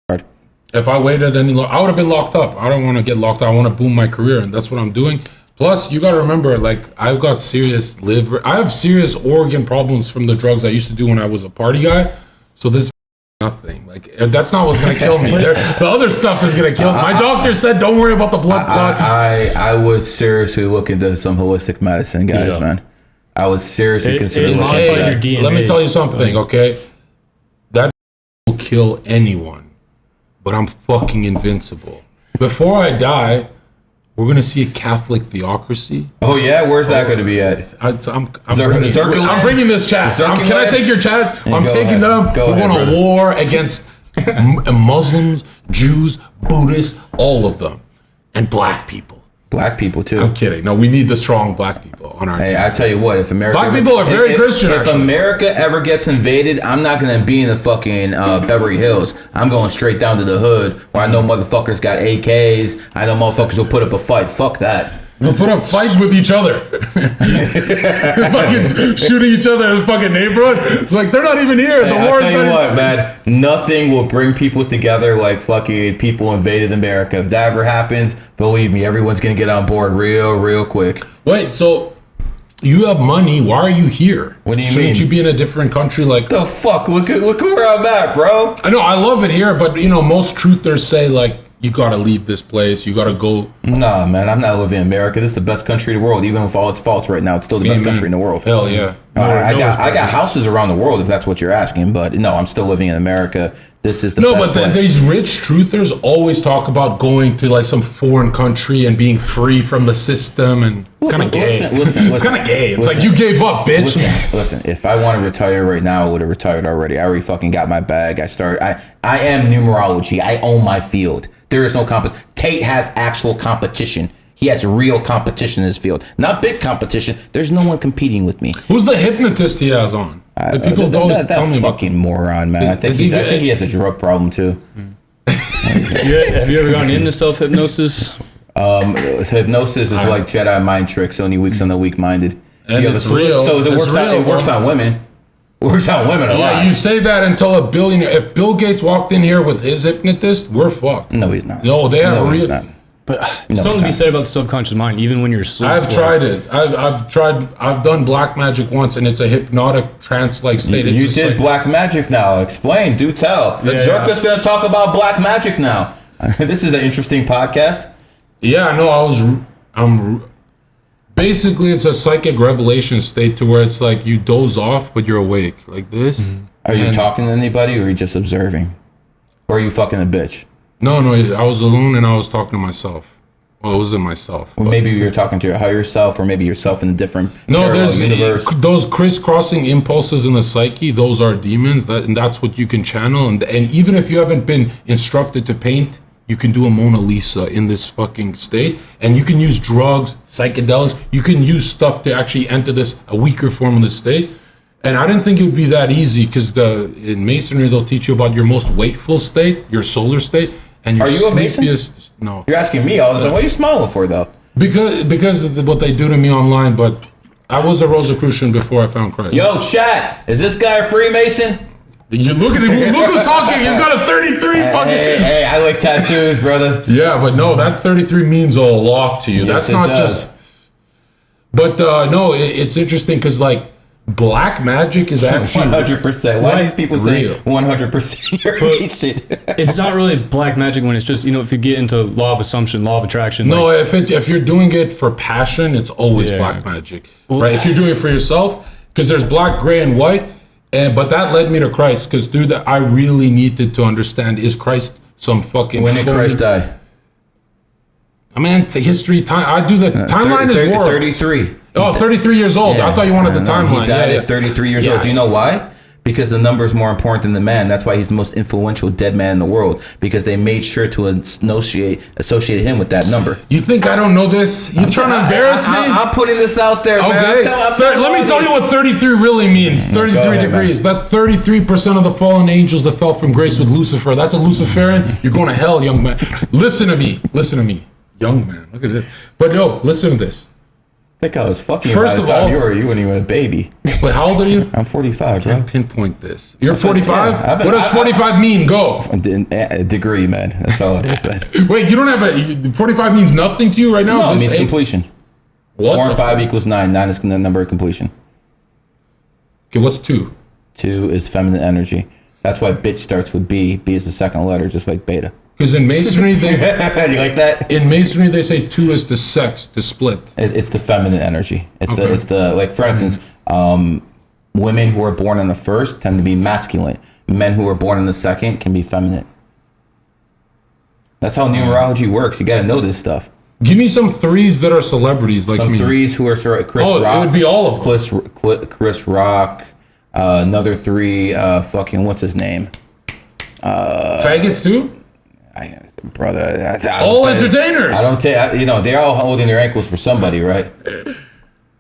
card? If I waited any longer, I would have been locked up. I don't want to get locked up. I want to boom my career, and that's what I'm doing. Plus, you got to remember, like, I've got serious liver. I have serious organ problems from the drugs I used to do when I was a party guy. So this nothing. Like, that's not what's gonna kill me. The other stuff is gonna kill me. My doctor said, "Don't worry about the blood clot." I would seriously look into some holistic medicine, guys, man. I would seriously consider looking into that. DNA. Let me tell you something, okay? That will kill anyone, but I'm fucking invincible. Before I die, we're gonna see a Catholic theocracy. Oh yeah, where's that gonna be at? I'm bringing this chat. Can I take your chat? I'm taking them. We're going to war against Muslims, Jews, Buddhists, all of them, and black people. Black people too. I'm kidding. No, we need the strong black people on our team. I tell you what, if America black people are very Christian. If America ever gets invaded, I'm not gonna be in the fucking Beverly Hills. I'm going straight down to the hood where I know motherfuckers got AKs. I know motherfuckers will put up a fight. Fuck that. They'll put up fights with each other. Fucking shooting each other in the fucking neighborhood. It's like they're not even here. The war's I'll tell you what, man. Nothing will bring people together like fucking people invaded America. If that ever happens, believe me, everyone's gonna get on board real quick. Wait, so you have money. Why are you here? What do you Shouldn't mean? you be in a different country? Like the fuck? Look where I'm at, bro. I know I love it here, but most truthers say like you gotta leave this place. You gotta go. Nah, man, I'm not living in America. This is the best country in the world. Even with all its faults right now, it's still the best country in the world. Hell yeah. I got houses around the world if that's what you're asking, but no, I'm still living in America. This is the best place. These rich truthers always talk about going to like some foreign country and being free from the system, and it's kind of gay. Listen, it's kind of gay. It's like you gave up, bitch. Listen. If I want to retire right now, I would have retired already. I already fucking got my bag. I am numerology. I own my field. There is no competition. Tate has actual competition. He has real competition in his field. Not big competition. There's no one competing with me. Who's the hypnotist he has on? People don't tell me fucking moron, man. I think he has a drug problem too. Have you ever gone into self-hypnosis? Hypnosis is like Jedi mind tricks. Only weak on the weak-minded. And it's real. So it works on women. It works on women a lot. Yeah, you say that until a billionaire. If Bill Gates walked in here with his hypnotist, we're fucked. No, he's not. No, they have he's not. But something to be said about the subconscious mind, even when you're asleep. I've tried it. I've done black magic once, and it's a hypnotic trance-like state. You did black magic now. Explain. Do tell. Zherka's going to talk about black magic now. This is an interesting podcast. Yeah, no, I'm basically, it's a psychic revelation state to where it's like you doze off, but you're awake like this. Mm-hmm. Are you talking to anybody, or are you just observing? Or are you fucking a bitch? No, I was alone and I was talking to myself. Well, it wasn't myself. Well, maybe you're talking to your higher self, or maybe yourself in a different there's universe. Those crisscrossing impulses in the psyche. Those are demons, and that's what you can channel. And even if you haven't been instructed to paint, you can do a Mona Lisa in this fucking state. And you can use drugs, psychedelics. You can use stuff to actually enter a weaker form of the state. And I didn't think it would be that easy, because in Masonry they'll teach you about your most wakeful state, your solar state. And your Are you a sleepiest, Mason? No. You're asking me all this. What are you smiling for, though? Because of what they do to me online, but I was a Rosicrucian before I found Christ. Yo, chat, is this guy a Freemason? You look at him. Look who's talking. He's got a 33 fucking. Hey, I like tattoos, brother. Yeah, but no, that 33 means a lot to you. Yes, That's not just. But no, it's interesting because like black magic is actually 100%. Why do these people say real. 100% you're racist? It's not really black magic when it's just, if you get into law of assumption, law of attraction. No, if you're doing it for passion, it's always black magic, right? If you're doing it for yourself, because there's black, gray, and white, but that led me to Christ, because through that, I really needed to understand, is Christ some fucking... When did Christ die? I mean, to history, time. I do the timeline is war. 33. Oh, 33 years old. I thought you wanted the timeline. He died at 33 years old. Do you know why? Because the number is more important than the man. That's why he's the most influential dead man in the world. Because they made sure to associate him with that number. You think I don't know this? You trying to embarrass me? I'm putting this out there, man. Okay. Let me tell you what 33 really means. 33 degrees. Man. That 33% of the fallen angels that fell from grace with Lucifer. That's a Luciferian. You're going to hell, young man. Listen to me. Young man. Look at this. But no, listen to this. I think I was fucking First by the of time all, you were when you were a baby. Wait, how old are you? I'm 45, bro. Can't pinpoint this. You're 45? Yeah, what does 45 mean? Go. A degree, man. That's all it is, man. Wait, you don't have 45 means nothing to you right now? No, it means completion. What? 4 and 5 equals 9. 9 is the number of completion. Okay, what's 2? 2 is feminine energy. That's why bitch starts with B. B is the second letter, just like beta. Because in masonry, you like that? In masonry, they say 2 is the sex, the split. It's the feminine energy. It's the like, for instance, women who are born in the first tend to be masculine. Men who are born in the second can be feminine. That's how numerology works. You got to know this stuff. Give me some 3s that are celebrities like some me. 3s who are sort of Chris Rock. It would be all of them. Chris Rock. Another 3. Fucking what's his name? Faggots too. Brother, all entertainers. I don't take. They're all holding their ankles for somebody, right?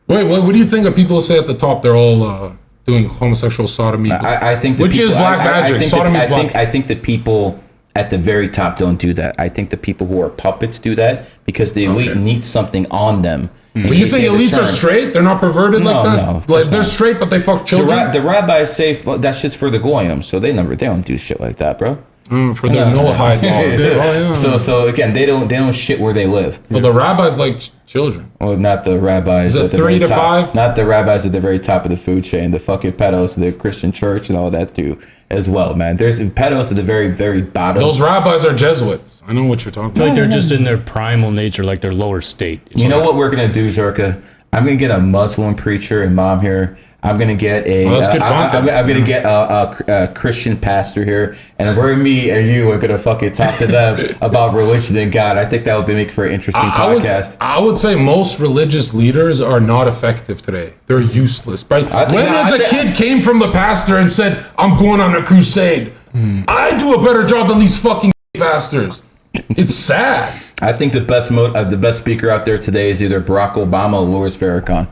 Wait, what do you think of people who say at the top they're all doing homosexual sodomy? I think which is black magic. Sodomy is black. I think the people at the very top don't do that. I think the people who are puppets do that because the elite needs something on them. But you think elites are straight? They're not perverted like that? No, like they're straight, but they fuck children. The rabbis say that shit's for the goyim, so they don't do shit like that, bro. For their Noahide laws. So again, they don't shit where they live. Well, the rabbis like children. Well, not the rabbis. Is it 3 to 5? Not the rabbis at the very top of the food chain. The fucking pedos, the Christian church, and all that too, as well, man. There's pedos at the very, very bottom. Those rabbis are Jesuits. I know what you're talking about. I feel like they're just in their primal nature, like their lower state. You know what we're gonna do, Zherka? I'm gonna get a Muslim preacher and mom here. I'm gonna get I'm gonna get a Christian pastor here, and where me and you are gonna fucking talk to them about religion and God. I think that would make for an interesting podcast. I would say most religious leaders are not effective today. They're useless. Right? When a kid came from the pastor and said, "I'm going on a crusade," I do a better job than these fucking pastors. It's sad. I think the best speaker out there today is either Barack Obama or Louis Farrakhan.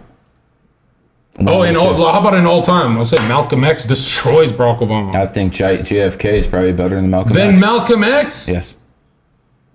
How about in all time? I'll say Malcolm X destroys Barack Obama. I think JFK is probably better than Malcolm X. Then Malcolm X? Yes.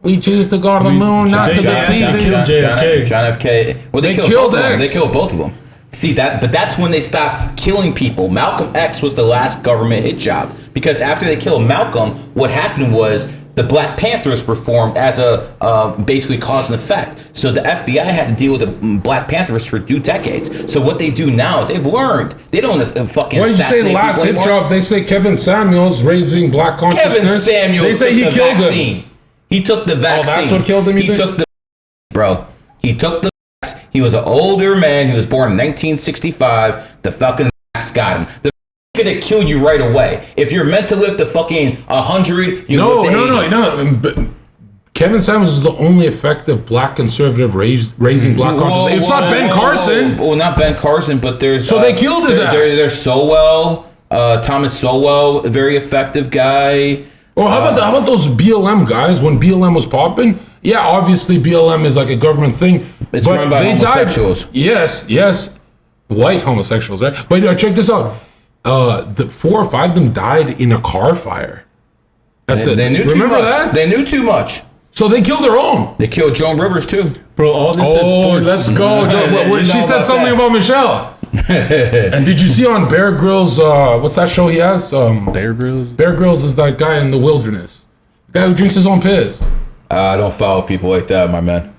We choose to go to the moon, not because it's easy. John F. K. Well, they killed both of them. They killed both of them. See that, but that's when they stopped killing people. Malcolm X was the last government hit job because after they killed Malcolm, what happened was the Black Panthers were formed as a basically cause and effect. So the FBI had to deal with the Black Panthers for 2 decades. So what they do now, they've learned. They don't fucking. What did you say? Last hit job. They say Kevin Samuels raising black consciousness. Kevin Samuels. They say he killed him. He took the vaccine. Oh, that's what killed him. He took the. Bro, he took the. He was an older man. He was born in 1965. The fucking vax got him. The gonna kill you right away. If you're meant to live to fucking 100, you live to 80. But Kevin Samuels is the only effective black conservative raising black consciousness. It's not Ben Carson. Well, not Ben Carson, but there's. So they killed his ass. There's Sowell, Thomas Sowell, a very effective guy. Well, how about those BLM guys when BLM was popping? Yeah, obviously BLM is like a government thing. It's run by homosexuals. Yes, white homosexuals, right? But check this out. The 4 or 5 of them died in a car fire. They knew too much. They knew too much. So they killed their own. They killed Joan Rivers too. Bro, all this is sports. Let's go. She said something about Michelle. And did you see on Bear Grylls, what's that show he has? Bear Grylls? Bear Grylls is that guy in the wilderness. The guy who drinks his own piss. I don't follow people like that, my man.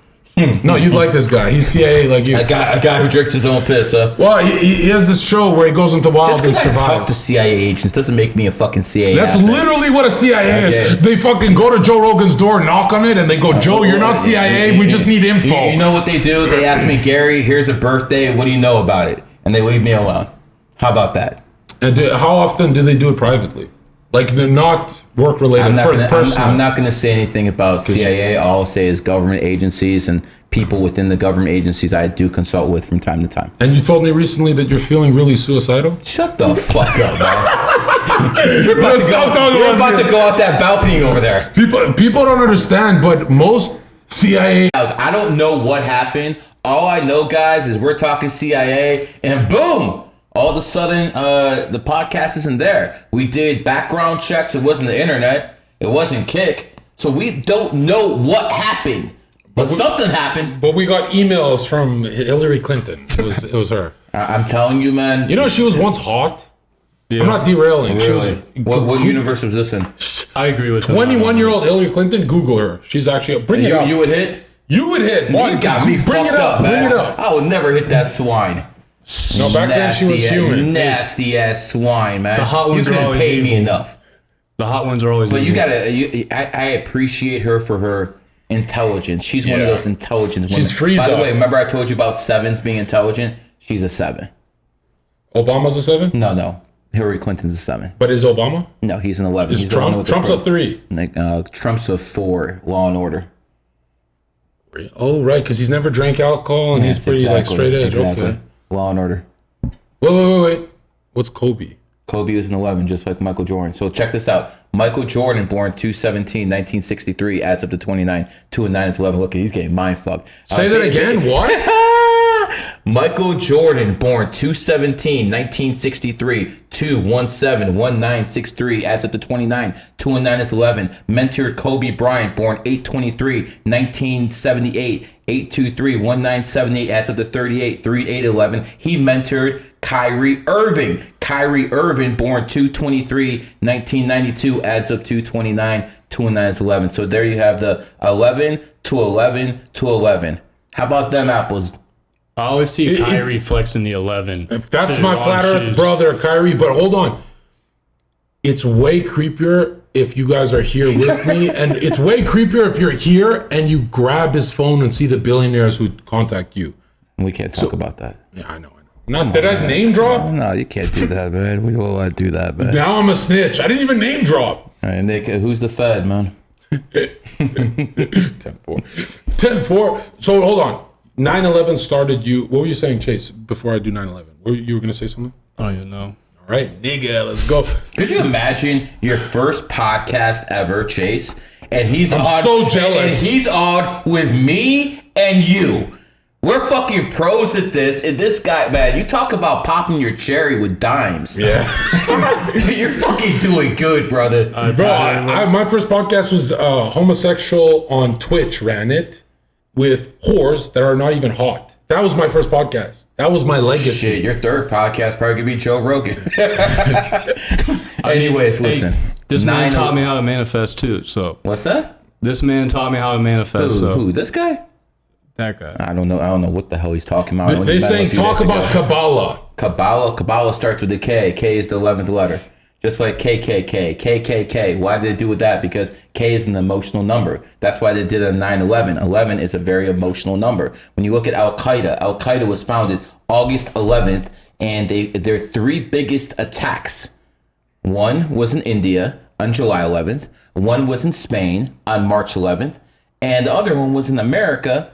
No, you'd like this guy. He's CIA like you. A guy who drinks his own piss, huh? Well, he has this show where he goes into wild Just and because I talk to survives. CIA agents doesn't make me a fucking CIA That's asset. literally what a CIA Okay. is. They fucking go to Joe Rogan's door, knock on it, and they go, Joe, you're not CIA. We just need info. You know what they do? They ask me, Gary, here's a birthday. What do you know about it? And they leave me alone. How about that? And how often do they do it privately? Like, they're not work related. I'm not going to say anything about CIA. All I'll say is government agencies and people within the government agencies I do consult with from time to time. And you told me recently that you're feeling really suicidal? Shut the fuck up, man. You're about to go out that balcony over there. People don't understand, but most CIA... I don't know what happened. All I know, guys, is we're talking CIA, and boom! All of a sudden, the podcast isn't there. We did background checks. It wasn't the internet. It wasn't Kick. So we don't know what happened. But something happened. But we got emails from Hillary Clinton. It was her. I'm telling you, man. You know, she was once hot. Yeah. I'm not derailing. Really? What universe was this in? I agree with 21-year-old Hillary Clinton. Google her. She's actually... Bring it up. You would hit? You would hit. You got me Bring fucked it up. man. Bring it up. I would never hit that swine. No, back then she was human. Nasty ass swine, man. The hot ones you are couldn't always pay me evil. enough. The hot ones are always But evil. I appreciate her for her intelligence. She's one of those intelligence women. She's Frieza. By the way, remember I told you about sevens being intelligent? She's a 7. Obama's a 7? No. Hillary Clinton's a 7. But is Obama? No, he's an 11. Is He's the one Trump? with the Trump's a 3. Trump's a 4. Law and Order. Oh, right, because he's never drank alcohol and he's pretty like straight edge. Exactly. Okay. Law and Order. Wait. What's Kobe? Kobe was an 11, just like Michael Jordan. So check this out. Michael Jordan, born 2/17/1963, adds up to 29. 2 and 9 is 11. Look, he's getting mind fucked. Say that again. What? Michael Jordan, born 2/17/1963, 2/17/1963, adds up to 29. 2 and 9 is 11. Mentored Kobe Bryant, born 8/23/1978, 8/23/1978, adds up to 38. 3/8/11. He mentored Kyrie Irving. Kyrie Irving, born 2/23/1992, adds up to 29. 2 and 9 is 11. So there you have the 11 to 11 to 11. How about them apples? I always see Kyrie flexing the 11. If that's my flat earth brother, Kyrie, but hold on. It's way creepier if you guys are here with me, and it's way creepier if you're here and you grab his phone and see the billionaires who contact you. We can't talk about that. Yeah, I know. Did I name drop? No, you can't do that, man. We don't want to do that, man. Now I'm a snitch. I didn't even name drop. And who's the Fed, man? 10-4. 10-4. So hold on. 9/11 started you. What were you saying, Chase, before I do 9/11? You were going to say something? I don't even know. All right, nigga, let's go. Could you imagine your first podcast ever, Chase? And I'm so jealous. And he's on with me and you. We're fucking pros at this. And this guy, man, you talk about popping your cherry with dimes. Yeah. You're fucking doing good, brother. Bro, my first podcast was homosexual on Twitch, ran it with whores that are not even hot. That was my first podcast. That was my legacy. Shit, your third podcast probably could be Joe Rogan. Anyways, listen. This man taught me how to manifest too. So what's that? This man taught me how to manifest. Who? This guy? That guy. I don't know what the hell he's talking about. They're saying talk about Kabbalah. Kabbalah starts with a K. K is the 11th letter. Just like KKK, KKK. Why did they do with that? Because K is an emotional number. That's why they did a 9/11. 11 is a very emotional number. When you look at Al-Qaeda was founded August 11th, and their 3 biggest attacks. One was in India on July 11th. One was in Spain on March 11th. And the other one was in America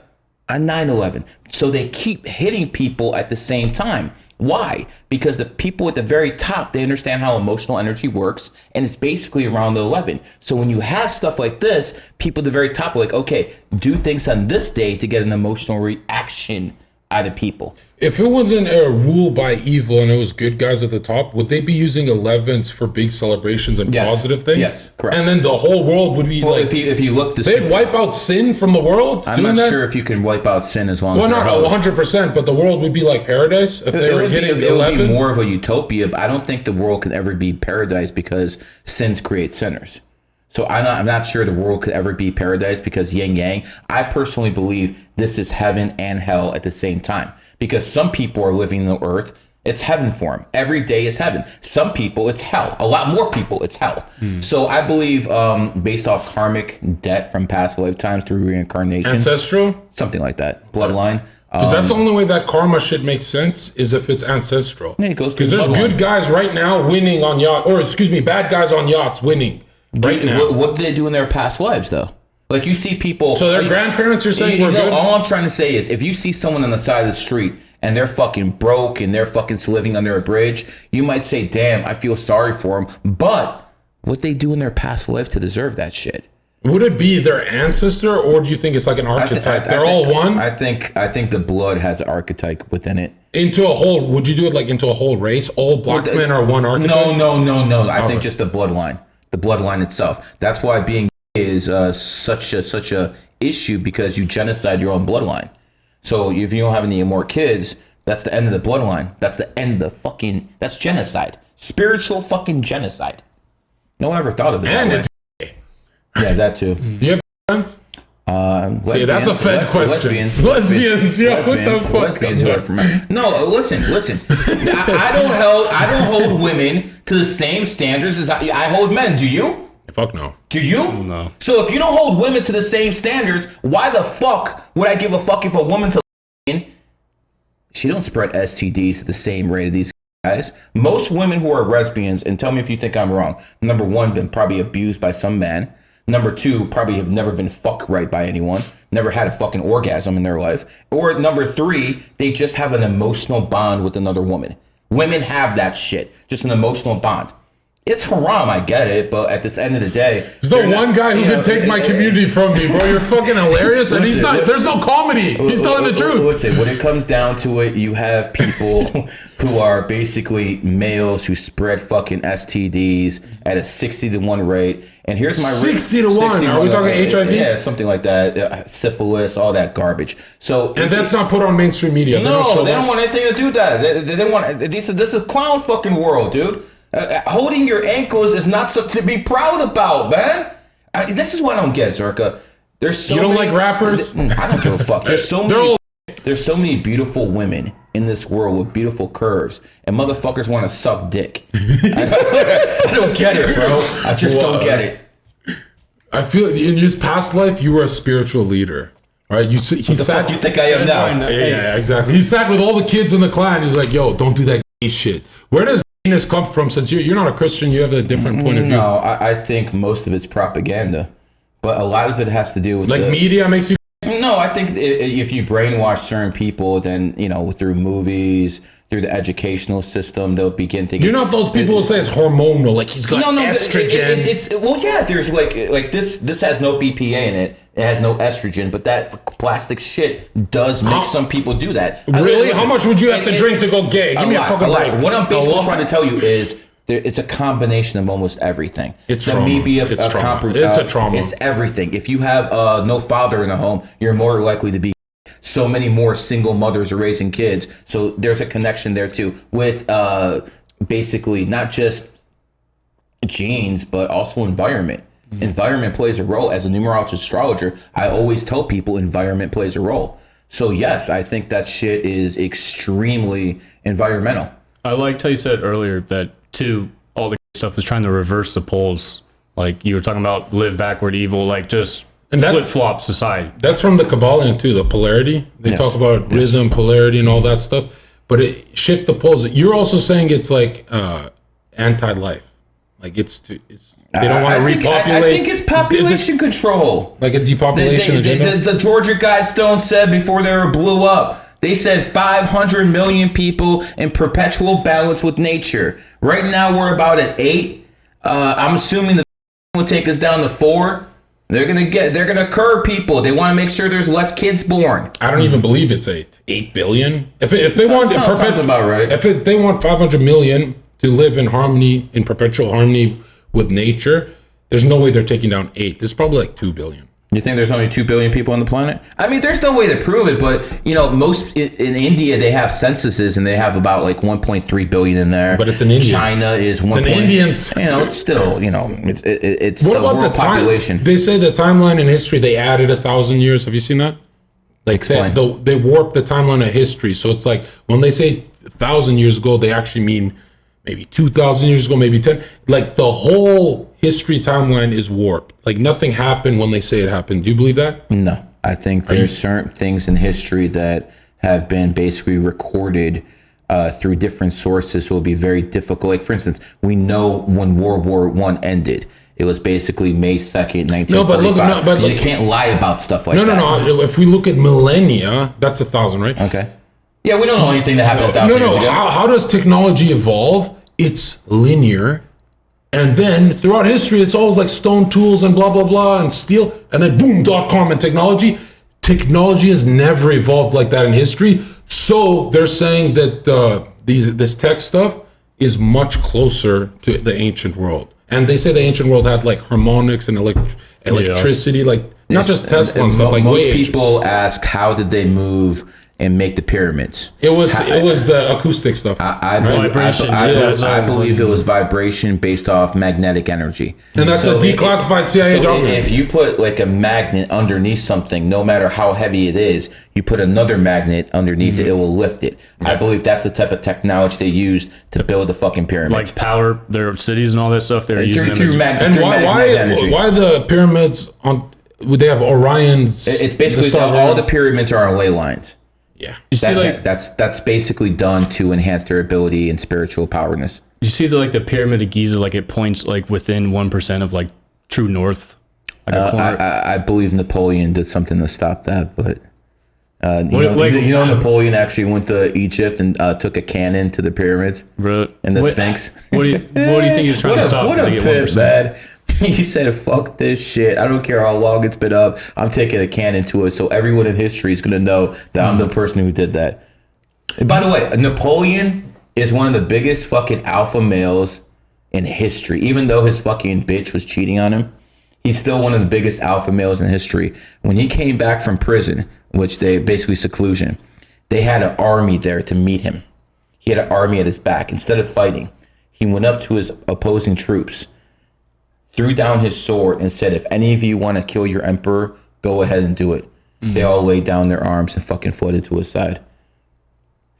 on 9/11. So they keep hitting people at the same time. Why? Because the people at the very top, they understand how emotional energy works, and it's basically around the 11. So when you have stuff like this, people at the very top are like, okay, do things on this day to get an emotional reaction out of people. If it wasn't a rule by evil and it was good guys at the top, would they be using 11s for big celebrations and positive things? Yes, correct. And then the whole world would be like... If you look... They'd wipe out sin from the world? I'm not sure if you can wipe out sin as long as they're not hosts. 100%, but the world would be like paradise if they were hitting 11s? It would be more of a utopia, but I don't think the world can ever be paradise because sins create sinners. So I'm not sure the world could ever be paradise because yin yang. I personally believe this is heaven and hell at the same time, because some people are living the earth. It's heaven for them. Every day is heaven. Some people, it's hell. A lot more people, it's hell. So I believe, based off karmic debt from past lifetimes through reincarnation. Ancestral? Something like that. Bloodline. Because that's the only way that karma shit makes sense, is if it's ancestral. Yeah, it goes because there's good guys right now winning on bad guys on yachts winning right now. What did they do in their past lives, though? Like, you see people. So their grandparents are saying we're good? All I'm trying to say is, if you see someone on the side of the street and they're fucking broke and they're fucking living under a bridge, you might say, damn, I feel sorry for them. But what they do in their past life to deserve that shit? Would it be their ancestor, or do you think it's like an archetype? They're all one? I think the blood has an archetype within it. Into a whole, would you do it like into a whole race? All black men are one archetype? No. I think just the bloodline itself. That's why being gay is such a issue, because you genocide your own bloodline. So if you don't have any more kids, that's the end of the bloodline. That's the end of that's genocide. Spiritual fucking genocide. No one ever thought of it. And it's yeah, that too. Do you have friends? See, that's a Fed question. Lesbians, yeah, what the fuck? Lesbians are from. No, listen. I don't hold women to the same standards as I hold men. Do you? Fuck no. Do you? No. So if you don't hold women to the same standards, why the fuck would I give a fuck if a woman's she don't spread STDs at the same rate of these guys? Most women who are lesbians, and tell me if you think I'm wrong, number one, been probably abused by some man. Number two, probably have never been fucked right by anyone. Never had a fucking orgasm in their life. Or number three, they just have an emotional bond with another woman. Women have that shit. Just an emotional bond. It's haram, I get it, but at the end of the day, there's no one guy who can take my community from me, bro. You're fucking hilarious, and he's not. There's no comedy. He's telling the truth. Listen, when it comes down to it, you have people who are basically males who spread fucking STDs at a 60-to-1 rate. And here's my 60-to-1. Are we talking HIV? Yeah, something like that. Syphilis, all that garbage. So, and that's not put on mainstream media. No, they don't want anything to do with that. They want. This is a clown fucking world, dude. Holding your ankles is not something to be proud about, man. This is what I don't get, Zherka. There's so you don't many, like rappers? I don't give a fuck. There's so many beautiful women in this world with beautiful curves, and motherfuckers want to suck dick. I don't get it, bro. I just don't get it. I feel in his past life you were a spiritual leader, right? He sat. Fuck you think I am now? Yeah, exactly. He sat with all the kids in the clan. He's like, "Yo, don't do that gay shit." Where does this come from? Since you're not a Christian, you have a different point of view. No, I think most of it's propaganda, but a lot of it has to do with media makes you. No, I think if you brainwash certain people, then through movies, through the educational system, they'll begin to. You're not those people who say it's hormonal, like he's got estrogen. Well, yeah. There's like this. This has no BPA in it. It has no estrogen, but that plastic shit does make some people do that. Really? Listen, how much would you have to drink to go gay? Give me a fucking break. What I'm basically trying to tell you is it's a combination of almost everything. It's trauma. It's a trauma. It's everything. If you have no father in the home, you're more likely to be. So many more single mothers are raising kids. So there's a connection there too with basically not just genes, but also environment. Environment plays a role. As a numerologist astrologer, I always tell people environment plays a role. So yes, I think that shit is extremely environmental. I liked how you said earlier that too, all the stuff is trying to reverse the poles. Like you were talking about live backward evil, like just flip-flop society. That's from the Kabbalion too, the polarity. They talk about rhythm, polarity, and all that stuff. But it shift the poles. You're also saying it's like anti-life. Like they don't want to repopulate. I think it's population control. Like a depopulation agenda? The Georgia Guidestones said before they were blew up, they said 500 million people in perpetual balance with nature. Right now we're about at 8. I'm assuming the will take us down to 4. They're gonna curb people. They want to make sure there's less kids born. I don't even believe it's 8 billion. If they want sounds about right. If they want 500 million to live in perpetual harmony with nature, there's no way they're taking down 8. There's probably like 2 billion. You think there's only 2 billion people on the planet? I mean, there's no way to prove it, but most in India they have censuses and they have about like 1.3 billion in there. But it's in India. China is 1. It's in Indians. It's still it's What the about world the population. They say the timeline in history they added 1,000 years. Have you seen that? Like Explain. they warp the timeline of history. So it's like when they say 1,000 years ago, they actually mean maybe 2,000 years ago, maybe 10. Like the whole history timeline is warped. Like nothing happened when they say it happened. Do you believe that? No, I think there's certain things in history that have been basically recorded through different sources. So it'll be very difficult. Like for instance, we know when World War I ended. It was basically May 2nd, 1945. You can't lie about stuff like that. No. If we look at millennia, that's 1,000, right? Okay. Yeah, we don't know anything that happened 1,000 years ago. How does technology evolve? It's linear. And then throughout history, it's always like stone tools and blah, blah, blah, and steel. And then boom, .com and technology. Technology has never evolved like that in history. So they're saying that this tech stuff is much closer to the ancient world. And they say the ancient world had like harmonics and electricity, like not just Tesla and stuff. Like most people ask, how did they move and make the pyramids? It was the acoustic stuff. I believe it was vibration based off magnetic energy. And that's a declassified CIA document. If you put like a magnet underneath something, no matter how heavy it is, you put another magnet underneath it will lift it. Yeah. I believe that's the type of technology they used to build the fucking pyramids. Like power their cities and all that stuff. They're using through why the pyramids would they have Orion's? It's basically all the pyramids are on ley lines. Yeah, that's basically done to enhance their ability and spiritual powerness. You see the pyramid of Giza, like it points like within 1% of like true north. Like a corner. I believe Napoleon did something to stop that, but Napoleon actually went to Egypt and took a cannon to the pyramids, bro, and the Sphinx. What do you think he was trying to stop? What a pimp, man. He said, fuck this shit. I don't care how long it's been up. I'm taking a cannon to it. So everyone in history is going to know that I'm the person who did that. And by the way, Napoleon is one of the biggest fucking alpha males in history. Even though his fucking bitch was cheating on him, he's still one of the biggest alpha males in history. When he came back from prison, which they basically seclusion, they had an army there to meet him. He had an army at his back. Instead of fighting, he went up to his opposing troops, threw down his sword and said, if any of you want to kill your emperor, go ahead and do it. Mm-hmm. They all laid down their arms and fucking floated to his side.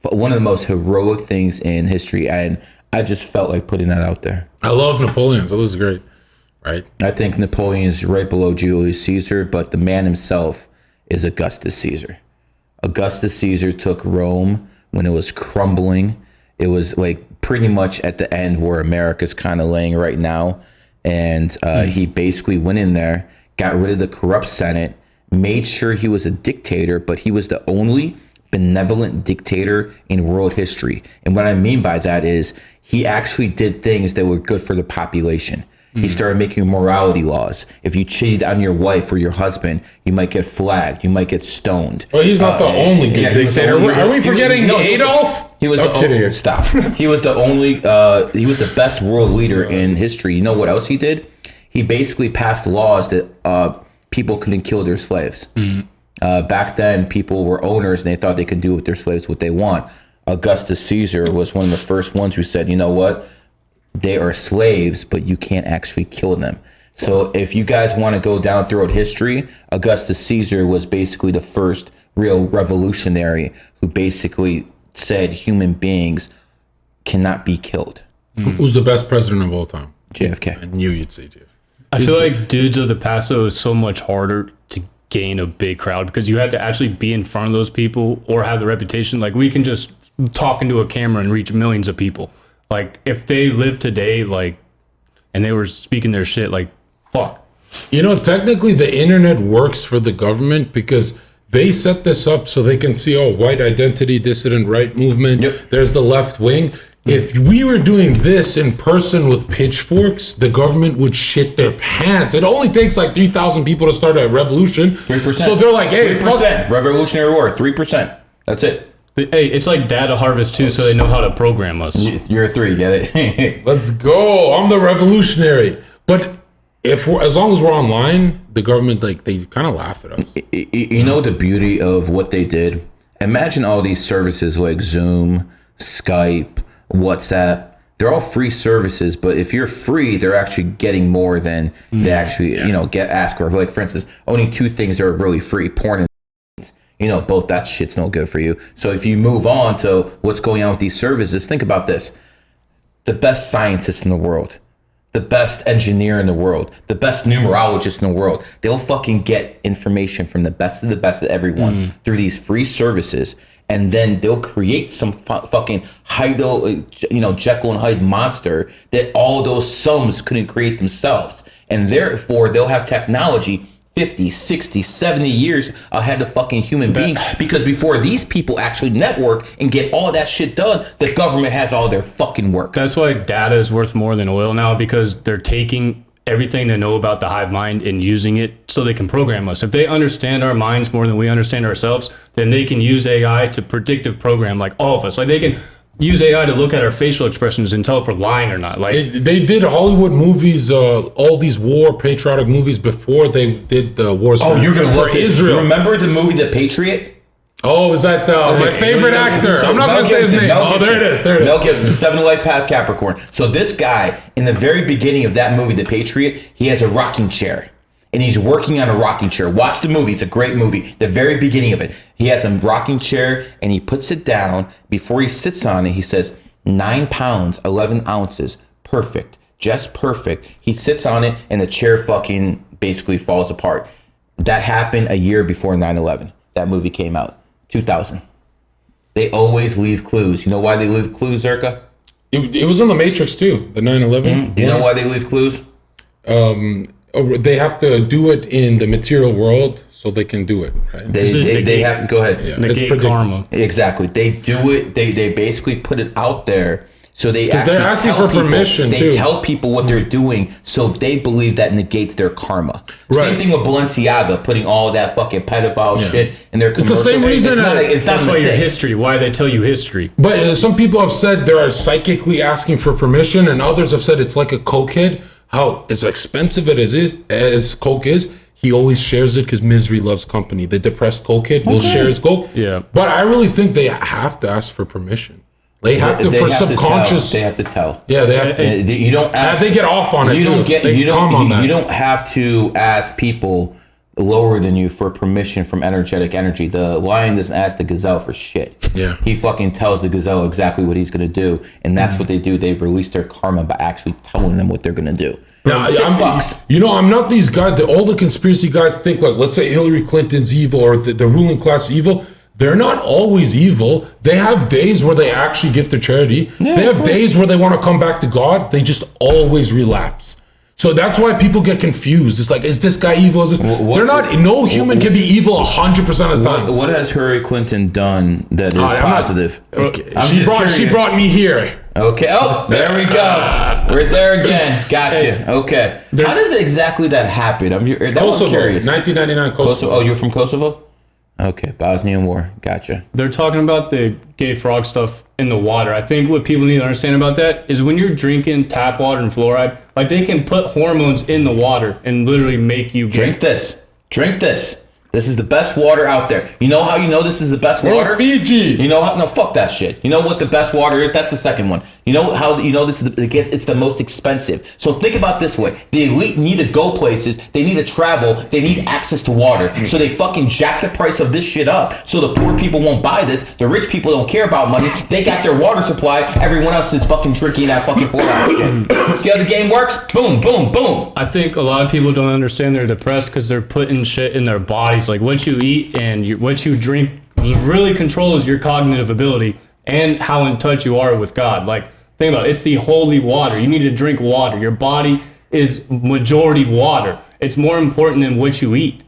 One of the most heroic things in history, and I just felt like putting that out there. I love Napoleon, so this is great, right? I think Napoleon is right below Julius Caesar, but the man himself is Augustus Caesar. Augustus Caesar took Rome when it was crumbling. It was like pretty much at the end where America's kind of laying right now. And he basically went in there, got rid of the corrupt Senate, made sure he was a dictator, but he was the only benevolent dictator in world history. And what I mean by that is he actually did things that were good for the population. He started making morality laws. If you cheated on your wife or your husband, you might get flagged. You might get stoned. Well, he's not the only good dictator. Are we forgetting Adolf? He was stop. He was the only. He was the best world leader in history. You know what else he did? He basically passed laws that people couldn't kill their slaves. Back then, people were owners and they thought they could do with their slaves what they want. Augustus Caesar was one of the first ones who said, you know what? They are slaves, but you can't actually kill them. So if you guys want to go down throughout history, Augustus Caesar was basically the first real revolutionary who basically said human beings cannot be killed. Who's the best president of all time? JFK. I knew you'd say JFK. I feel like dudes of the past, though, is so much harder to gain a big crowd because you have to actually be in front of those people or have the reputation. Like, we can just talk into a camera and reach millions of people. Like, if they live today, like, and they were speaking their shit, like, fuck. You know, technically the internet works for the government because they set this up so they can see, white identity, dissident right movement. Yep. There's the left wing. If we were doing this in person with pitchforks, the government would shit their pants. It only takes like 3,000 people to start a revolution. 3%. So they're like, hey, 3%. Revolutionary War, 3%. That's it. Hey, it's like data harvest too, so they know how to program us. You're a 3, get it? Let's go. I'm the revolutionary. But as long as we're online, the government, like, they kind of laugh at us. You know the beauty of what they did? Imagine all these services like Zoom, Skype, WhatsApp. They're all free services, but if you're free, they're actually getting more than they actually, get asked for. Like, for instance, only 2 things that are really free: porn and both that shit's no good for you. So if you move on to what's going on with these services, think about this. The best scientist in the world, the best engineer in the world, the best numerologist in the world, they'll fucking get information from the best of everyone through these free services. And then they'll create some fucking Jekyll and Hyde monster that all those sums couldn't create themselves. And therefore, they'll have technology 50, 60, 70 years ahead of fucking human beings. Because before these people actually network and get all that shit done, the government has all their fucking work. That's why data is worth more than oil now, because they're taking everything they know about the hive mind and using it so they can program us. If they understand our minds more than we understand ourselves, then they can use AI to predictive program like all of us. Like they can use AI to look at our facial expressions and tell if we're lying or not. Like they did Hollywood movies, all these war patriotic movies before they did the wars. Oh, you're gonna look Israel. Remember the movie The Patriot? Oh, is that my favorite actor? I'm not going to say his name. Oh, there it is. Mel Gibson, 7 Life Path Capricorn. So this guy, in the very beginning of that movie, The Patriot, he has a rocking chair. And he's working on a rocking chair. Watch the movie. It's a great movie. The very beginning of it. He has a rocking chair, and he puts it down. Before he sits on it, he says, 9 pounds, 11 ounces. Perfect. Just perfect. He sits on it, and the chair fucking basically falls apart. That happened a year before 9/11. That movie came out. 2000. They always leave clues. You know why they leave clues, Zherka? It was in the Matrix too, the 9/11. Do you know why they leave clues? They have to do it in the material world so they can do it, right? They have to go ahead. Yeah, negate karma. Exactly. They do it. They basically put it out there. So they actually they're asking for permission They too. tell people what they're doing, so they believe that negates their karma. Right. Same thing with Balenciaga putting all that fucking pedophile shit in their commercials. It's the same reason. That's why your history. Why they tell you history. But some people have said they're psychically asking for permission, and others have said it's like a cokehead. How as expensive it is as coke is, he always shares it because misery loves company. The depressed cokehead will share his coke. Yeah. But I really think they have to ask for permission. They have to for subconscious. They have to tell. Yeah, they have to. You don't ask. They get off on it. You don't too. get. They You come don't. on that. You don't have to ask people lower than you for permission from energetic energy. The lion doesn't ask the gazelle for shit. Yeah. He fucking tells the gazelle exactly what he's gonna do, and that's what they do. They release their karma by actually telling them what they're gonna do. Now, I'm not these guys. All the conspiracy guys think like, let's say Hillary Clinton's evil or the ruling class is evil. They're not always evil. They have days where they actually give to charity. Yeah, they have days where they want to come back to God. They just always relapse. So that's why people get confused. It's like, is this guy evil? They're not. No human can be evil 100% of the time. What has Hillary Clinton done that is positive? She brought me here. Okay. Oh, there we go. We're there again. Gotcha. Okay. How did exactly that happen? I'm curious. 1999 Kosovo. Oh, you're from Kosovo? Okay, Bosnian War. Gotcha. They're talking about the gay frog stuff in the water. I think what people need to understand about that is when you're drinking tap water and fluoride, like they can put hormones in the water and literally make you gay. Drink this. Drink this. This is the best water out there. You know how you know this is the best water? Fiji. You know how? No, fuck that shit. You know what the best water is? That's the second one. You know how you know this is it's the most expensive. So think about this way: the elite need to go places, they need to travel, they need access to water. So they fucking jack the price of this shit up. So the poor people won't buy this. The rich people don't care about money. They got their water supply. Everyone else is fucking drinking that fucking 4-hour shit. See how the game works? Boom, boom, boom. I think a lot of people don't understand they're depressed because they're putting shit in their bodies. Like what you eat and what you drink really controls your cognitive ability and how in touch you are with God. Like, think about it. It's the holy water. You need to drink water. Your body is majority water. It's more important than what you eat.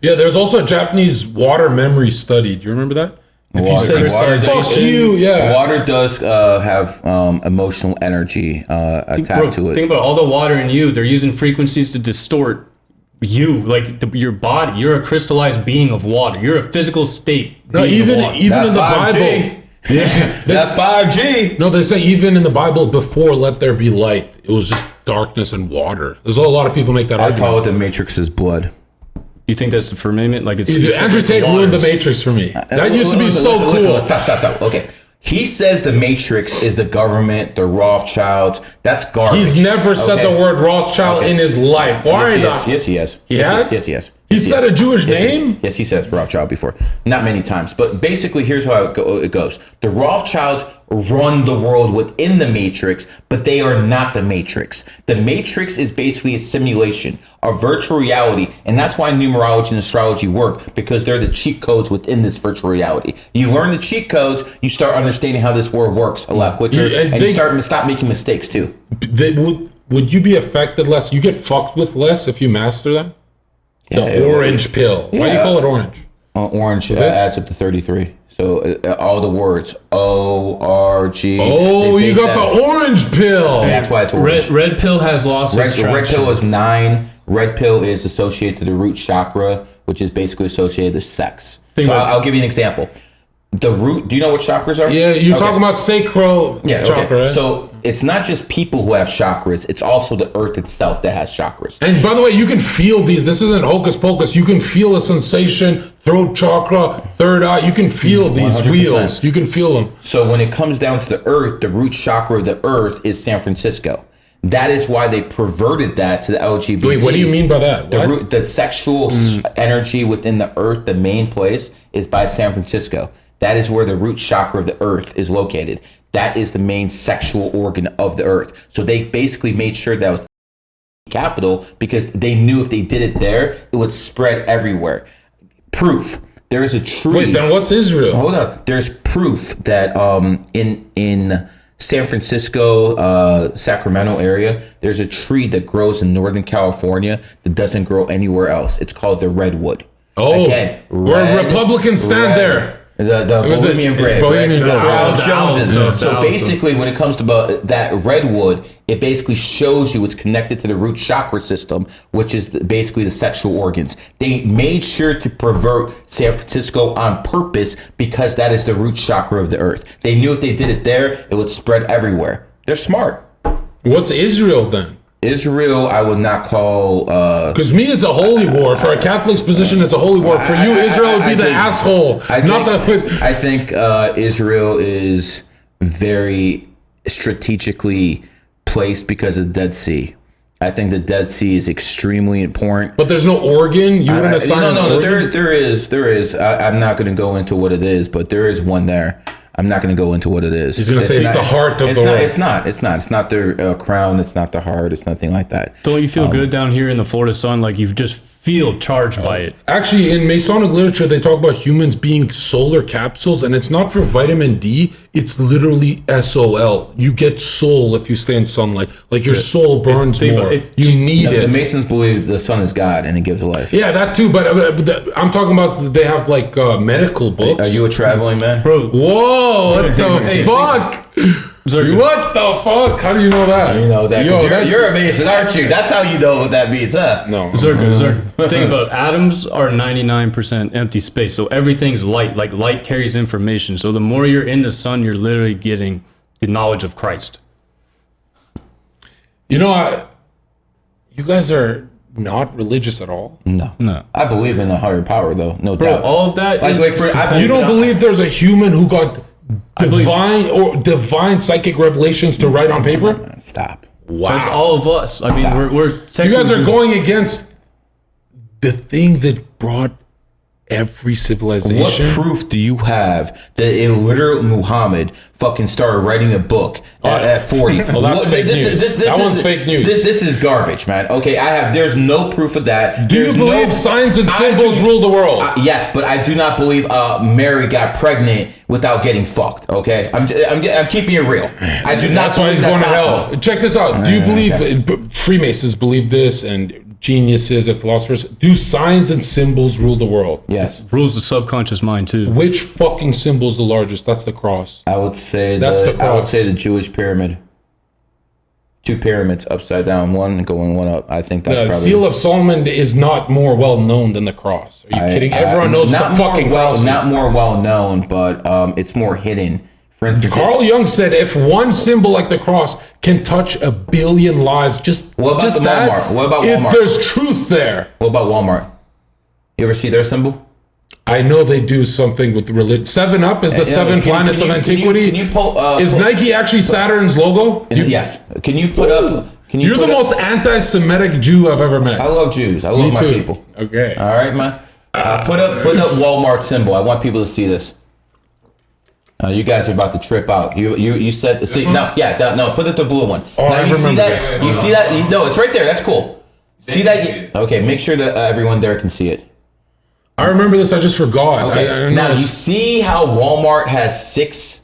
Yeah, there's also a Japanese water memory study. Do you remember that? If you say fuck you, yeah. Water does have emotional energy attached to it. Think about all the water in you. They're using frequencies to distort you, like your body. You're a crystallized being of water. You're a physical state. No, even in the Bible, That's 5G. No, they say even in the Bible before "let there be light," it was just darkness and water. There's a lot of people make that I argument. call it the Matrix's blood. You think that's the firmament? Like it's Andrew Tate ruined the Matrix for me. That used to be so cool. Listen, stop. Okay. He says the Matrix is the government, the Rothschilds. That's garbage. He's never said the word Rothschild in his life. Why not? Yes, he has. He has? Yes. He said a Jewish name? Yes, he says Rothschild before. Not many times. But basically, here's how it goes. The Rothschilds run the world within the Matrix, but they are not the Matrix. The Matrix is basically a simulation, a virtual reality. And that's why numerology and astrology work, because they're the cheat codes within this virtual reality. You learn the cheat codes, you start understanding how this world works a lot quicker, and you stop making mistakes too. Would you be affected less? You get fucked with less if you master that? The orange pill. Why do you call it orange? Orange adds up to 33. So all the words O-R-G. Oh, you got the orange pill. And that's why it's orange. Red pill has lost its traction. Red pill is 9. Red pill is associated to the root chakra, which is basically associated to sex. So I'll give you an example. The root, do you know what chakras are? Yeah, you're talking about sacral chakra. Right? So it's not just people who have chakras, it's also the earth itself that has chakras. And by the way, you can feel these. This isn't hocus pocus. You can feel a sensation, throat chakra, third eye. You can feel these 100%. Wheels. You can feel them. So when it comes down to the earth, the root chakra of the earth is San Francisco. That is why they perverted that to the LGBT. Wait, what do you mean by that? The sexual energy within the earth, the main place, is by San Francisco. That is where the root chakra of the earth is located. That is the main sexual organ of the earth. So they basically made sure that was the capital because they knew if they did it there, it would spread everywhere. Proof. There's a tree. Wait, then what's Israel? Hold on. There's proof that in San Francisco, Sacramento area, there's a tree that grows in Northern California that doesn't grow anywhere else. It's called the redwood. Oh, again, where Republicans stand there. The Bohemian Grove. Bohemian Grove. Alex Jones is. So basically, when it comes to that redwood, it basically shows you it's connected to the root chakra system, which is basically the sexual organs. They made sure to pervert San Francisco on purpose because that is the root chakra of the earth. They knew if they did it there, it would spread everywhere. They're smart. What's Israel then? Israel, I would not call. Because me, it's a holy war. For a Catholic's position, it's a holy war. For you, Israel would be the asshole. I think Israel is very strategically placed because of the Dead Sea. I think the Dead Sea is extremely important. But there's no organ? You wouldn't assign an organ? There is. I'm not going to go into what it is, but there is one there. I'm not going to go into what it is. He's going to say it's the heart of the world. It's not. It's not their crown. It's not the heart. It's nothing like that. Don't you feel good down here in the Florida sun? Like you just feel charged by it. Actually, in Masonic literature, they talk about humans being solar capsules, and it's not for vitamin D. It's literally SOL. You get soul if you stay in sunlight. Like your soul burns more. You need it. The Masons believe the sun is God and it gives life. Yeah, that too. But I'm talking about they have like medical books. Are you a traveling man? Bro. Whoa, what the fuck? Zherka. What the fuck? How do you know that? You know that. You're a Mason, aren't you? That's how you know what that means, huh? No. Zherka. Think about it. Atoms are 99% empty space, so everything's light. Like light carries information. So the more you're in the sun, you're literally getting the knowledge of Christ. You know, you guys are not religious at all. No. I believe in a higher power, though. No doubt. All of that you don't believe there's a human who got divine psychic revelations to write on paper? Stop. Wow. That's all of us. I mean, we're you guys are going against the thing that brought every civilization. What proof do you have that illiterate Muhammad fucking started writing a book at 40? Well, that's fake news. That one's fake news. This is garbage, man. Okay, there's no proof of that. Do you believe signs and symbols rule the world? Yes, but I do not believe Mary got pregnant without getting fucked. Okay, I'm keeping it real. I do not. That's why he's going to hell. Check this out. Do you believe Freemasons believe this and geniuses and philosophers? Do signs and symbols rule the world? Yes. Rules the subconscious mind too. Which fucking symbol is the largest? That's the cross. I would say that's the cross. I would say the Jewish pyramid. 2 pyramids upside down, one going one up. I think that's probably. The Seal of Solomon is not more well known than the cross. Are you kidding? Everyone knows what the fucking cross is. Not more well known, but it's more hidden For instance, Carl Jung said if one symbol like the cross can touch 1 billion lives, what about Walmart? What about Walmart? There's truth there. What about Walmart? You ever see their symbol? I know they do something with religion. 7-Up is the seven planets of antiquity. Is Nike actually Saturn's logo? Yes. Can you put up? You're the most anti-Semitic Jew I've ever met. I love Jews. I love my people. Okay. All right, man. Put up Walmart symbol. I want people to see this. You guys are about to trip out. You said see no put up the blue one. Oh, now I you see that this. you see that no, it's right there. That's cool. See that? Okay, make sure that everyone there can see it. I remember this. I just forgot. Okay. Now you see how Walmart has six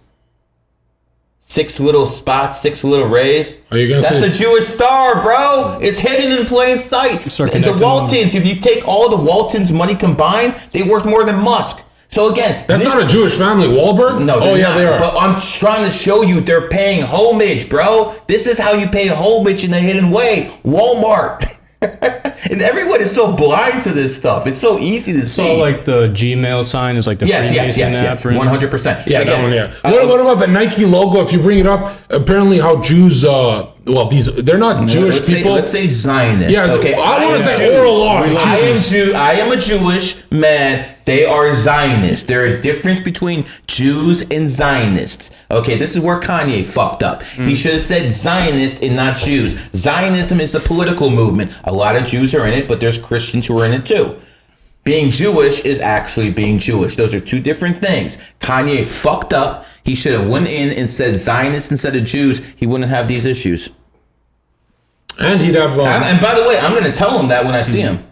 little spots, 6 little rays. Are you gonna That's say the Jewish star, bro. It's hidden in plain sight. The Waltons. If you take all the Waltons' money combined, they worth more than Musk. So again, that's not a Jewish family. Wahlberg? No, they are. But I'm trying to show you they're paying homage, bro. This is how you pay homage in a hidden way. Walmart. And everyone is so blind to this stuff. It's so easy to see. So like the Gmail sign is like the yes, 100%. Yeah, that one. Yeah. What about the Nike logo? If you bring it up, apparently how Jews, they're not Jewish people. Let's say Zionists. Yeah. Okay. I want to say oral law. I am a Jewish man. They are Zionists. There are a difference between Jews and Zionists. Okay, this is where Kanye fucked up. He should have said Zionist and not Jews. Zionism is a political movement. A lot of Jews are in it, but there's Christians who are in it too. Being Jewish is actually being Jewish. Those are two different things. Kanye fucked up. He should have went in and said Zionists instead of Jews. He wouldn't have these issues. And he'd have... and by the way, I'm going to tell him that when I see him.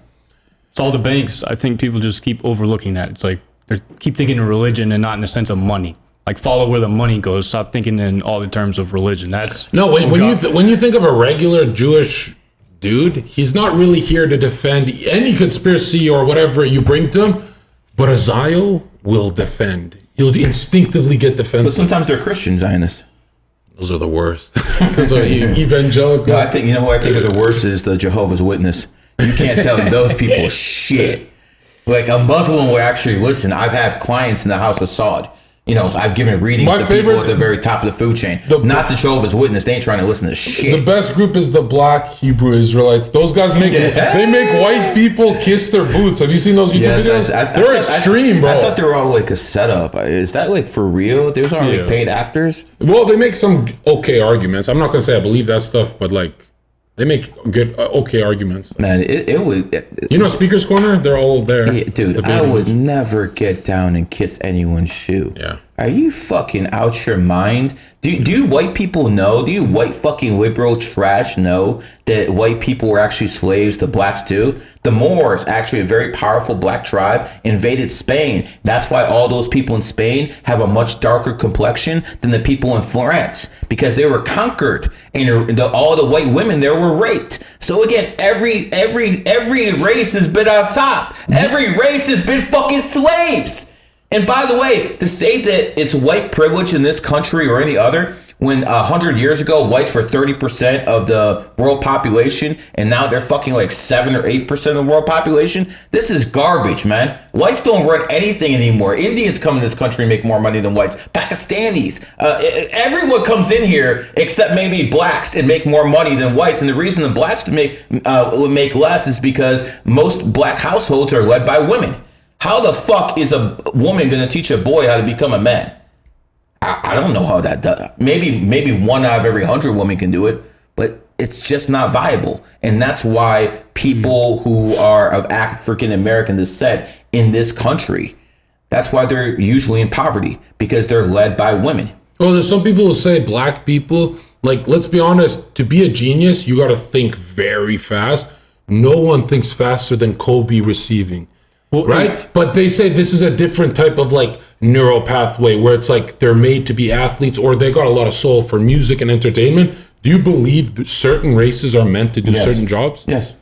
It's all the banks. I think people just keep overlooking that. It's like they keep thinking of religion and not in the sense of money. Like follow where the money goes. Stop thinking in all the terms of religion. That's when you think of a regular Jewish dude, he's not really here to defend any conspiracy or whatever you bring to him. But a Zio will defend. He'll instinctively get defensive. But sometimes they're Christian Zionists. Those are the worst. Those are evangelical. No, I think who I think are the worst is the Jehovah's Witness. You can't tell those people shit. Like a Muslim will actually listen. I've had clients in the House of Saud. I've given readings to people at the very top of the food chain. Not the Jehovah's Witness. They ain't trying to listen to shit. The best group is the Black Hebrew Israelites. Those guys they make white people kiss their boots. Have you seen those YouTube videos? They're extreme, bro. I thought they were all like a setup. Is that like for real? Those aren't like paid actors? Well, they make some okay arguments. I'm not gonna say I believe that stuff, but like they make good okay arguments. Man, it would. Speaker's Corner. They're all there. Yeah, dude, I would never get down and kiss anyone's shoe. Yeah. Are you fucking out your mind? Do you white people know? Do you white fucking liberal trash know that white people were actually slaves to blacks too? The Moors, actually a very powerful black tribe, invaded Spain. That's why all those people in Spain have a much darker complexion than the people in France, because they were conquered and all the white women there were raped. So again, every race has been on top. Every race has been fucking slaves. And by the way, to say that it's white privilege in this country or any other, when 100 years ago, whites were 30% of the world population, and now they're fucking like 7 or 8% of the world population, this is garbage, man. Whites don't run anything anymore. Indians come in this country and make more money than whites. Pakistanis. Everyone comes in here except maybe blacks and make more money than whites. And the reason the blacks would make less is because most black households are led by women. How the fuck is a woman going to teach a boy how to become a man? I don't know how that does. Maybe 1 out of every 100 women can do it, but it's just not viable. And that's why people who are of African American descent in this country, that's why they're usually in poverty, because they're led by women. Well, there's some people who say black people, like, let's be honest, to be a genius, you got to think very fast. No one thinks faster than Kobe receiving. Right? But they say this is a different type of like neural pathway where it's like they're made to be athletes or they got a lot of soul for music and entertainment. Do you believe that certain races are meant to do certain jobs? Yes.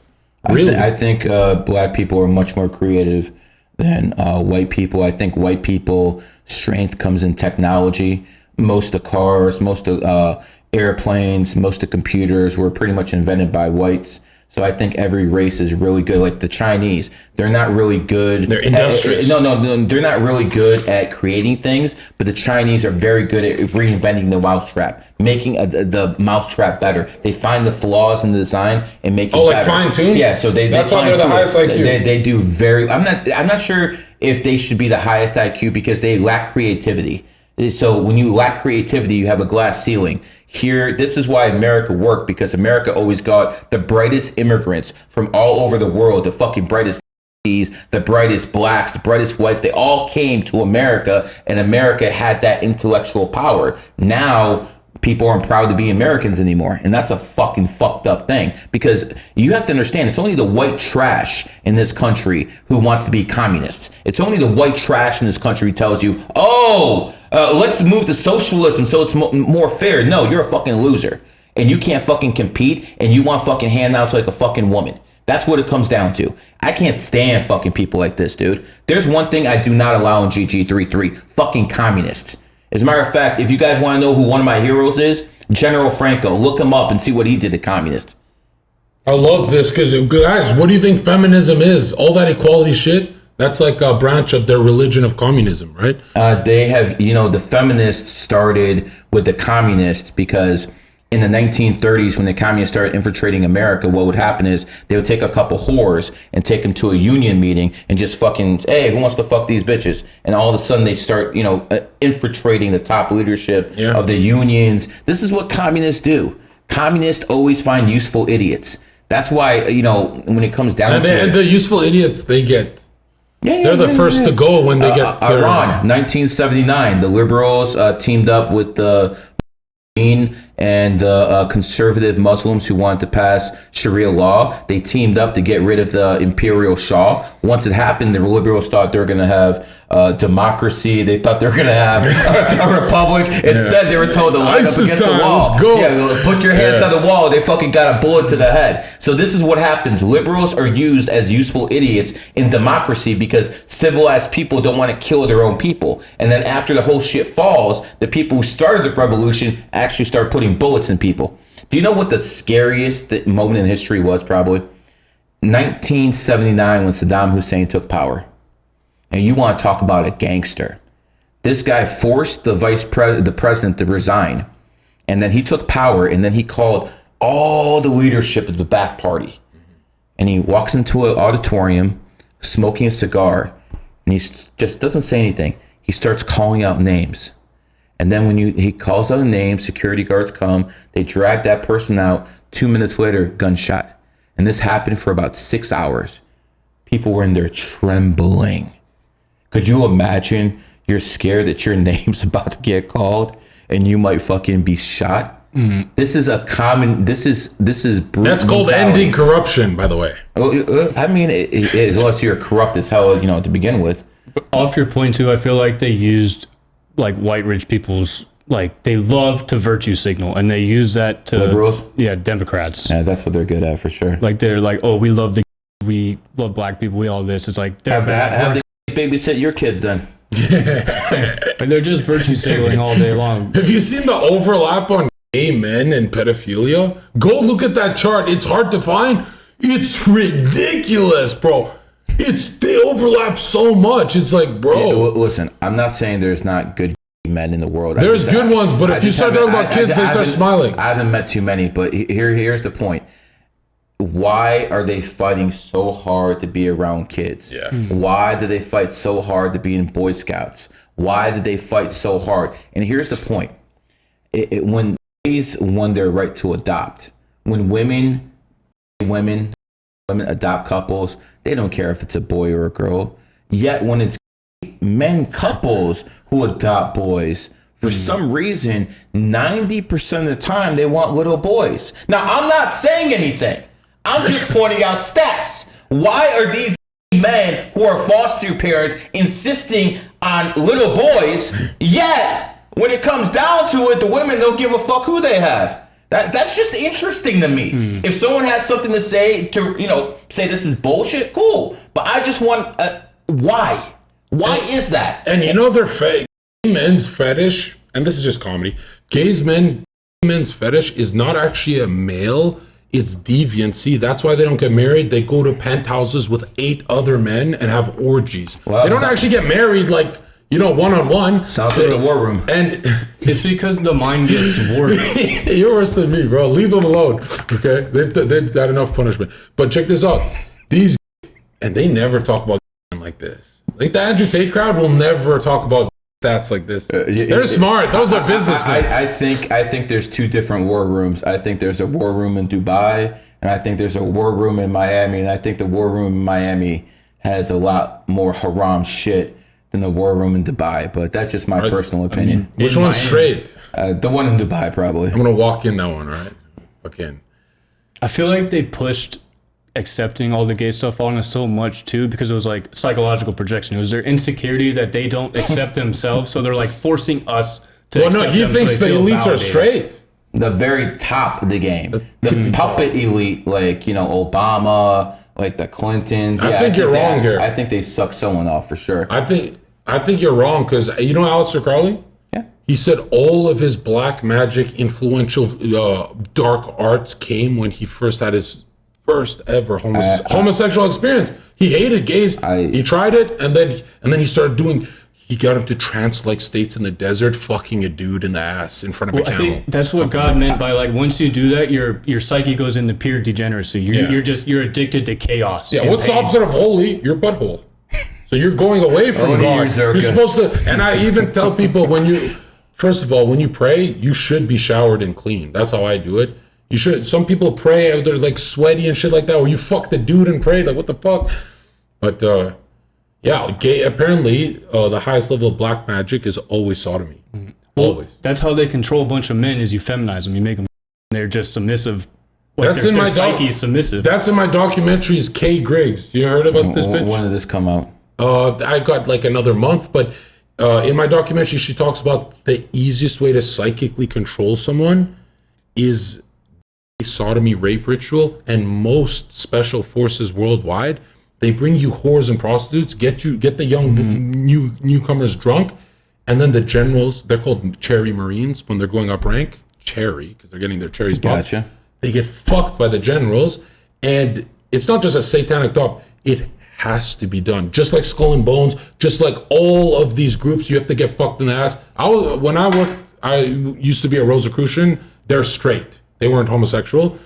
Really? I think black people are much more creative than white people. I think white people strength comes in technology. Most of cars, most of airplanes, most of computers were pretty much invented by whites. So I think every race is really good. Like the Chinese, they're not really good. They're industrious. No, they're not really good at creating things. But the Chinese are very good at reinventing the mousetrap, making the mousetrap better. They find the flaws in the design and make it better. Like fine tune. Yeah, so that's why they're the highest IQ. They do very. I'm not sure if they should be the highest IQ because they lack creativity. So when you lack creativity, you have a glass ceiling. Here, this is why America worked, because America always got the brightest immigrants from all over the world, the fucking brightest, the brightest blacks, the brightest whites. They all came to America, and America had that intellectual power. Now, people aren't proud to be Americans anymore. And that's a fucking fucked up thing, because you have to understand, it's only the white trash in this country who wants to be communists. It's only the white trash in this country who tells you, let's move to socialism so it's more fair. No, you're a fucking loser. And you can't fucking compete, and you want fucking handouts like a fucking woman. That's what it comes down to. I can't stand fucking people like this, dude. There's one thing I do not allow in GG33, fucking communists. As a matter of fact, if you guys want to know who one of my heroes is, General Franco, look him up and see what he did to communists. I love this because, guys, what do you think feminism is? All that equality shit? That's like a branch of their religion of communism, right? They have, the feminists started with the communists because in the 1930s, when the communists started infiltrating America, what would happen is they would take a couple whores and take them to a union meeting and just fucking, hey, who wants to fuck these bitches? And all of a sudden they start, infiltrating the top leadership of the unions. This is what communists do. Communists always find useful idiots. That's why, when it comes down to the useful idiots they get. They're the first to go when they get their... Iran, 1979, the liberals teamed up with the and the conservative Muslims who wanted to pass Sharia law. They teamed up to get rid of the imperial Shah. Once it happened, the liberals thought they were going to have democracy. They thought they were going to have a republic. Instead, they were told to line up against the wall. Let's go. Yeah, put your hands on the wall. They fucking got a bullet to the head. So this is what happens. Liberals are used as useful idiots in democracy because civilized people don't want to kill their own people. And then after the whole shit falls, the people who started the revolution actually start putting bullets in people. Do you know what the scariest moment in history was? Probably 1979 when Saddam Hussein took power. And you want to talk about a gangster. This guy forced the president to resign. And then he took power, and then he called all the leadership of the Ba'ath Party. And he walks into an auditorium smoking a cigar, and he just doesn't say anything. He starts calling out names. And then when he calls out a name, security guards come, they drag that person out. 2 minutes later, gunshot. And this happened for about 6 hours. People were in there trembling. Could you imagine you're scared that your name's about to get called and you might fucking be shot? Mm-hmm. This is a common, this is brutal. That's called ending corruption, by the way. I mean, as long as you're corrupt as hell, to begin with. But off your point too, I feel like they used like white rich people's, like they love to virtue signal, and they use that to liberals. Yeah, Democrats. Yeah, that's what they're good at for sure. Like they're like, oh, we love black people, we all this. It's like they're have the babysit your kids then. And they're just virtue signaling all day long. Have you seen the overlap on gay men and pedophilia? Go look at that chart. It's hard to find. It's ridiculous, bro. They overlap so much. It's like, bro. Yeah, listen, I'm not saying there's not good men in the world. There's good ones, but if you start talking about kids, they start smiling. I haven't met too many, but here's the point. Why are they fighting so hard to be around kids? Yeah. Why do they fight so hard to be in Boy Scouts? Why did they fight so hard? And here's the point. When ladies won their right to adopt, when women adopt couples, they don't care if it's a boy or a girl. Yet when it's men couples who adopt boys, for some reason, 90% of the time they want little boys. Now, I'm not saying anything. I'm just pointing out stats. Why are these men who are foster parents insisting on little boys, yet when it comes down to it, the women don't give a fuck who they have? That's just interesting to me. If someone has something to say say this is bullshit, cool. But I just want why? Why is that? And they're fake. Gay men's fetish, and this is just comedy. Men's fetish is not actually a male it's deviancy. That's why they don't get married. They go to penthouses with 8 other men and have orgies. Well, they don't actually get married like, one-on-one. Sounds like a war room. And it's because the mind gets warped. You're worse than me, bro. Leave them alone, okay? They've got enough punishment. But check this out. And they never talk about like this. Like the Andrew Tate crowd will never talk about stats like this. They're smart. Those are businessmen. I think there's 2 different war rooms. I think there's a war room in Dubai, and I think there's a war room in Miami. And I think the war room in Miami has a lot more haram shit than the war room in Dubai. But that's just my personal opinion. Which one's straight? The one in Dubai, probably. I'm gonna walk in that one, all right? Okay. I feel like they pushed accepting all the gay stuff on us so much too, because it was like psychological projection. It was their insecurity that they don't accept themselves, so they're like forcing us to accept them. He thinks the elites are straight. The very top of the game. The puppet elite, like, Obama, like the Clintons. I think you're wrong here. I think they suck someone off for sure. I think you're wrong, because Aleister Crowley? Yeah. He said all of his black magic influential dark arts came when he first had his first ever homosexual experience. He hated gays. He tried it, and then he started doing. He got into trance-like states in the desert, fucking a dude in the ass in front of a camel. I think that's what God meant by, like, once you do that, your psyche goes into pure degeneracy. You're addicted to chaos. Yeah. What's the opposite of holy? Your butthole. So you're going away from God. You're supposed to. And I even tell people first of all, when you pray, you should be showered and clean. That's how I do it. You should. Some people pray, they're like sweaty and shit like that, or you fuck the dude and pray, like what the fuck? But gay. Apparently, the highest level of black magic is always sodomy. Always. That's how they control a bunch of men. Is you feminize them, you make them. They're just submissive. Like that's in my psyche's submissive. That's in my documentaries. Kay Griggs. You heard about this bitch? When did this come out? I got like another month, but in my documentary, she talks about the easiest way to psychically control someone is a sodomy rape ritual, and most special forces worldwide, they bring you whores and prostitutes, get the young newcomers drunk, and then the generals, they're called cherry marines when they're going up rank, because they're getting their cherries popped. Gotcha. They get fucked by the generals, and it's not just a satanic thought. It has to be done. Just like Skull and Bones, just like all of these groups, you have to get fucked in the ass. I used to be a Rosicrucian. They're straight. They weren't homosexual.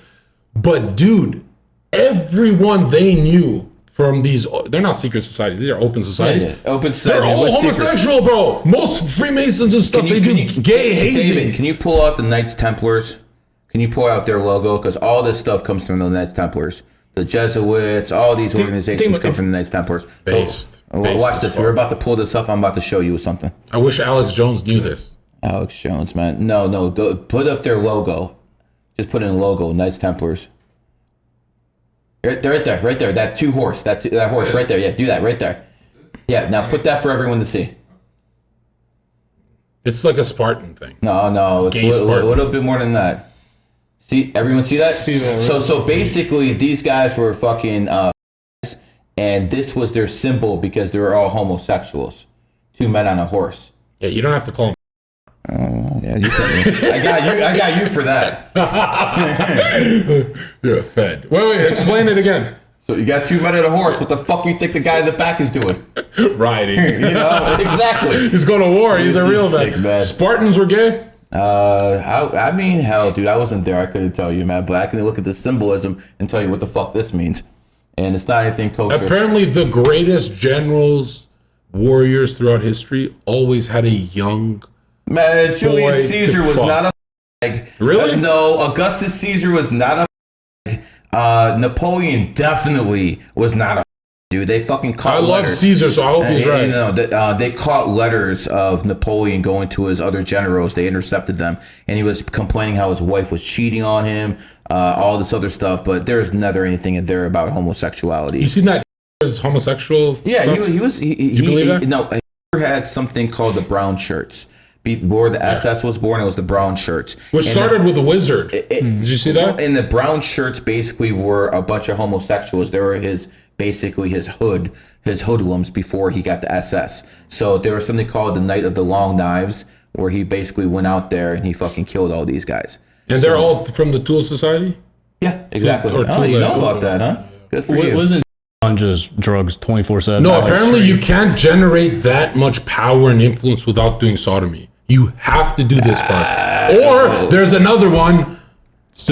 But dude, everyone they knew from these, they're not secret societies. These are open societies. Yeah. Open societies. They're all homosexual, bro. Most Freemasons and stuff, they do gay hazing. David, can you pull out the Knights Templars? Can you pull out their logo? Because all this stuff comes from the Knights Templars. The Jesuits, all these organizations come from the Knights Templars. Based watch this. We're about to pull this up. I'm about to show you something. I wish Alex Jones knew this. Alex Jones, man. No. Go put up their logo. Just put in logo, Knights Templars. Right there. That horse. That horse right there. Yeah, do that right there. Yeah, now put that for everyone to see. It's like a Spartan thing. No, it's a little bit more than that. See, everyone see that? See that, right? So basically, these guys were fucking, and this was their symbol because they were all homosexuals. 2 men on a horse. Yeah, you don't have to call them. Oh, yeah, you can. I got you for that. You're a fed. Wait, explain it again. So you got 2 men on a horse. What the fuck you think the guy in the back is doing? Riding. Exactly. He's going to war. He's a real man. Spartans were gay? I mean, hell, dude, I wasn't there. I couldn't tell you, man. But I can look at the symbolism and tell you what the fuck this means. And it's not anything kosher. Apparently, the greatest generals, warriors throughout history, always had a young man. Julius Caesar was not a fag. Really? No, Augustus Caesar was not a fag. Napoleon definitely was not a fag. Dude, they fucking caught letters. I love Caesar, so I hope he's right. They caught letters of Napoleon going to his other generals. They intercepted them, and he was complaining how his wife was cheating on him, all this other stuff. But there's never anything in there about homosexuality. You seen that was homosexual? Yeah, stuff? he was. You believe that? No, he had something called the brown shirts. Before the SS was born, it was the brown shirts. Which started with a wizard. Did you see that? And the brown shirts basically were a bunch of homosexuals. They were basically his hoodlums before he got the SS. So there was something called the Night of the Long Knives, where he basically went out there and he fucking killed all these guys. And they're all from the Tool Society? Yeah, exactly. Or Oh, you know Tula. about that, huh? Good for you. Wasn't on just drugs 24/7? No, apparently you can't generate that much power and influence without doing sodomy. You have to do this part. Or there's another one.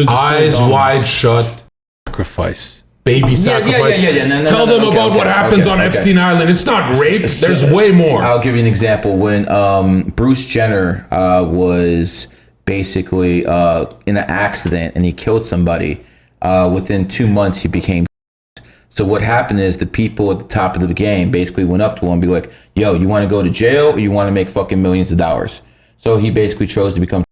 Eyes wide shut. Sacrifice. Baby sacrifice. Tell them about what happens on Epstein Island. It's not rape. There's way more. I'll give you an example. When Bruce Jenner was basically in an accident and he killed somebody, within 2 months he became. So what happened is the people at the top of the game basically went up to him and be like, yo, you want to go to jail or you want to make fucking millions of dollars? So he basically chose to become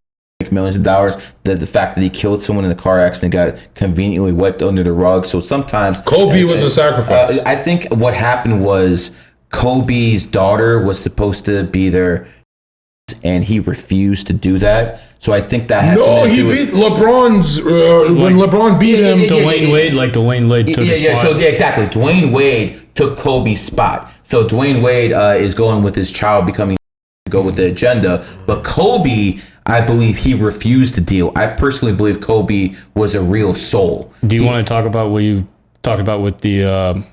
millions of dollars. The fact that he killed someone in a car accident got conveniently wiped under the rug. So sometimes Kobe was a sacrifice. I think what happened was Kobe's daughter was supposed to be there and he refused to do that. So I think that had No, he beat LeBron's when LeBron beat him. Dwayne Wade, like Dwayne Wade took his spot. So exactly. Dwayne Wade took Kobe's spot. So Dwayne Wade is going with his child becoming to go with the agenda. But Kobe, I believe he refused to deal. I personally believe Kobe was a real soul. Do you want to talk about what you talked about with the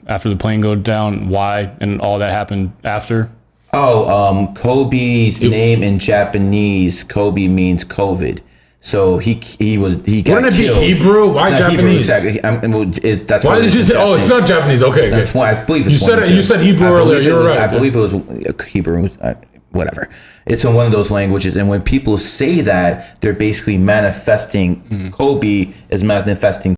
after the plane go down, why and all that happened after? Kobe's name in Japanese, Kobe means COVID. So he got Wouldn't it be killed. Hebrew? Why Japanese? Hebrew, exactly. That's why did you say? Oh, it's not Japanese. Okay, That's why I believe it's you said Hebrew earlier. You're right. I believe it was Hebrew. Whatever. It's in one of those languages, and when people say that, they're basically manifesting. Kobe is manifesting.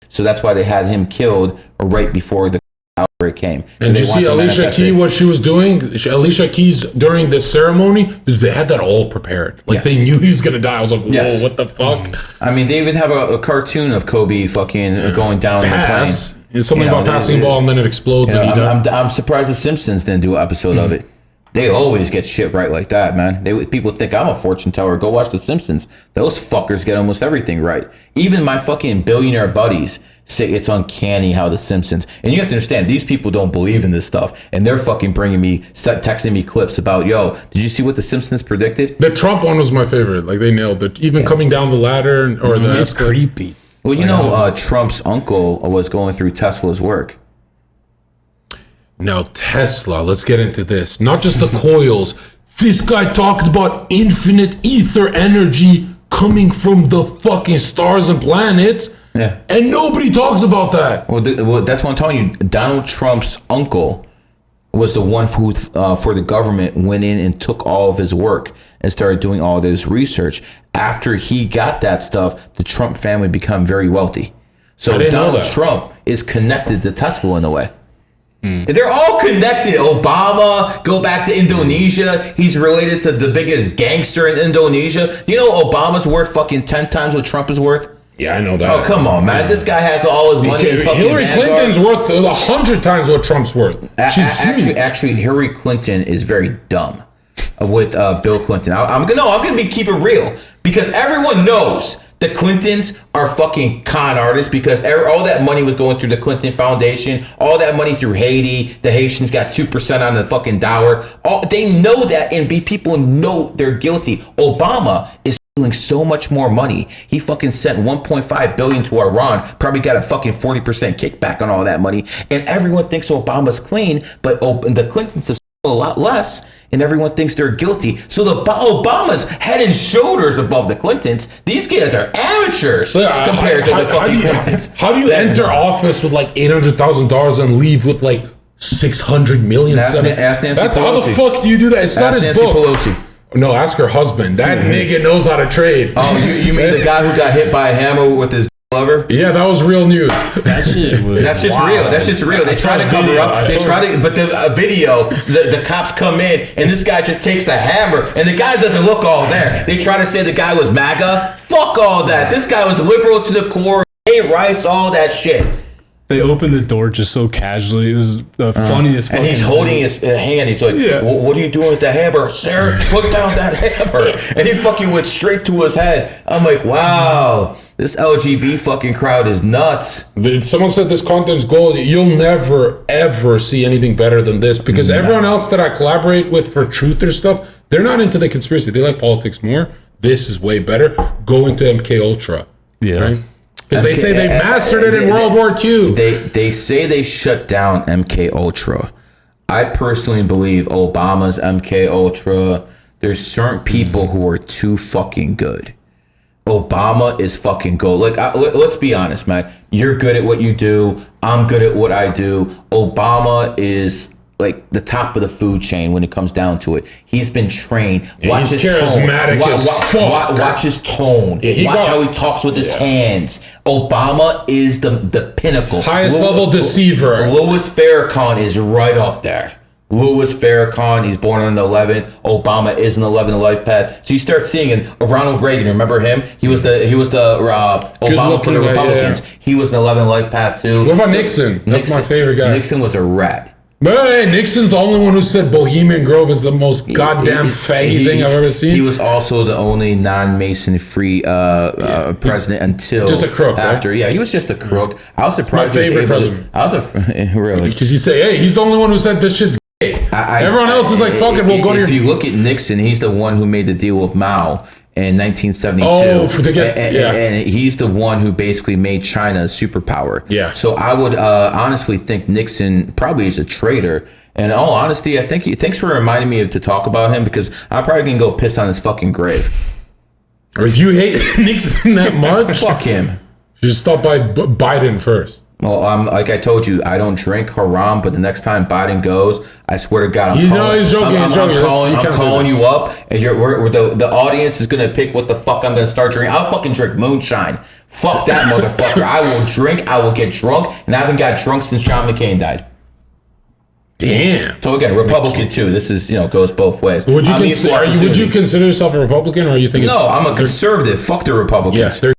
So that's why they had him killed right before the outbreak came. And did you see Alicia Keys, what she was doing? Alicia Keys during the ceremony, they had that all prepared. Like they knew he was gonna die. I was like, whoa, what the fuck? I mean, they even have a cartoon of Kobe fucking going down the plane. It's something about passing the ball and then it explodes. And he died. I'm surprised the Simpsons didn't do an episode of it. They always get shit right like that, man. People think I'm a fortune teller. Go watch The Simpsons. Those fuckers get almost everything right. Even my fucking billionaire buddies say it's uncanny how The Simpsons. And you have to understand, these people don't believe in this stuff. And they're fucking texting me clips about, yo, did you see what The Simpsons predicted? The Trump one was my favorite. Like, they nailed it. Even coming down the ladder or the... It's creepy. Well, you know, Trump's uncle was going through Tesla's work. Now, Tesla, let's get into this. Not just the coils. This guy talked about infinite ether energy coming from the fucking stars and planets. Yeah. And nobody talks about that. Well, that's what I'm telling you. Donald Trump's uncle was the one who, for the government, went in and took all of his work and started doing all this research. After he got that stuff, the Trump family became very wealthy. So Donald Trump is connected to Tesla in a way. They're all connected. Obama, go back to Indonesia. He's related to the biggest gangster in Indonesia. You know Obama's worth fucking 10 times what Trump is worth? Yeah, I know that. Oh, come on, man. This guy has all his money in fucking Hillary Clinton's worth 100 times what Trump's worth. Actually, Hillary Clinton is very dumb with Bill Clinton. I'm gonna keep it real because everyone knows the Clintons are fucking con artists because all that money was going through the Clinton Foundation, all that money through Haiti. The Haitians got 2% on the fucking dollar. They know that, and people know they're guilty. Obama is stealing so much more money. He fucking sent 1.5 billion to Iran, probably got a fucking 40% kickback on all that money. And everyone thinks Obama's clean, but the Clintons have a lot less, and everyone thinks they're guilty. So the Obama's head and shoulders above the Clintons. These guys are amateurs compared to the fucking Clintons. How do you enter office with like $800,000 and leave with like 600 million? Ask Nancy Pelosi. How the fuck do you do that? It's not his Nancy book. Pelosi. No, ask her husband. That nigga knows how to trade. Oh, you mean the guy who got hit by a hammer with his lover? Yeah, that was real news. That shit's real. That shit's real. They try to cover up. But the video, the cops come in and this guy just takes a hammer and the guy doesn't look all there. They try to say the guy was MAGA. Fuck all that. This guy was liberal to the core. Gay rights, all that shit. They opened the door just so casually. It was the funniest. And he's holding his hand. He's like, what are you doing with the hammer? Sir, put down that hammer. And he fucking went straight to his head. I'm like, wow, this LGB fucking crowd is nuts. Someone said this content's gold. You'll never, ever see anything better than this because everyone else that I collaborate with for truth or stuff, they're not into the conspiracy. They like politics more. This is way better. Go into MK Ultra. Yeah. Right? Because they say they mastered it in World War II. They say they shut down MK Ultra. I personally believe Obama's MK Ultra. There's certain people who are too fucking good. Obama is fucking gold. Like, let's be honest, man. You're good at what you do. I'm good at what I do. Obama is like the top of the food chain when it comes down to it. He's been trained. Watch his charismatic tone. as fuck. Watch his tone. Watch how he talks with his hands. Obama is the pinnacle. Highest level deceiver. Louis Farrakhan is right up there. Louis Farrakhan, he's born on the 11th. Obama is an 11th life path. So you start seeing Ronald Reagan. Remember him? He was the Obama for the Republicans. Yeah. He was an 11th life path too. What about Nixon? That's my favorite guy. Nixon was a rat. Hey, Nixon's the only one who said Bohemian Grove is the most goddamn faggy thing I've ever seen. He was also the only non-Mason free president until just a crook. After, right? Yeah, he was just a crook. I was surprised. My favorite president. Really because you say, hey, he's the only one who said this shit's gay. Everyone else is like, fuck it, we'll go to your. If you look at Nixon, he's the one who made the deal with Mao in 1972. And he's the one who basically made China a superpower. Yeah. So I would honestly think Nixon probably is a traitor. And in all honesty, I think thanks for reminding me to talk about him because I'm probably gonna go piss on his fucking grave. Or if you hate Nixon that much, fuck him. You should stop by Biden first. Well, like I told you, I don't drink haram, but the next time Biden goes, I swear to God, he's joking. I'm calling you up, and the audience is gonna pick what the fuck I'm gonna start drinking. I'll fucking drink moonshine. Fuck that motherfucker. I will drink. I will get drunk, and I haven't got drunk since John McCain died. Damn. So again, Republican too. This is goes both ways. Would you consider yourself a Republican, or you think? No, I'm a conservative. Fuck the Republicans. Yes.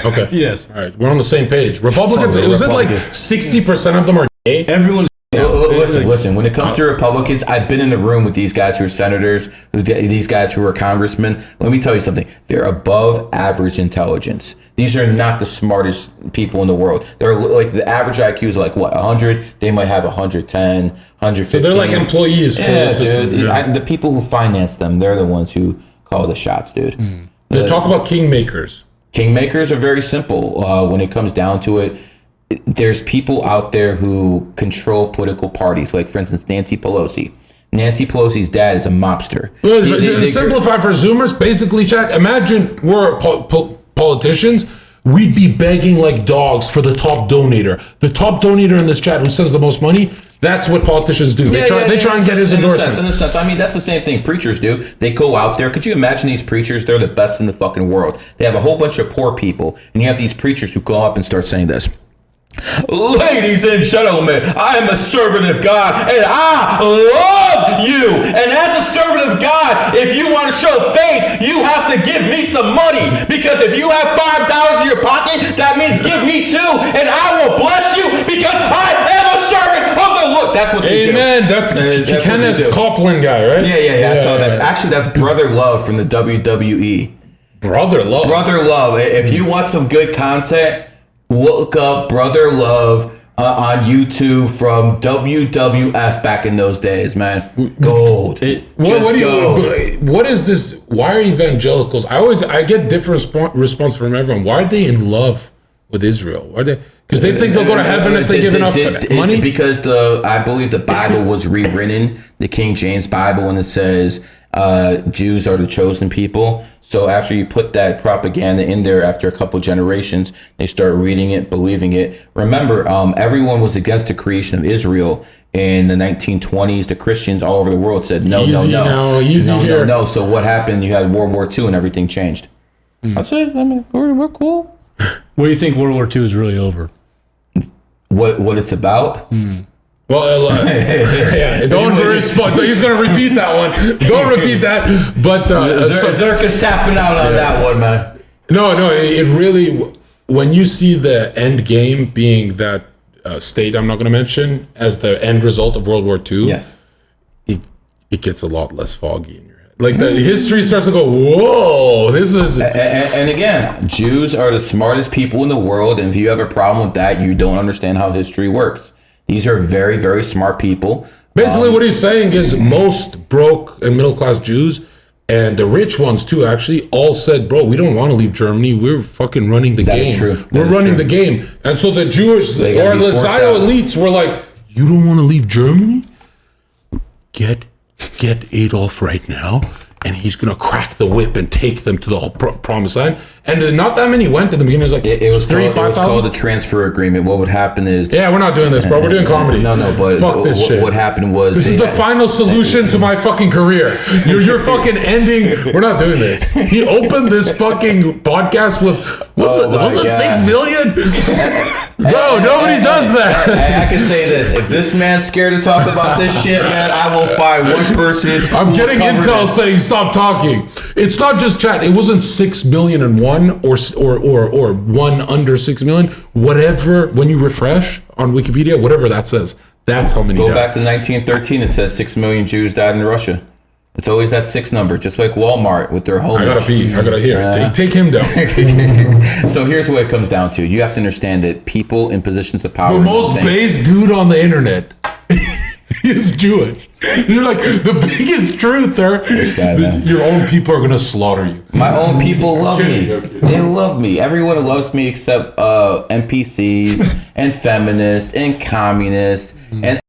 Okay. Yes. All right. We're on the same page. Republicans. Was it like 60% of them are gay? Everyone's. Listen. When it comes to Republicans, I've been in the room with these guys who are senators, these guys who are congressmen. Let me tell you something. They're above average intelligence. These are not the smartest people in the world. They're like the average IQ is like what 100. They might have 110, 115. So they're like employees for the system. Dude, the people who finance them, they're the ones who call the shots, dude. They talk about kingmakers. Kingmakers are very simple. When it comes down to it, there's people out there who control political parties. Like, for instance, Nancy Pelosi. Nancy Pelosi's dad is a mobster. Simplify for Zoomers, basically, chat. Imagine we're politicians. We'd be begging like dogs for the top donator. The top donator in this chat who sends the most money. That's what politicians do. They try and get his endorsement. In a sense, I mean, that's the same thing preachers do. They go out there. Could you imagine these preachers? They're the best in the fucking world. They have a whole bunch of poor people, and you have these preachers who go up and start saying this. Ladies and gentlemen, I am a servant of God, and I love you. And as a servant of God, if you want to show faith, you have to give me some money. Because if you have $5 in your pocket, that means give me $2, and I will bless you because I am a servant of the Lord. That's what they do. Amen. That's Kenneth Copeland guy, right? Yeah. So that's Brother Love from the WWE. Brother Love. If you want some good content, look up Brother Love on YouTube from WWF back in those days, man. Gold. What is this? Why are evangelicals? I get different response from everyone. Why are they in love with Israel? Why are they? Because they think they'll go to heaven if they give enough money? Because I believe the Bible was rewritten, the King James Bible, and it says Jews are the chosen people. So after you put that propaganda in there, after a couple generations, they start reading it, believing it. Remember, everyone was against the creation of Israel in the 1920s. The Christians all over the world said no. So what happened? You had World War II and everything changed. That's it. I mean, we're cool. What do you think World War II is really over? What it's about? Well, don't respond. He's going to repeat that one. Don't repeat that. But Zherka's tapping out on that one, man. No. It really, when you see the end game being that state I'm not going to mention as the end result of World War II, yes, it gets a lot less foggy in your head. Like the history starts to go, whoa, this is. And again, Jews are the smartest people in the world, and if you have a problem with that, you don't understand how history works. These are very, very smart people. Basically, what he's saying is most broke and middle-class Jews, And the rich ones too, actually, all said, "Bro, we don't want to leave Germany. We're fucking running the game. Is true. We're running the game." And so the Jewish or the Zio elites were like, "You don't want to leave Germany? Get Adolf right now, and he's gonna crack the whip and take them to the promised land." And not that many went in the beginning. It was like it was called a transfer agreement. What would happen is we're not doing this, bro. We're doing comedy. No, but fuck this shit. What happened was this is the final solution to my fucking career. You're fucking ending. We're not doing this. He opened this fucking podcast with was it 6 million? Bro, nobody does that. I can say this: if this man's scared to talk about this shit, man, I will find one person. I'm getting intel saying stop talking. It's not just chat. It wasn't 6 billion and one or one under 6 million. Whatever. When you refresh on Wikipedia, whatever that says, that's how many. Go back to 1913. It says 6 million Jews died in Russia. It's always that 6 number, just like Walmart with their home. I gotta hear. Take him down. So here's what it comes down to. You have to understand that people in positions of power. The most base dude on the internet is Jewish. You're like the biggest truther. Your own people are gonna slaughter you. My own people love me. They love me. Everyone loves me except NPCs and feminists and communists and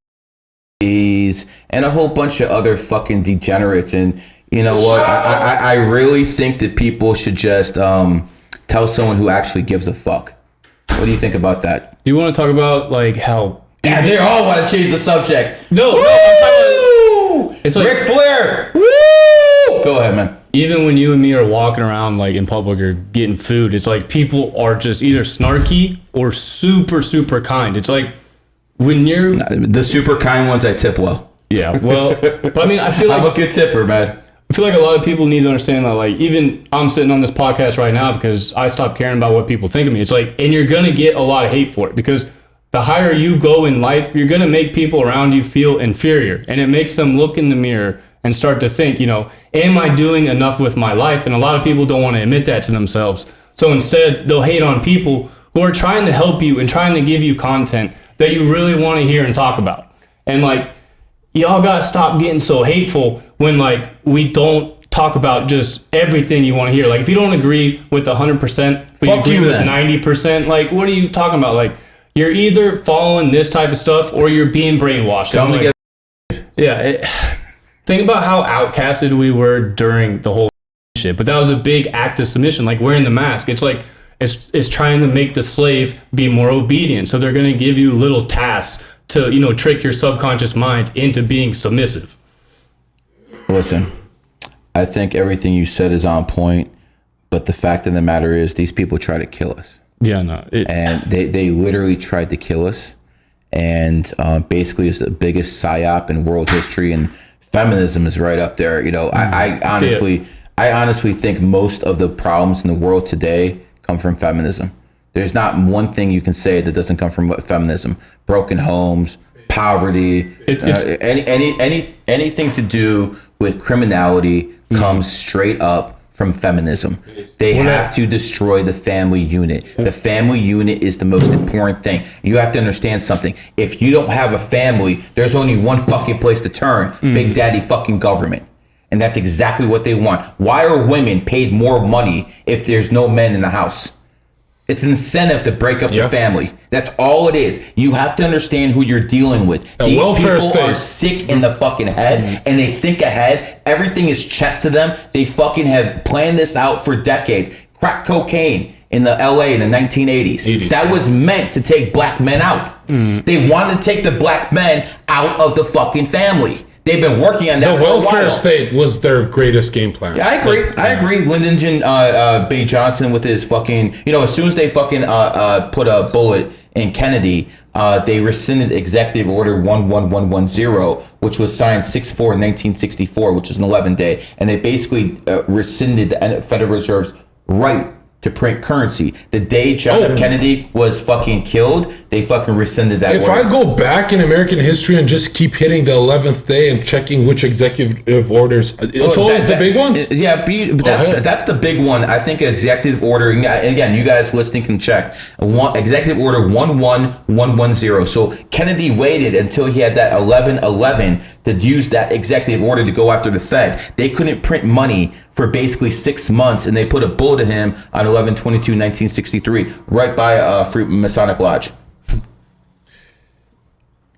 and a whole bunch of other fucking degenerates. And you know what? I really think that people should just tell someone who actually gives a fuck. What do you think about that? Do you want to talk about like how? Yeah, they all want to change the subject. No, I'm talking about, it's like Ric Flair. Woo! Go ahead, man. Even when you and me are walking around like in public or getting food, it's like people are just either snarky or super, super kind. It's like when you're the super kind ones, I tip well. Yeah, well, but I mean, I feel like I'm a good tipper, man. I feel like a lot of people need to understand that, like, even I'm sitting on this podcast right now because I stopped caring about what people think of me. It's like, and you're gonna get a lot of hate for it because the higher you go in life, you're gonna make people around you feel inferior, and it makes them look in the mirror and start to think, you know, am I doing enough with my life? And a lot of people don't want to admit that to themselves. So instead, they'll hate on people who are trying to help you and trying to give you content that you really want to hear and talk about. And like, y'all gotta stop getting so hateful when like we don't talk about just everything you want to hear. Like if you don't agree with 100%, but you agree with 90%, like what are you talking about? Like you're either following this type of stuff or you're being brainwashed. Tell me like, think about how outcasted we were during the whole shit. But that was a big act of submission, like wearing the mask. It's like it's trying to make the slave be more obedient. So they're gonna give you little tasks to, you know, trick your subconscious mind into being submissive. Listen, I think everything you said is on point, but the fact of the matter is these people try to kill us. Yeah, no. And they literally tried to kill us. And basically it's the biggest psyop in world history, and feminism is right up there. You know, I honestly think most of the problems in the world today come from feminism. There's not one thing you can say that doesn't come from feminism. Broken homes, poverty, anything to do with criminality comes straight up from feminism. They have to destroy the family unit. The family unit is the most important thing. You have to understand something. If you don't have a family, there's only one fucking place to turn. Big Daddy fucking government. And that's exactly what they want. Why are women paid more money if there's no men in the house? It's an incentive to break up the family. That's all it is. You have to understand who you're dealing with. These people are sick in the fucking head, and they think ahead. Everything is chess to them. They fucking have planned this out for decades. Crack cocaine in the LA in the 1980s. That was meant to take black men out. They wanted to take the black men out of the fucking family. They've been working on that for a while. The welfare state was their greatest game plan. Yeah, I agree. Lyndon B. Johnson with his fucking, you know, as soon as they fucking put a bullet in Kennedy, they rescinded Executive Order 11110, which was signed 6/4/1964, which is an 11 day, and they basically rescinded the Federal Reserve's right to print currency. The day John F. Kennedy was fucking killed, they fucking rescinded that If order. I go back in American history and just keep hitting the 11th day and checking which executive orders, it's always the big ones? Yeah, that's the big one. I think executive order, again, you guys listening can check. Executive order 11110. So Kennedy waited until he had that 1111 to use that executive order to go after the Fed. They couldn't print money for basically 6 months, and they put a bullet in him on 11/22/1963, right by Masonic Lodge.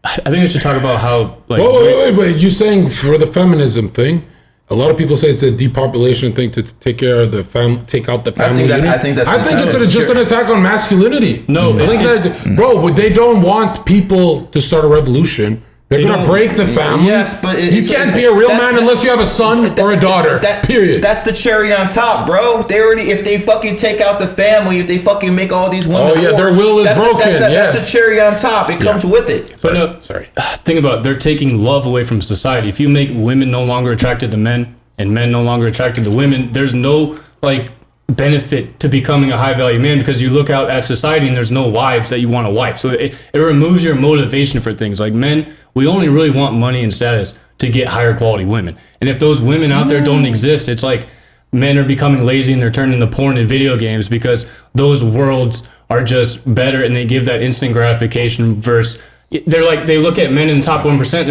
I think we should talk about how, like, wait. You're saying for the feminism thing, a lot of people say it's a depopulation thing to take care of the take out the family. I think it's just an attack on masculinity. No, I think bro, they don't want people to start a revolution. They're gonna break the family. Yes, but you can't be a real man unless you have a son or a daughter. Period. That's the cherry on top, bro. They already, if they fucking take out the family, if they fucking make all these women, their will is broken. That's a cherry on top. It comes with it. But think about it, they're taking love away from society. If you make women no longer attracted to men and men no longer attracted to women, there's no like benefit to becoming a high value man, because you look out at society and there's no wives that you want a wife. So it removes your motivation for things. Like men, we only really want money and status to get higher quality women. And if those women out there don't exist, it's like men are becoming lazy and they're turning to porn and video games because those worlds are just better and they give that instant gratification versus they're like, they look at men in the top 1%.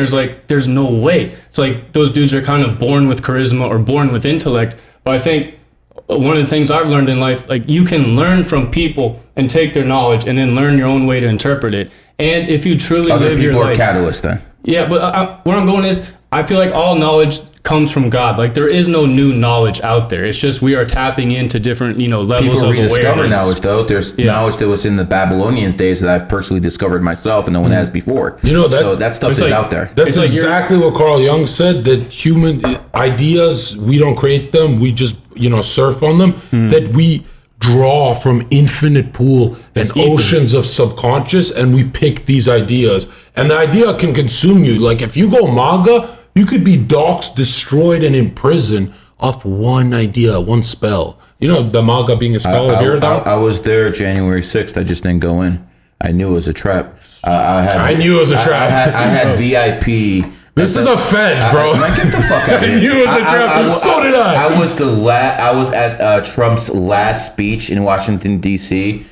There's no way. It's like those dudes are kind of born with charisma or born with intellect. But I think one of the things I've learned in life, like you can learn from people and take their knowledge and then learn your own way to interpret it. And if you truly live your life, catalysts then. Yeah, but where I'm going is, I feel like all knowledge comes from God. Like there is no new knowledge out there. It's just we are tapping into different, levels People of awareness. rediscover knowledge though. There's knowledge that was in the Babylonians days that I've personally discovered myself and no one has before. So that stuff is out there. That's exactly what Carl Jung said, that human ideas, we don't create them, we just surf on them, that we draw from infinite pool and oceans of subconscious, and we pick these ideas, and the idea can consume you. Like if you go MAGA, you could be doxxed, destroyed, and imprisoned off one idea, one spell. The MAGA being a spell. I was there January 6th. I just didn't go in. I knew it was a trap. I knew it was a trap. I had VIP. This is a Fed, bro. Get the fuck out of here. I knew it was a trap. So did I. I was at Trump's last speech in Washington D.C.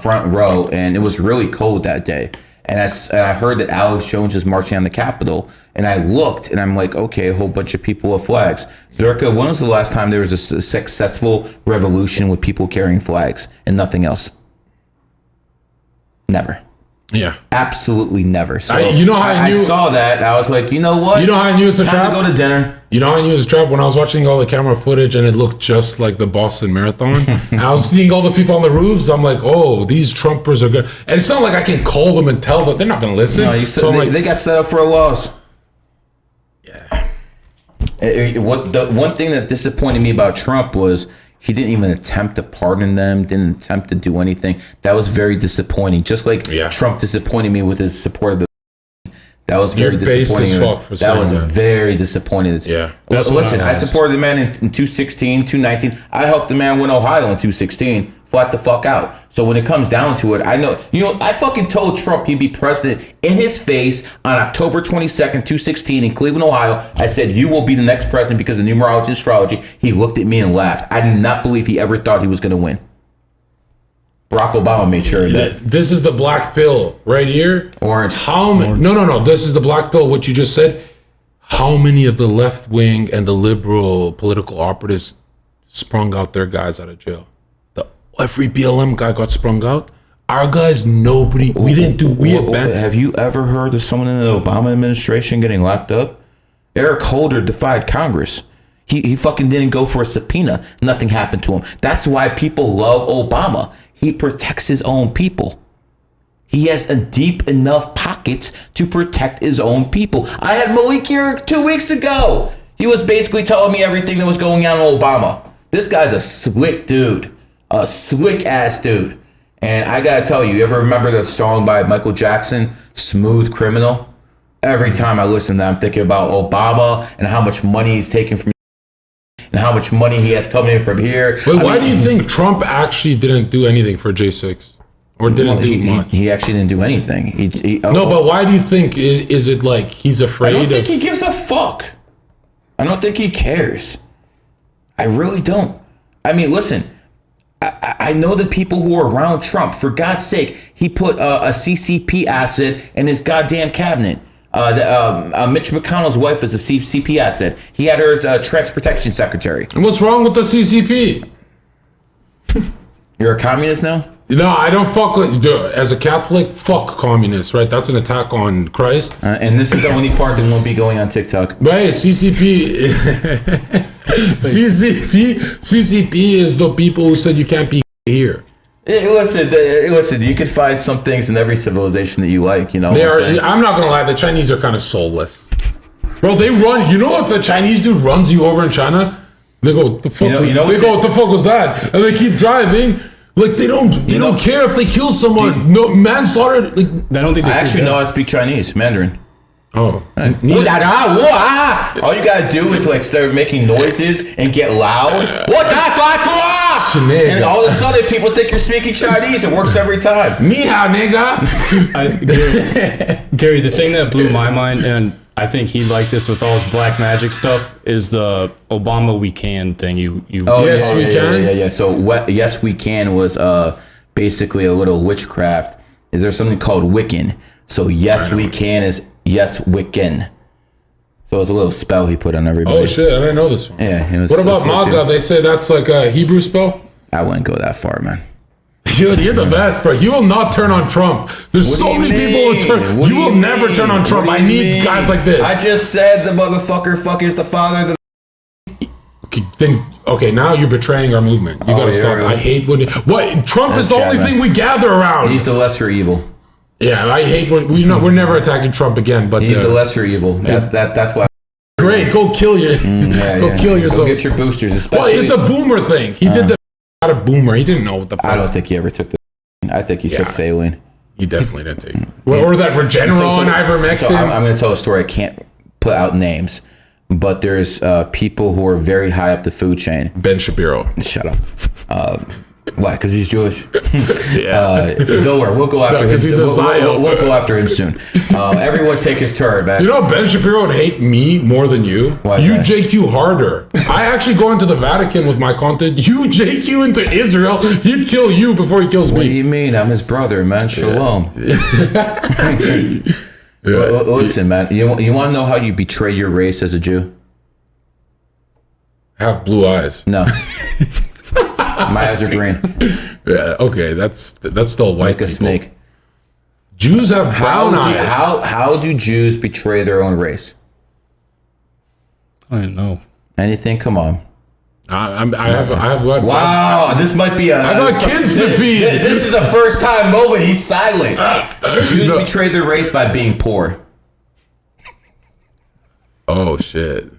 Front row, and it was really cold that day. And I heard that Alex Jones is marching on the Capitol, and I looked, and I'm like, okay, a whole bunch of people with flags. Zherka, when was the last time there was a successful revolution with people carrying flags and nothing else? Never. Yeah. Absolutely never. So I saw that, and I was like, you know what? You know how I knew it's a trap? Time to go to dinner. You know how I knew it was a trap? When I was watching all the camera footage and it looked just like the Boston Marathon. And I was seeing all the people on the roofs. I'm like, oh, these Trumpers are good. And it's not like I can call them and tell them. They're not going to listen. No, they got set up for a loss. Yeah. The one thing that disappointed me about Trump was he didn't even attempt to pardon them, didn't attempt to do anything. That was very disappointing. Just like Trump disappointed me with his support of the. That was very disappointing. That was very disappointing. Yeah. Listen, I supported the man in 2016, 2019. I helped the man win Ohio in 2016. Flat the fuck out. So when it comes down to it, I know, I fucking told Trump he'd be president in his face on October 22nd, 2016 in Cleveland, Ohio. I said, you will be the next president because of numerology and astrology. He looked at me and laughed. I did not believe he ever thought he was going to win. Barack Obama made sure of that. This is the black pill right here. Orange. No. This is the black pill, what you just said. How many of the left wing and the liberal political operatives sprung out their guys out of jail? Every BLM guy got sprung out. Our guys, nobody. We didn't do. Have you ever heard of someone in the Obama administration getting locked up? Eric Holder defied Congress. He fucking didn't go for a subpoena. Nothing happened to him. That's why people love Obama. He protects his own people. He has a deep enough pockets to protect his own people. I had Malik here 2 weeks ago. He was basically telling me everything that was going on with Obama. This guy's a slick dude. A slick ass dude. And I gotta tell you ever remember the song by Michael Jackson, Smooth Criminal? Every time I listen to that, I'm thinking about Obama and how much money he's taking from and how much money he has coming in from here. Wait, why do you think Trump actually didn't do anything for J6? Or didn't do much? He actually didn't do anything. No, but why do you think? Is it like he's afraid? I don't think he gives a fuck. I don't think he cares. I really don't. I mean, listen, I know the people who are around Trump. For God's sake, he put a CCP asset in his goddamn cabinet. Mitch McConnell's wife is a CCP asset. He had her as Trans Protection Secretary. And what's wrong with the CCP? You're a communist now? No, I don't fuck with. As a Catholic, fuck communists, right? That's an attack on Christ. And this is the only part that won't be going on TikTok. Right, CCP. CCP is the people who said you can't be here. Listen, you can find some things in every civilization that you like, you know. I'm not gonna lie, the Chinese are kind of soulless. Bro, they run. You know if the Chinese dude runs you over in China, they go, what the fuck? What the fuck was that? And they keep driving. Like they don't care if they kill someone. No manslaughter. Like I don't think they actually know how to speak Chinese, Mandarin. Oh. All you gotta do is like start making noises and get loud. And all of a sudden people think you're speaking Chinese. It works every time. Ni hao, nigga. Gary, the thing that blew my mind, and I think he liked this with all his black magic stuff, is the Obama We Can thing. Yes, we can. Yeah. So Yes We Can was basically a little witchcraft. Is there something called Wiccan? So Yes We Can is Yes Wiccan. So it's a little spell he put on everybody. Oh shit, I didn't know this one. Yeah. What about MAGA? They say that's like a Hebrew spell? I wouldn't go that far, man. Dude, you're the best, bro. You will not turn on Trump. There's so many people who turn. You will never turn on Trump. I need guys like this. I just said the motherfucker is the father of the. Okay, now you're betraying our movement. You gotta stop. I hate when Trump is the only thing we gather around. He's the lesser evil. Yeah, I hate when we're never attacking Trump again. But he's the lesser evil. That's why. Great, go kill you. Kill yourself. Go get your boosters, especially. Well, it's a boomer thing. He did the. Not a boomer. He didn't know what the fuck. I don't think he ever took the. I think he took saline. He definitely didn't take it. Or that Regeneron and ivermectin. So I'm going to tell a story. I can't put out names, but there's people who are very high up the food chain. Ben Shapiro. Shut up. Why? Because he's Jewish. Don't worry, we'll go after him. Because he's a we'll go after him soon. Everyone take his turn, man. You know, Ben Shapiro would hate me more than you. Why is you that? JQ harder. I actually go into the Vatican with my content. You JQ into Israel. He'd kill you before he kills me. What do you mean? I'm his brother, man. Shalom. Listen, man. You want to know how you betray your race as a Jew? Have blue eyes. No. My eyes are green. Yeah, okay, that's still white. Like a snake. Jews have brown eyes. How do Jews betray their own race? I don't know. Anything? Come on. I have what? Wow, this might be a. I got kids to feed. This is a first time moment. He's silent. Jews betray their race by being poor. Oh shit.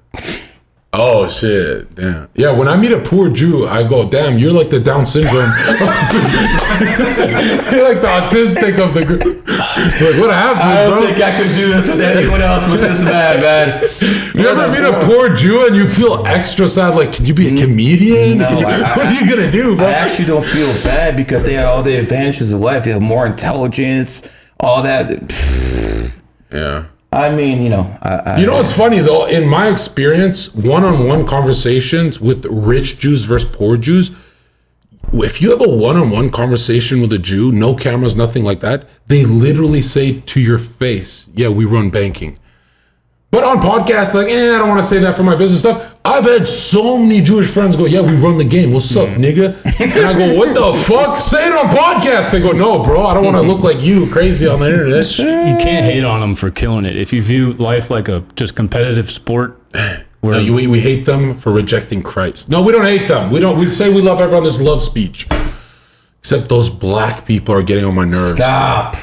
Damn. Yeah, when I meet a poor Jew, I go, damn, you're like the Down syndrome. You're like the autistic of the group. Like, what happened, I don't think I could do this with anyone else but this man. You ever meet a poor Jew and you feel extra sad? Like, can you be a comedian? No, what are you going to do, bro? I actually don't feel bad because they have all the advantages of life. They have more intelligence, all that. Yeah. I mean, you know. You know what's funny, though? In my experience, one-on-one conversations with rich Jews versus poor Jews, if you have a one-on-one conversation with a Jew, no cameras, nothing like that, they literally say to your face, yeah, we run banking. But on podcasts, like, I don't want to say that for my business stuff. I've had so many Jewish friends go, yeah, we run the game. What's up, nigga? And I go, what the fuck? Say it on podcast. They go, no, bro, I don't want to look like you, crazy on the internet. You can't hate on them for killing it. If you view life like a just competitive sport. No, we hate them for rejecting Christ. No, we don't hate them. We say we love everyone. This love speech. Except those black people are getting on my nerves. Stop.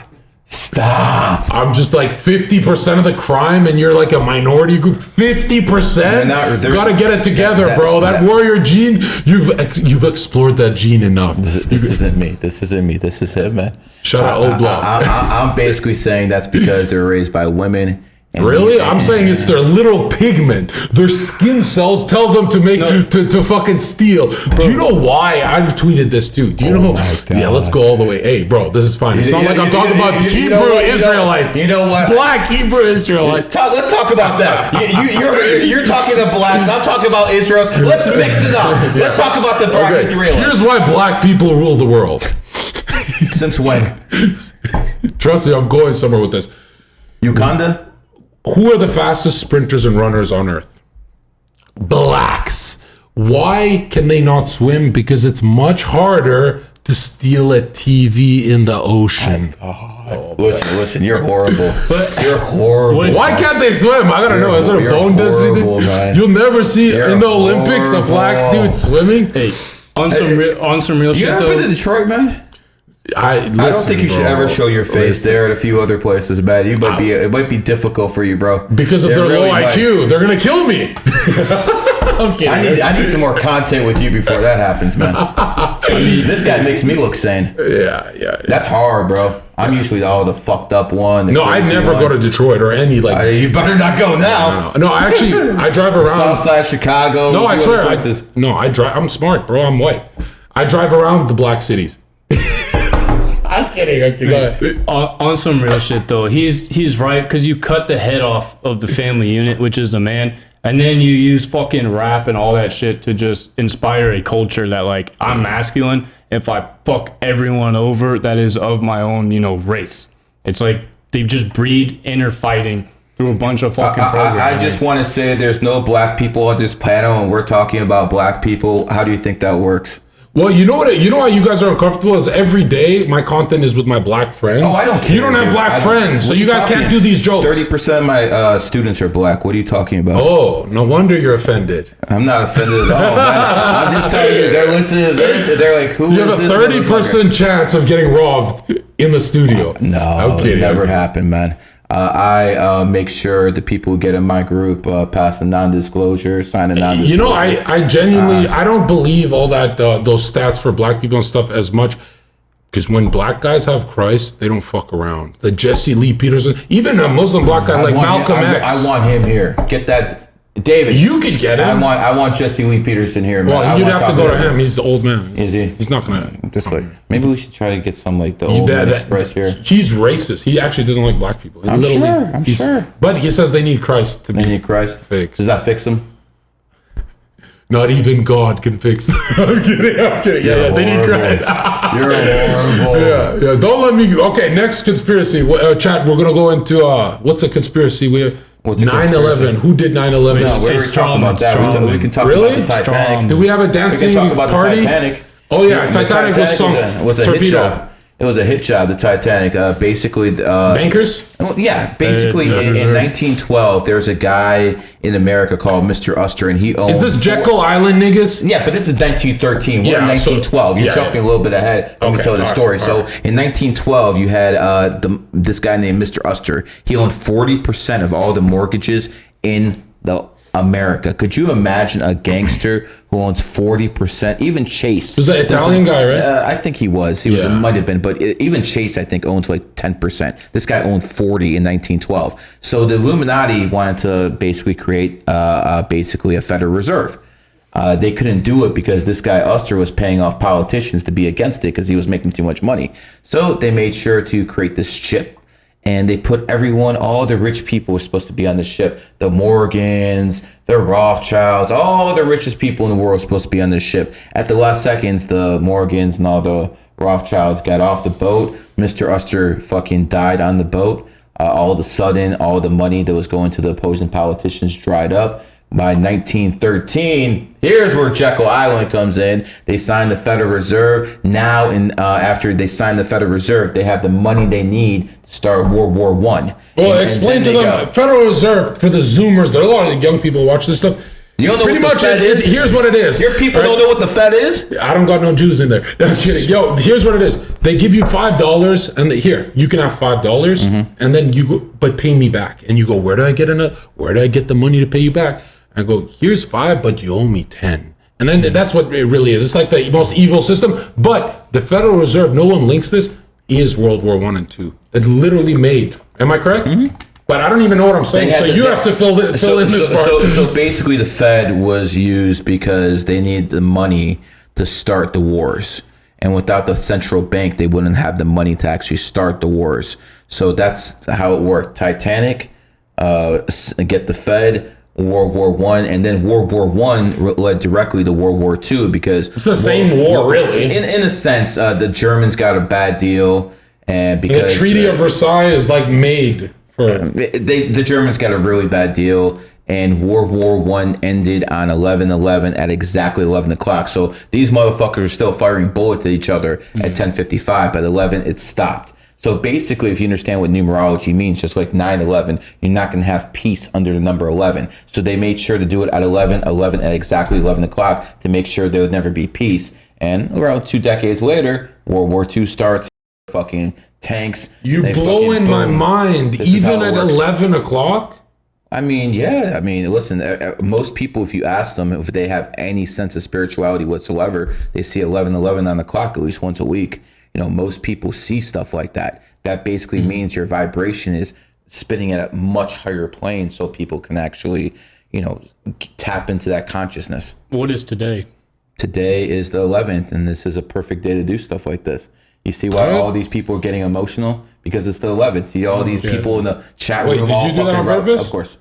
I'm just like 50% of the crime and you're like a minority group. 50%? Gotta get it together, bro. That warrior gene, you've explored that gene enough. This isn't me. This is him, man. Shut up, old block. I'm basically saying that's because they're raised by women Really? I'm saying it's their little pigment. Their skin cells tell them to make to fucking steal. Do you know why? I've tweeted this too. Do you know? Yeah, let's go all the way. Hey, bro, this is fine. It's not like I'm talking about Hebrew Israelites. You know what? Black Hebrew Israelites. Let's talk about that. You're talking the blacks. I'm talking about Israel. Let's mix it up. Let's talk about the black Israelites. Here's why black people rule the world. Since when? Trust me, I'm going somewhere with this. Uganda? Who are the fastest sprinters and runners on Earth? Blacks. Why can they not swim? Because it's much harder to steal a TV in the ocean. Listen, you're horrible. You're horrible. Why can't they swim? I gotta know. Is there a bone density? You'll never see in the Olympics a black dude swimming. Hey, on some real shit though. You ever been to Detroit, man? I don't think you should ever show your face there at a few other places, man. It might be difficult for you, bro. Because of their low IQ, they're gonna kill me. Okay. I need some more content with you before that happens, man. I mean, this guy makes me look sane. Yeah. That's hard, bro. I'm usually the fucked up one. No, I never go to Detroit or any you better not go now. No, actually, I drive around South Side Chicago. No, I swear. I drive. I'm smart, bro. I'm white. I drive around the black cities. I'm kidding. Okay, go ahead. On some real shit though, he's right, because you cut the head off of the family unit, which is the man, and then you use fucking rap and all that shit to just inspire a culture that like I'm masculine if I fuck everyone over that is of my own race. It's like they just breed inner fighting through a bunch of fucking programs. I just want to say there's no black people on this panel, and we're talking about black people. How do you think that works? Well, you know why you guys are uncomfortable is every day my content is with my black friends. Oh, I don't care. You don't have black friends, so you guys can't do these jokes. 30% of my students are black. What are you talking about? Oh, no wonder you're offended. I'm not offended at all, man. I'm just telling you, they're listening. They're like, who is this? You have a 30% chance of getting robbed in the studio. No, it never happened, man. I make sure the people who get in my group pass a non-disclosure, sign a non-disclosure. I genuinely, I don't believe all that, those stats for black people and stuff as much. Because when black guys have Christ, they don't fuck around. The Jesse Lee Peterson, even a Muslim black guy like Malcolm X. I want him here. Get that. David, you could get him. I want Jesse Lee Peterson here, man. Well, you'd have to go to him. He's the old man. Is he? He's not gonna. Just like maybe we should try to get some like the old man express here. He's racist. He actually doesn't like black people. I'm sure. But he says they need Christ to be. They need Christ. Fixed. Does that fix them? Not even God can fix them. I'm kidding. Yeah, they need Christ. You're horrible. Yeah. Don't let me. Okay, next conspiracy. Chat. We're gonna go into what's a conspiracy? 9/11. Who did 9/11? No, we already talked about that. We can talk about the Titanic. Did we have a dancing party? We can talk about the Titanic. Oh yeah, Titanic was sunk. Was a hit job. It was a hit job. The Titanic. Basically, bankers. Yeah, basically in 1912, there's a guy in America called Mr. Uster, and he owned. Is this Jekyll Island niggas? Yeah, but this is 1913. We're in 1912. You're jumping a little bit ahead. Let me tell you the story. So in 1912, you had this guy named Mr. Uster. He owned 40% of all the mortgages in the America. Could you imagine a gangster who owns 40%? Even Chase was that Italian guy, right? I think he was. He was. It might have been, but even Chase, I think, owned like 10%. This guy owned 40 in 1912. So the Illuminati wanted to basically create basically a Federal Reserve. They couldn't do it because this guy Uster was paying off politicians to be against it because he was making too much money. So they made sure to create this chip. And they put all the rich people were supposed to be on the ship. The Morgans, the Rothschilds, all the richest people in the world were supposed to be on this ship. At the last seconds, the Morgans and all the Rothschilds got off the boat. Mr. Uster fucking died on the boat. All of a sudden, all the money that was going to the opposing politicians dried up. By 1913, here's where Jekyll Island comes in. They signed the Federal Reserve. Now, after they signed the Federal Reserve, they have the money they need to start World War I. Well, explain to them, Federal Reserve, for the Zoomers, there are a lot of young people who watch this stuff. You don't know Pretty what much the Fed is? Here's what it is. Your people don't know what the Fed is? I don't got no Jews in there. I'm kidding. Yo, here's what it is. They give you $5 and here, you can have $5 and then you go, but pay me back. And you go, where do I get the money to pay you back? I go, here's 5, but you owe me 10. And then that's what it really is. It's like the most evil system. But the Federal Reserve, no one links this, is World War I and II. That literally made. Am I correct? But I don't even know what I'm saying. So you have to fill in this part. So basically, the Fed was used because they needed the money to start the wars. And without the central bank, they wouldn't have the money to actually start the wars. So that's how it worked. Titanic, get the Fed, World War One, and then World War One led directly to World War Two because it's the same war, really. In a sense, the Germans got a bad deal, and because the Treaty of Versailles is like made for the Germans got a really bad deal. And World War One ended on 11/11 at exactly 11 o'clock. So these motherfuckers are still firing bullets at each other at 10:55. By 11, it stopped. So basically, if you understand what numerology means, just like 9/11, you're not going to have peace under the number 11. So they made sure to do it at 11/11 at exactly 11 o'clock to make sure there would never be peace. And around 2 decades later, World War II starts. Fucking tanks. You blowing my mind. Even at 11 o'clock. I mean, yeah. I mean, listen, most people, if you ask them if they have any sense of spirituality whatsoever, they see 11/11 on the clock at least once a week. You know, most people see stuff like that. That basically means your vibration is spinning at a much higher plane so people can actually, you know, tap into that consciousness. What is today? Today is the 11th, and this is a perfect day to do stuff like this. You see why all these people are getting emotional? Because it's the 11th. See all these people in the chat room. Wait, did you do that on purpose? Of course.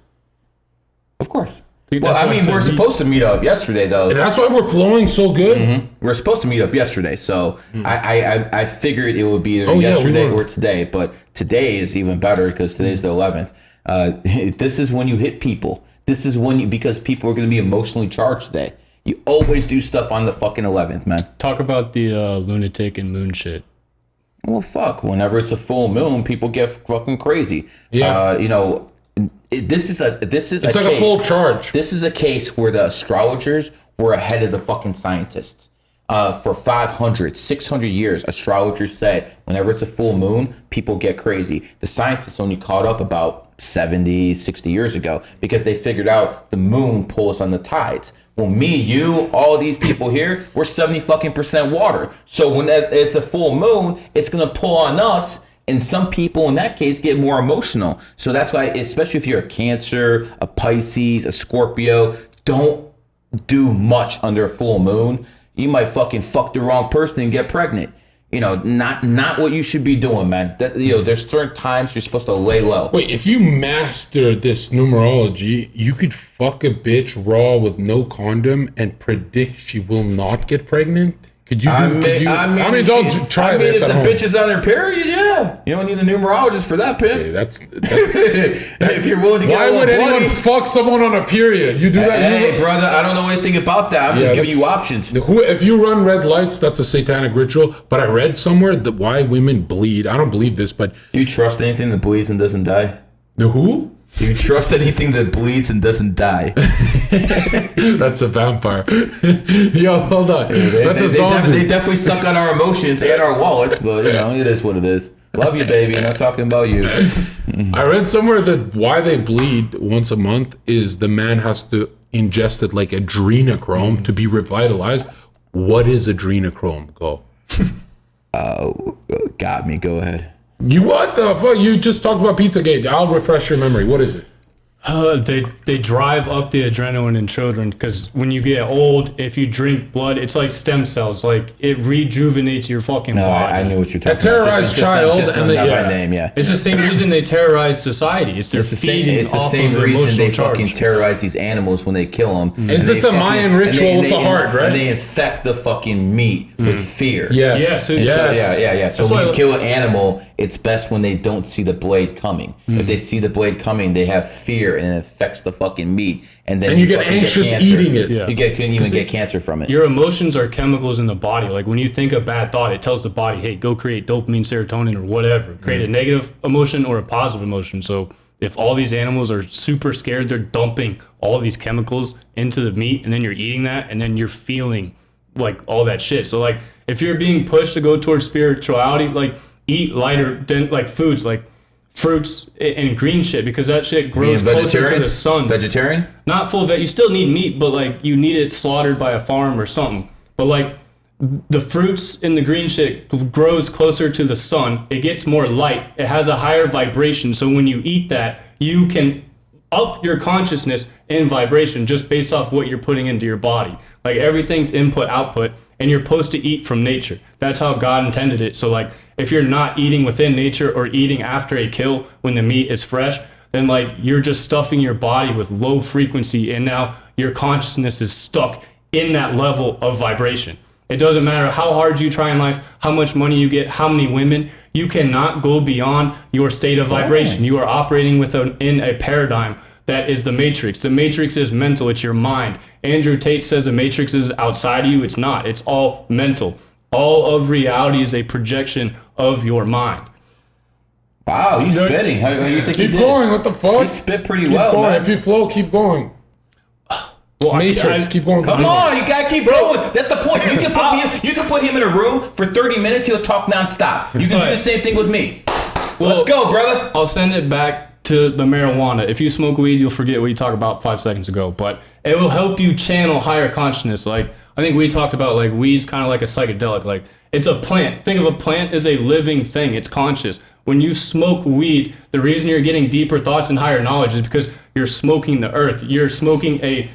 Of course. Well, I mean, we're supposed to meet up yesterday, though. And that's why we're flowing so good. Mm-hmm. We're supposed to meet up yesterday, so I figured it would be either yesterday or today. But today is even better because today's the 11th. This is when you hit people. This is when because people are going to be emotionally charged today. You always do stuff on the fucking 11th, man. Talk about the lunatic and moon shit. Well, fuck. Whenever it's a full moon, people get fucking crazy. Yeah. You know, this is a it's like case, a full charge. This is a case where the astrologers were ahead of the fucking scientists. For 500, 600 years, astrologers said whenever it's a full moon, people get crazy. The scientists only caught up about 70, 60 years ago because they figured out the moon pulls on the tides. Well, me, you, all these people here, we're 70% water. So when it's a full moon, it's going to pull on us. And some people in that case get more emotional. So that's why, especially if you're a Cancer, a Pisces, a Scorpio, don't do much under a full moon. You might fucking fuck the wrong person and get pregnant. You know, not what you should be doing, man. That, you know, there's certain times you're supposed to lay low. Wait, if you master this numerology, you could fuck a bitch raw with no condom and predict she will not get pregnant? Could you do? I mean, don't try this. If the bitch is on her period, yeah, you don't need a numerologist for that, pimp. Okay, that's if you're willing to get why a little would anyone bloody, fuck someone on a period? You do that. Hey, brother, I don't know anything about that. I'm just giving you options. If you run red lights, that's a satanic ritual. But I read somewhere that why women bleed. I don't believe this, but do you trust anything that bleeds and doesn't die? The who? Do you trust anything that bleeds and doesn't die? That's a vampire. Yo, hold on. That's a zombie. They definitely suck on our emotions and our wallets, but you know, it is what it is. Love you, baby. Not talking about you. I read somewhere that why they bleed once a month is the man has to ingest it like adrenochrome to be revitalized. What is adrenochrome? Go. Got me. Go ahead. You what the fuck? You just talked about Pizzagate. I'll refresh your memory. What is it? They drive up the adrenaline in children because when you get old, if you drink blood, it's like stem cells. Like it rejuvenates your fucking body. I knew what you're talking about. A terrorized child, and my name, yeah. It's the same reason they terrorize society. It's the same reason they charge. fucking terrorize these animals when they kill them. Is this the Mayan ritual with the heart, right? And they infect the fucking meat with fear. Yes. Yeah. So when you kill an animal, it's best when they don't see the blade coming. If they see the blade coming, they have fear and it affects the fucking meat. And then you get anxious eating it. Yeah. You can even get cancer from it. Your emotions are chemicals in the body. Like when you think a bad thought, it tells the body, hey, go create dopamine, serotonin, or whatever. Create a negative emotion or a positive emotion. So if all these animals are super scared, they're dumping all these chemicals into the meat, and then you're eating that, and then you're feeling like all that shit. So like if you're being pushed to go towards spirituality, like eat lighter like foods like fruits and green shit, because that shit grows closer to the sun. Vegetarian? Not full vet. You still need meat, but like you need it slaughtered by a farm or something. But like the fruits and the green shit grows closer to the sun. It gets more light. It has a higher vibration. So when you eat that, you can up your consciousness and vibration just based off what you're putting into your body. Like everything's input output, and you're supposed to eat from nature. That's how God intended it. So like if you're not eating within nature or eating after a kill when the meat is fresh, then like you're just stuffing your body with low frequency, and now your consciousness is stuck in that level of vibration. It doesn't matter how hard you try in life, how much money you get, how many women, you cannot go beyond your state of vibration. You are operating in a paradigm that is the matrix. The matrix is mental, it's your mind. Andrew Tate says the matrix is outside of you. It's not, it's all mental. All of reality is a projection of your mind. Wow, he's spitting. How do you think he did? Keep going, what the fuck? He spit pretty Keep well, going. man. If you flow, keep going. Well, Matrix, keep going. Come on, you gotta keep going. That's the point. You can put him in a room for 30 minutes. He'll talk nonstop. You can do the same thing with me. Well, let's go, brother. I'll send it back to the marijuana. If you smoke weed, you'll forget what you talked about 5 seconds ago. But it will help you channel higher consciousness. Like I think we talked about, like weed's kind of like a psychedelic. Like it's a plant. Think of a plant as a living thing. It's conscious. When you smoke weed, the reason you're getting deeper thoughts and higher knowledge is because you're smoking the earth. You're smoking the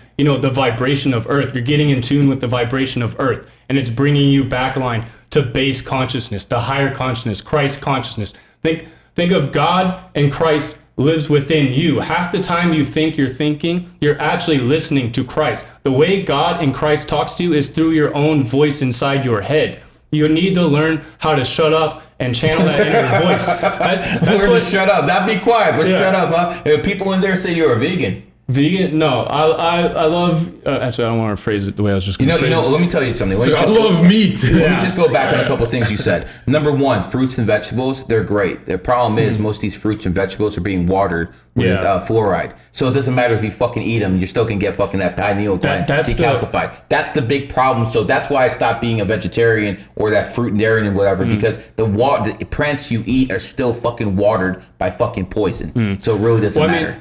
vibration of earth. You're getting in tune with the vibration of earth, and it's bringing you back line to base consciousness, the higher consciousness, Christ consciousness. Think of God, and Christ lives within you. Half the time you think you're thinking, you're actually listening to Christ. The way God and Christ talks to you is through your own voice inside your head. You need to learn how to shut up and channel that inner voice. That's shut up. Not be quiet, but shut up, huh? If people in there say you're a vegan. Vegan? No, I love. Actually, I don't want to phrase it the way I was just going to phrase it. Let me tell you something. I love meat. Let me just go back on a couple things you said. Number one, fruits and vegetables, they're great. The problem is most of these fruits and vegetables are being watered with fluoride. So it doesn't matter if you fucking eat them, you still can get fucking that pineal gland decalcified. That's the big problem. So that's why I stopped being a vegetarian or that fruitarian or whatever, because the plants you eat are still fucking watered by fucking poison. So it really doesn't matter.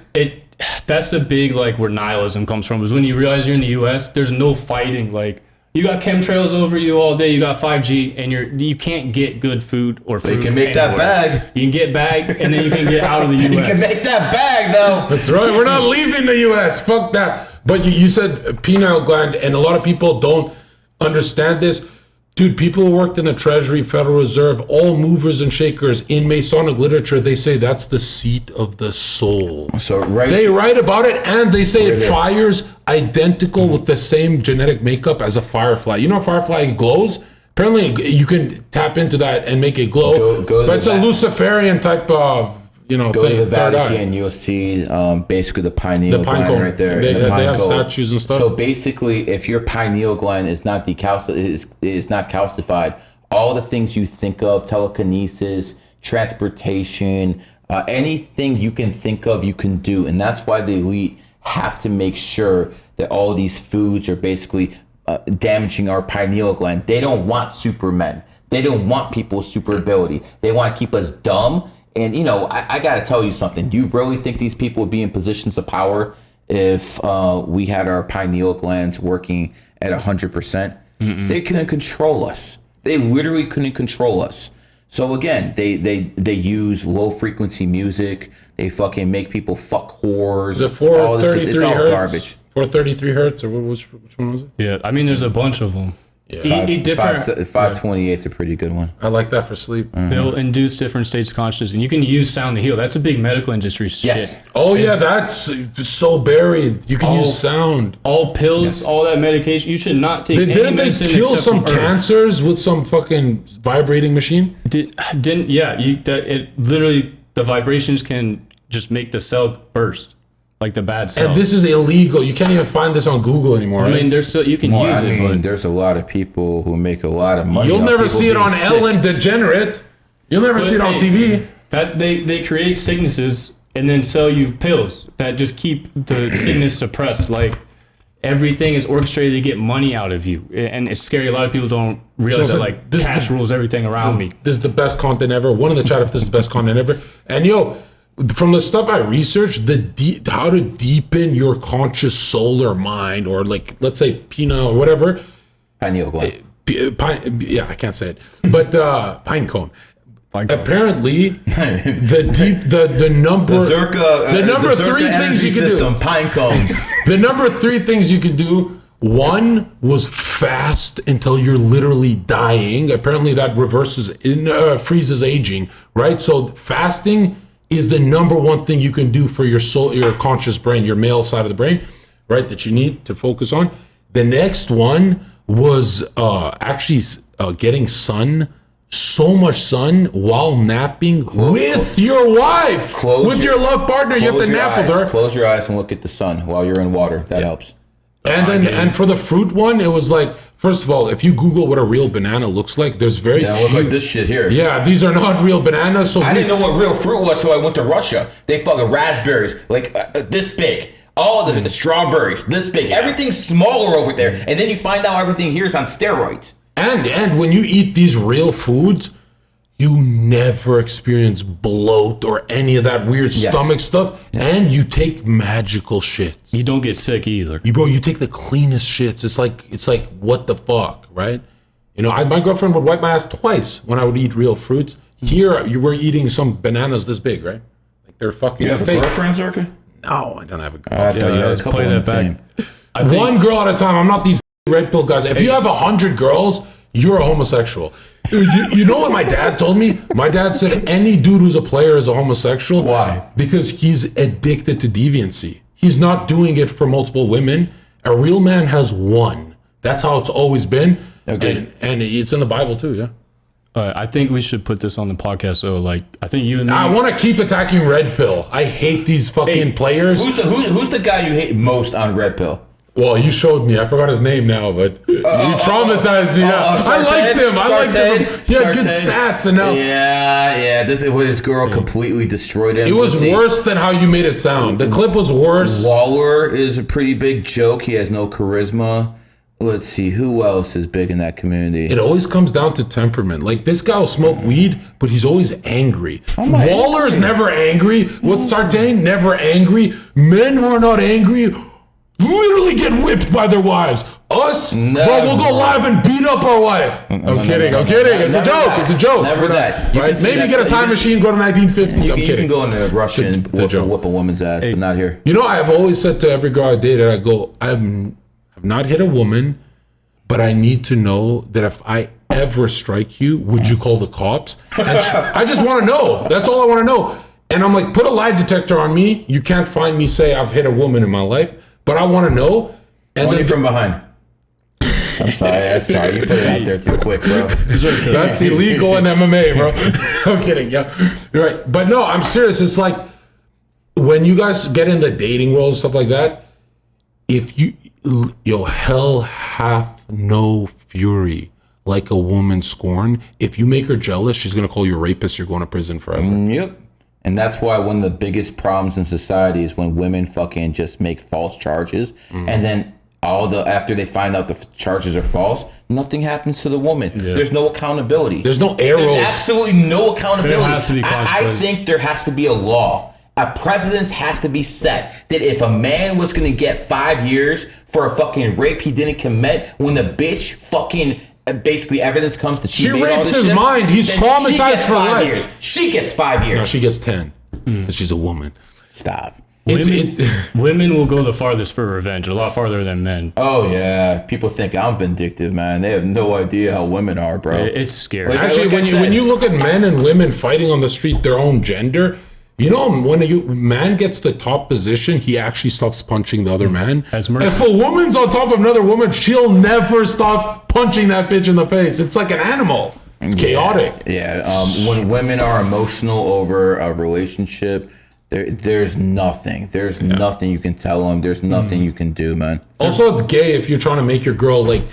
That's the big, like, where nihilism comes from, is when you realize you're in the U.S., there's no fighting. Like, you got chemtrails over you all day, you got 5G, and you can't get good food or food. You can make that bag. You can get bag, and then you can get out of the U.S. You can make that bag, though. That's right. We're not leaving the U.S. Fuck that. But you said pineal gland, and a lot of people don't understand this. Dude, people who worked in the Treasury, Federal Reserve, all movers and shakers in Masonic literature, they say that's the seat of the soul. So they write about it, and they say it fires identical with the same genetic makeup as a firefly. You know, a firefly glows. Apparently, you can tap into that and make it glow. But it's a Luciferian type of go thing. to the Vatican, you'll see basically the pineal gland right there. They have statues and stuff. So basically, if your pineal gland is not calcified, all the things you think of, telekinesis, transportation, anything you can think of, you can do. And that's why the elite have to make sure that all these foods are basically damaging our pineal gland. They don't want supermen. They don't want people with super ability. They want to keep us dumb. And, I got to tell you something. Do you really think these people would be in positions of power if we had our pineal glands working at 100%? They couldn't control us. They literally couldn't control us. So, again, they use low-frequency music. They fucking make people fuck whores. The 433 it's all hertz? garbage. 433 hertz, or which one was it? Yeah, I mean, there's a bunch of them. Yeah. 528 is a pretty good one. I like that for sleep. They'll induce different states of consciousness, and you can use sound to heal. That's a big medical industry shit. Yes. Oh yeah, that's so buried. You can use sound. All pills, all that medication. You should not take. Didn't they kill some cancers with some fucking vibrating machine? It literally, the vibrations can just make the cell burst. Like the bad cell. And this is illegal. You can't even find this on Google anymore. I mean, there's still, you can use it. But there's a lot of people who make a lot of money. You'll never see it on Ellen DeGenerate. You'll never see it on TV. That they create sicknesses and then sell you pills that just keep the sickness suppressed. Like everything is orchestrated to get money out of you, and it's scary. A lot of people don't realize that cash rules everything around me. This is the best content ever. One in the chat if this is the best content ever. And from the stuff I researched, how to deepen your conscious soul or mind, or like, let's say pineal or whatever. Pineal gland. I can't say it. But pine cone. Apparently, the number three things you can do. Pine cones. The number 3 things you can do. One was fast until you're literally dying. Apparently, that freezes aging. Right. So fasting is the number 1 thing you can do for your soul, your conscious brain, your male side of the brain, right? That you need to focus on. The next one was getting so much sun while napping with your wife, with your love partner. You have to nap with her. Close your eyes and look at the sun while you're in water. That helps. And for the fruit one, it was like, first of all, if you Google what a real banana looks like, there's very few. Look like this shit here. Yeah, these are not real bananas. So I didn't know what real fruit was, so I went to Russia. They fucking raspberries, like this big. All the strawberries, this big. Everything's smaller over there. And then you find out everything here is on steroids. And when you eat these real foods, you never experience bloat or any of that weird stomach stuff. Yes. And you take magical shits. You don't get sick either. You take the cleanest shits. It's like what the fuck, right? You know, my girlfriend would wipe my ass twice when I would eat real fruits. Here, you were eating some bananas this big, right? Like they're fucking You have fake. a girlfriend, Zherka? No, I don't have a girlfriend. I thought you had a couple of them. One girl at a time. I'm not these red pill guys. If you have 100 girls, you're a homosexual. You know what my dad told me? My dad said any dude who's a player is a homosexual. Why? Because he's addicted to deviancy. He's not doing it for multiple women. A real man has one. That's how it's always been. Okay. And it's in the Bible too, yeah. I think we should put this on the podcast. So, like, I think you and me. I want to keep attacking Red Pill. I hate these fucking players. Who's the guy you hate most on Red Pill? Well, you showed me. I forgot his name now, but you traumatized me. I liked him. I liked him. He had good stats, and now. Yeah. This is where this girl completely destroyed him. It was worse than how you made it sound. The clip was worse. Waller is a pretty big joke. He has no charisma. Let's see, who else is big in that community? It always comes down to temperament. Like, this guy will smoke weed, but he's always angry. Waller is never angry. What's Sartain? Never angry. Men who are not angry literally get whipped by their wives. Us? Never. Bro, we'll go live and beat up our wife. I'm kidding. It's a joke. It's a joke. Never that. Right? Maybe get a time machine, go to 1950s. I'm kidding. You can go into Russia and whoop a woman's ass, but not here. You know, I've always said to every girl I dated, I go, I've not hit a woman, but I need to know that if I ever strike you, would you call the cops? And I just want to know. That's all I want to know. And I'm like, put a lie detector on me. You can't find me say I've hit a woman in my life, but I want to know. And then from behind. I'm sorry. You put it out there too quick, bro. That's illegal in MMA, bro. I'm kidding. Yeah, you're right. But no, I'm serious. It's like when you guys get in the dating world and stuff like that, if hell hath no fury like a woman scorn. If you make her jealous, she's going to call you a rapist. You're going to prison forever. Yep. And that's why one of the biggest problems in society is when women fucking just make false charges. And then after they find out the charges are false, nothing happens to the woman. Yeah. There's no accountability. There's no arrows. There's absolutely no accountability. There has to be consequences. I think there has to be a law. A precedence has to be set that if a man was going to get 5 years for a fucking rape he didn't commit, when the bitch fucking basically evidence comes that she made raped all this his shit, mind. He's traumatized for life. Years. She gets 5 years. No, she gets 10. Because she's a woman. Stop. Women will go the farthest for revenge, a lot farther than men. Oh yeah, people think I'm vindictive, man. They have no idea how women are, bro. It's scary. Actually, when you look at men and women fighting on the street, their own gender. You know, when a man gets the top position, he actually stops punching the other man. If a woman's on top of another woman, she'll never stop punching that bitch in the face. It's like an animal. It's chaotic. Yeah. When women are emotional over a relationship, there's nothing. There's nothing you can tell them. There's nothing you can do, man. Also, it's gay if you're trying to make your girl like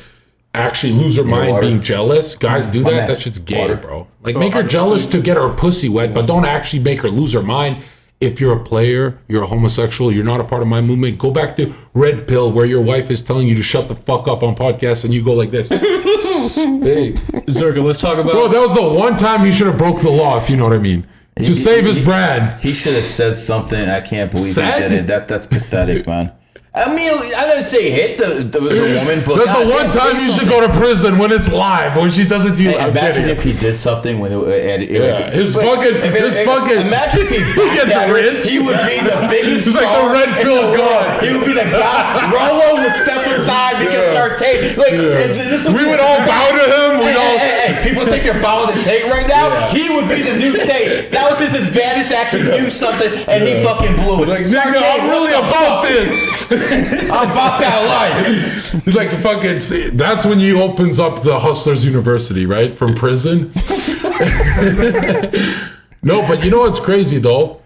actually lose her mind being jealous. Guys do that. That shit's gay, bro. Like, make her jealous to get her pussy wet, but don't actually make her lose her mind. If you're a player, you're a homosexual, you're not a part of my movement, go back to Red Pill where your wife is telling you to shut the fuck up on podcasts and you go like this. Hey, Zherka, let's talk about... Bro, that was the one time he should have broke the law, if you know what I mean. To save his brand. He should have said something. I can't believe he did it. That's pathetic, man. I mean, I didn't say hit the woman, but that's the one time you should go to prison when it's live, when she doesn't do. Imagine if he did something when his fucking. Imagine if he gets rich. He would be the biggest. He's like the red pill god. He would be the god. Rollo would step aside because Sartain. We would all bow to him. Hey, people think they're bowing to Tate right now. Yeah. He would be the new Tate. That was his advantage to actually do something, and he fucking blew it. Like, nigga, I'm really about this. I'm about that life. He's like, fucking, that's when he opens up the Hustlers University, right? From prison. No, but you know what's crazy, though?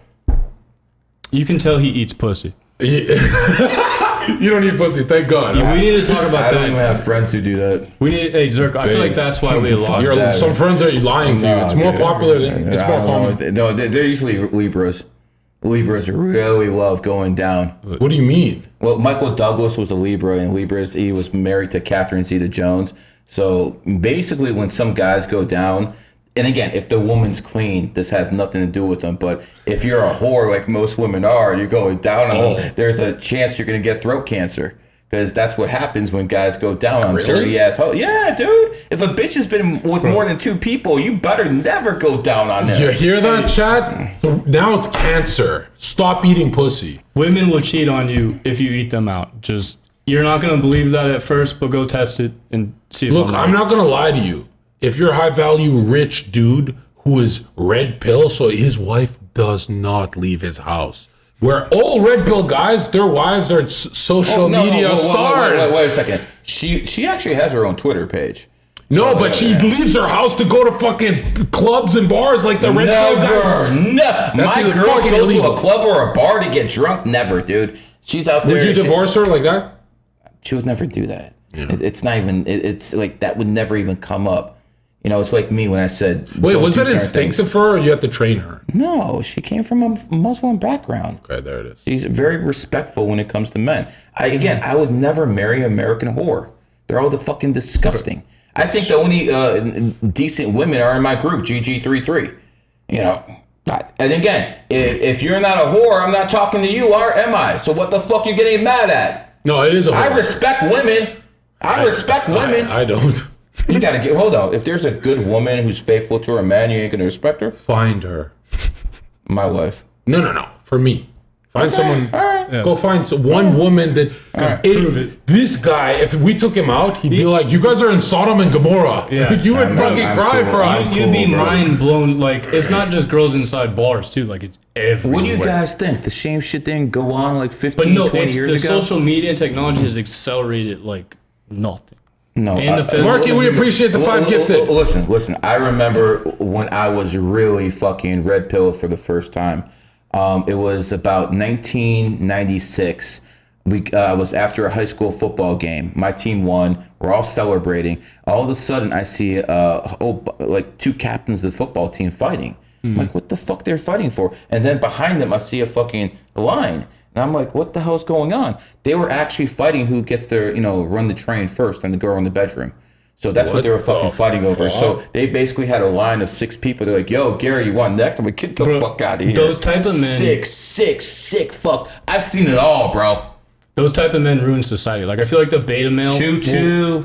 You can tell he eats pussy. You don't eat pussy, thank God. Yeah, we need to talk about that. I don't even have friends who do that. We need, hey, Zherka, I feel like that's why we lost. Some friends are lying to you. It's more popular than, it's more common. No, they're usually Libras. Libras really love going down. What do you mean? Well, Michael Douglas was a Libra, and Libras, he was married to Catherine Zeta-Jones. So basically, when some guys go down, and again, if the woman's clean, this has nothing to do with them. But if you're a whore like most women are, you're going down on them, there's a chance you're going to get throat cancer. Because that's what happens when guys go down on dirty ass hoes. Yeah, dude. If a bitch has been with more than 2 people, you better never go down on them. You hear that, chat? Now it's cancer. Stop eating pussy. Women will cheat on you if you eat them out. Just, you're not going to believe that at first, but go test it and see if I'm not going to lie to you. If you're a high value, rich dude who is red pill, so his wife does not leave his house. Where all red pill guys, their wives are social media stars. Wait a second. She actually has her own Twitter page. No, but she leaves her house to go to fucking clubs and bars like the red pill guys. Never. My girl go to a club or a bar to get drunk. Never, dude. She's out there. Would you divorce her like that? She would never do that. Yeah. It's not even. It's like that would never even come up. You know, it's like me when I said. Wait, was it instinctive for her, or you had to train her? No, she came from a Muslim background. Okay, there it is. She's very respectful when it comes to men. I would never marry an American whore. They're all the fucking disgusting. I think the only decent women are in my group, GG33. You know, and again, if you're not a whore, I'm not talking to you, or am I? So what the fuck you getting mad at? No, it is a whore. I respect women. I respect women. I don't. You gotta get, hold on. If there's a good woman who's faithful to her man, you ain't gonna respect her? Find her. My wife. No. For me. Find someone. All right. Yeah. Go find one woman that. Prove it. This guy, if we took him out, he'd be like, "You guys are in Sodom and Gomorrah." Yeah. You would fucking cry for us. You'd be mind blown. Like, it's not just girls inside bars, too. Like, it's everywhere. What do you guys think? The same shit didn't go on like 15, 20 years ago? The social media technology has accelerated like nothing. No, Marky, we appreciate the 5 gifted. Listen. I remember when I was really fucking red pill for the first time. It was about 1996. I was after a high school football game. My team won. We're all celebrating. All of a sudden, I see like 2 captains of the football team fighting. I'm like, what the fuck they're fighting for? And then behind them, I see a fucking line. And I'm like, what the hell's going on? They were actually fighting who gets their, run the train first and the girl in the bedroom. So that's what they were fucking fighting over. So they basically had a line of 6 people. They're like, yo, Gary, you want next? I'm like, get the fuck out of here. Those type of men. Sick fuck. I've seen it all, bro. Those type of men ruin society. Like, I feel like the beta male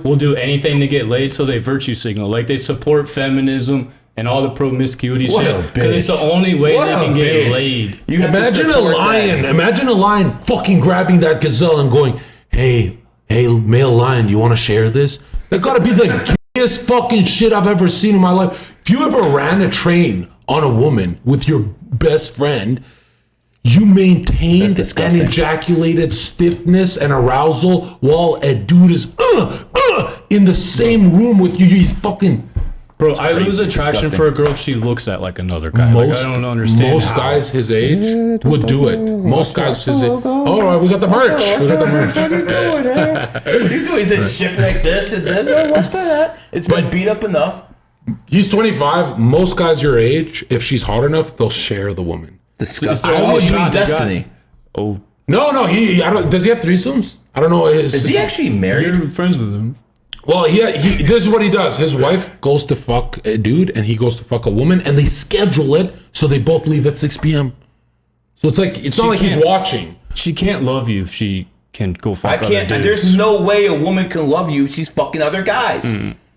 will do anything to get laid, so they virtue signal. Like, they support feminism and all the promiscuity shit because it's the only way they can get laid. Imagine a lion. Imagine a lion fucking grabbing that gazelle and going, hey, male lion, you want to share this? That gotta be the gayest fucking shit I've ever seen in my life. If you ever ran a train on a woman with your best friend, you maintained an ejaculated stiffness and arousal while a dude is in the same room with you. He's fucking... Bro, I lose attraction for a girl if she looks at like another guy. I don't understand. Most guys his age would do it. Most guys his age. All right, we got the merch. What are you doing? Is it shit like this and this? What's that? It's been beat up enough. He's 25. Most guys your age, if she's hot enough, they'll share the woman. Disgusting. Oh, you mean Destiny? Oh. No. Does he have threesomes? I don't know. Is he actually married? You're friends with him. Well, this is what he does. His wife goes to fuck a dude, and he goes to fuck a woman, and they schedule it so they both leave at 6 p.m. So it's like it's not like he's watching. She can't love you if she can go fuck I can't. other dudes. There's no way a woman can love you if she's fucking other guys.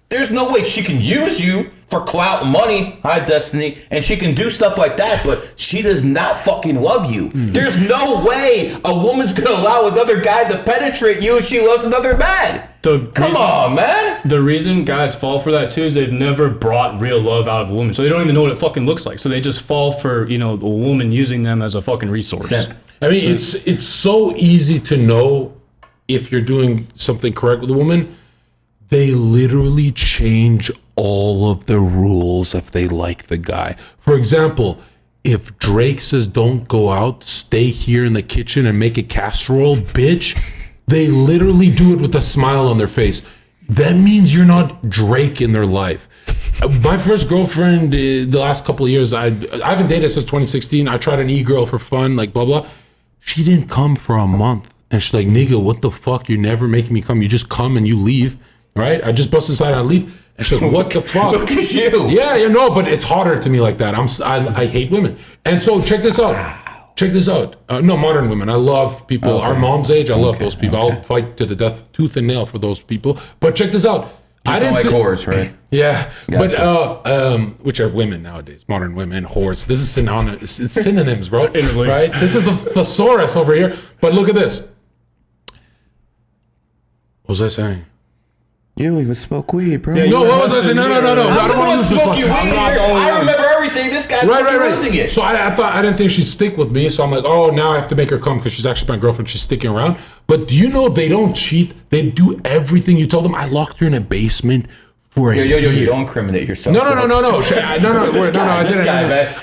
There's no way she can use you for clout, money, hi Destiny, and she can do stuff like that, but she does not fucking love you. There's no way a woman's gonna allow another guy to penetrate you if she loves another man. Come on, man. The reason guys fall for that too is they've never brought real love out of a woman, so they don't even know what it fucking looks like. So they just fall for a woman using them as a fucking resource. I mean, it's so easy to know if you're doing something correct with a woman. They literally change all of the rules if they like the guy. For example, if Drake says don't go out, stay here in the kitchen and make a casserole, bitch, they literally do it with a smile on their face. That means you're not Drake in their life. My first girlfriend, the last couple of years, I haven't dated since 2016. I tried an e-girl for fun, like blah, blah. She didn't come for a month. And she's like, nigga, what the fuck? You never make me come. You just come and you leave. Right? I just bust inside and I leave. And she's like, what the fuck? Look at you. Yeah, no, but it's hotter to me like that. I hate women. And so check this out. Check this out. No, modern women. I love people our mom's age. I love those people. I'll fight to the death, tooth and nail for those people. But check this out. I don't like whores, right? Yeah. Gotcha. But which are women nowadays, modern women, whores. This is synonymous. It's synonyms, bro. Right? This is the thesaurus over here. But look at this. What was I saying? You don't even smoke weed, bro. Yeah, no, what was I saying? No. I don't want to smoke you weed here. I remember everything. This guy's losing it. So I didn't think she'd stick with me. So I'm like, oh, now I have to make her come because she's actually my girlfriend. She's sticking around. But do you know they don't cheat? They do everything you told them. I locked her in a basement for a year. You don't incriminate yourself. No.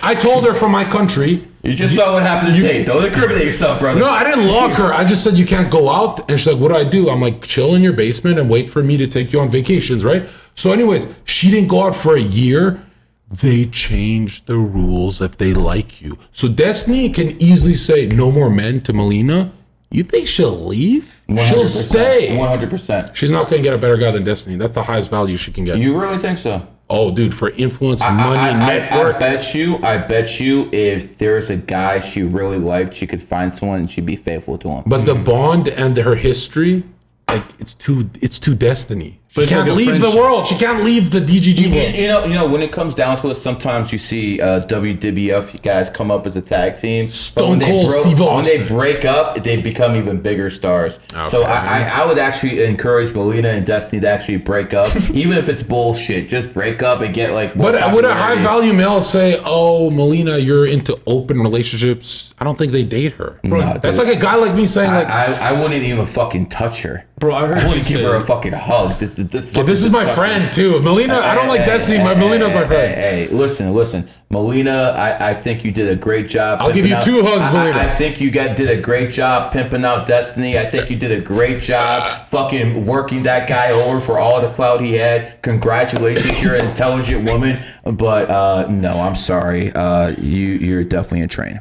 I told her from my country. You just saw what happened to Tate. Don't incriminate yourself, brother. No, I didn't lock her. I just said you can't go out. And she's like, what do I do? I'm like, chill in your basement and wait for me to take you on vacations, right? So anyways, she didn't go out for a year. They changed the rules if they like you. So Destiny can easily say no more men to Melina. You think she'll leave? 100%. She'll stay. 100%. She's not going to get a better guy than Destiny. That's the highest value she can get. You really think so? Oh, dude, for influence, money, network. I bet you if there's a guy she really liked, she could find someone and she'd be faithful to him. But the bond and her history, like it's too Destiny. She can't leave the world. She can't leave the DGG world. You know, when it comes down to it, sometimes you see WWF guys come up as a tag team. Stone Cold Steve Austin. When they break up, they become even bigger stars. Okay. So I would actually encourage Melina and Destiny to actually break up, even if it's bullshit. Just break up and get like. But would a high value male say, "Oh, Melina, you're into open relationships"? I don't think they date her. Bro, no, that's like a guy like me saying, like, I wouldn't even fucking touch her. Bro, I wouldn't give her a fucking hug. This is my friend too. Melina, I don't like Destiny. Melina's my friend. Hey, listen. Melina, I think you did a great job. I'll give you 2 hugs, Melina. I think you did a great job pimping out Destiny. I think you did a great job fucking working that guy over for all the clout he had. Congratulations, you're an intelligent woman. But no, I'm sorry. You're definitely a train.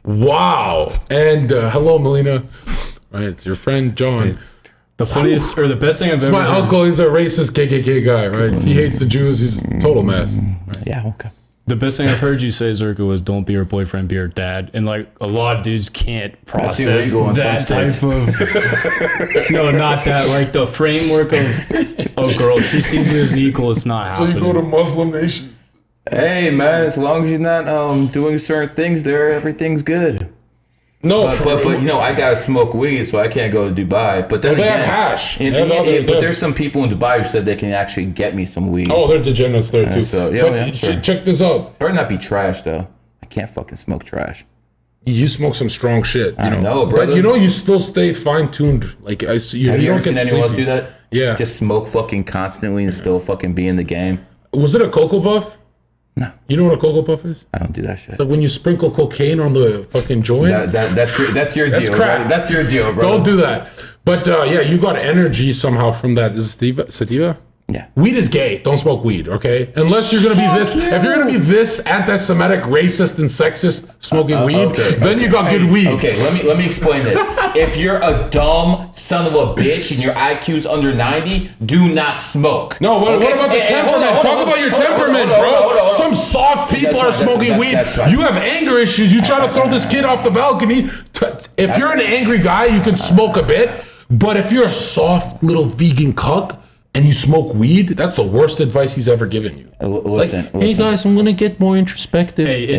Wow. And hello, Melina. Right, it's your friend John. The funniest or the best thing I've ever heard. My uncle, he's a racist KKK guy, right? He hates the Jews. He's a total mess. Right? Yeah, okay. The best thing I've heard you say, Zherka, was don't be your boyfriend, be your dad. And like a lot of dudes can't process that type of... No, not that. Like the framework of, oh girl, she sees me as an equal, it's not happening. So you go to Muslim nations. Hey man, as long as you're not doing certain things there, everything's good. No, but you know, I gotta smoke weed, so I can't go to Dubai. But then they again, have hash. But there's some people in Dubai who said they can actually get me some weed. Oh, they're degenerates there too. So sure. Check this out. Better not be trash though. I can't fucking smoke trash. You smoke some strong shit. I know, brother. But you know, you still stay fine tuned. Like I see, have you ever don't seen get anyone else sleepy. do that? Yeah. Just smoke fucking constantly and still fucking be in the game. Was it a Cocoa Puff? No. You know what a Cocoa Puff is? I don't do that shit. It's like when you sprinkle cocaine on the fucking joint. That's your That's deal. crap. That's your deal, bro. Don't do that. But yeah, you got energy somehow from that. Is it sativa? Yeah. Weed is gay. Don't smoke weed, okay? Unless you're gonna be this. If you're gonna be this anti-Semitic, racist, and sexist smoking weed, then you got good weed. Okay, let me explain this. If you're a dumb son of a bitch and your IQ's under 90, do not smoke. No, what about the temperament? Talk about your temperament, bro. Some soft people are smoking weed. You have anger issues. You try to throw this kid off the balcony. If you're an angry guy, you can smoke a bit. But if you're a soft little vegan cuck, and you smoke weed, that's the worst advice he's ever given you. Listen. Hey guys, I'm gonna get more introspective. Hey,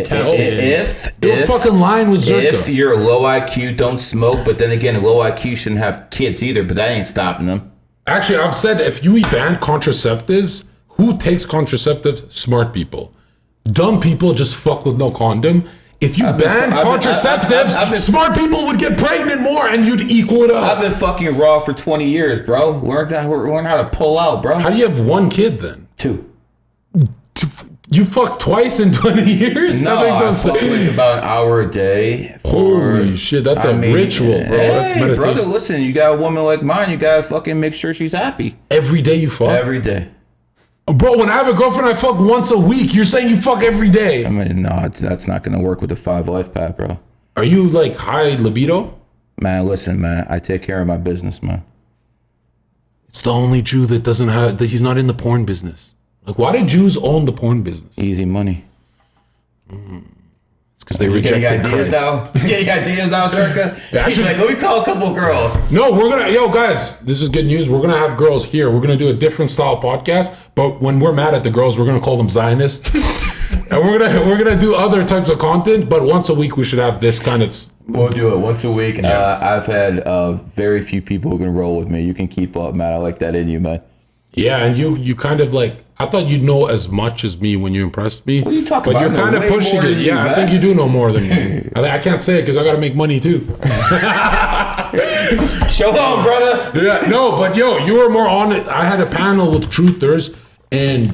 You're fucking lying with Zherka. If you're low IQ, don't smoke. But then again, low IQ shouldn't have kids either. But that ain't stopping them. Actually, I've said if you ban contraceptives, who takes contraceptives? Smart people. Dumb people just fuck with no condom. If you ban contraceptives, smart people would get pregnant more and you'd equal it up. I've been fucking raw for 20 years, bro. Learn how to pull out, bro. How do you have one kid then? 2. You fucked twice in 20 years? No, I fuck like about an hour a day. Holy shit, that's a ritual, bro. That's meditation. Brother, listen, you got a woman like mine, you gotta fucking make sure she's happy. Every day you fuck? Every day. Bro, when I have a girlfriend, I fuck once a week. You're saying you fuck every day. I mean, no, that's not gonna work with the 5 life path, bro. Are you like high libido? Man, listen, man. I take care of my business, man. It's the only Jew that doesn't have, that he's not in the porn business. Like, why do Jews own the porn business? Easy money. It's because they rejected Christ. You getting ideas now, Zherka? He's like, let me call a couple girls. No, guys, this is good news. We're gonna have girls here. We're gonna do a different style podcast, but when we're mad at the girls, we're gonna call them Zionists. And we're gonna do other types of content, but once a week we should have this kind of. We'll do it once a week. Yeah. I've had very few people who can roll with me. You can keep up, man. I like that in you, man. Yeah, and you kind of like, I thought you'd know as much as me when you impressed me. What are you talking about? But you're kind of pushing it. Yeah, I think you do know more than me. I can't say it because I got to make money too. Show on, brother. Yeah, no, but you were more on it. I had a panel with truthers and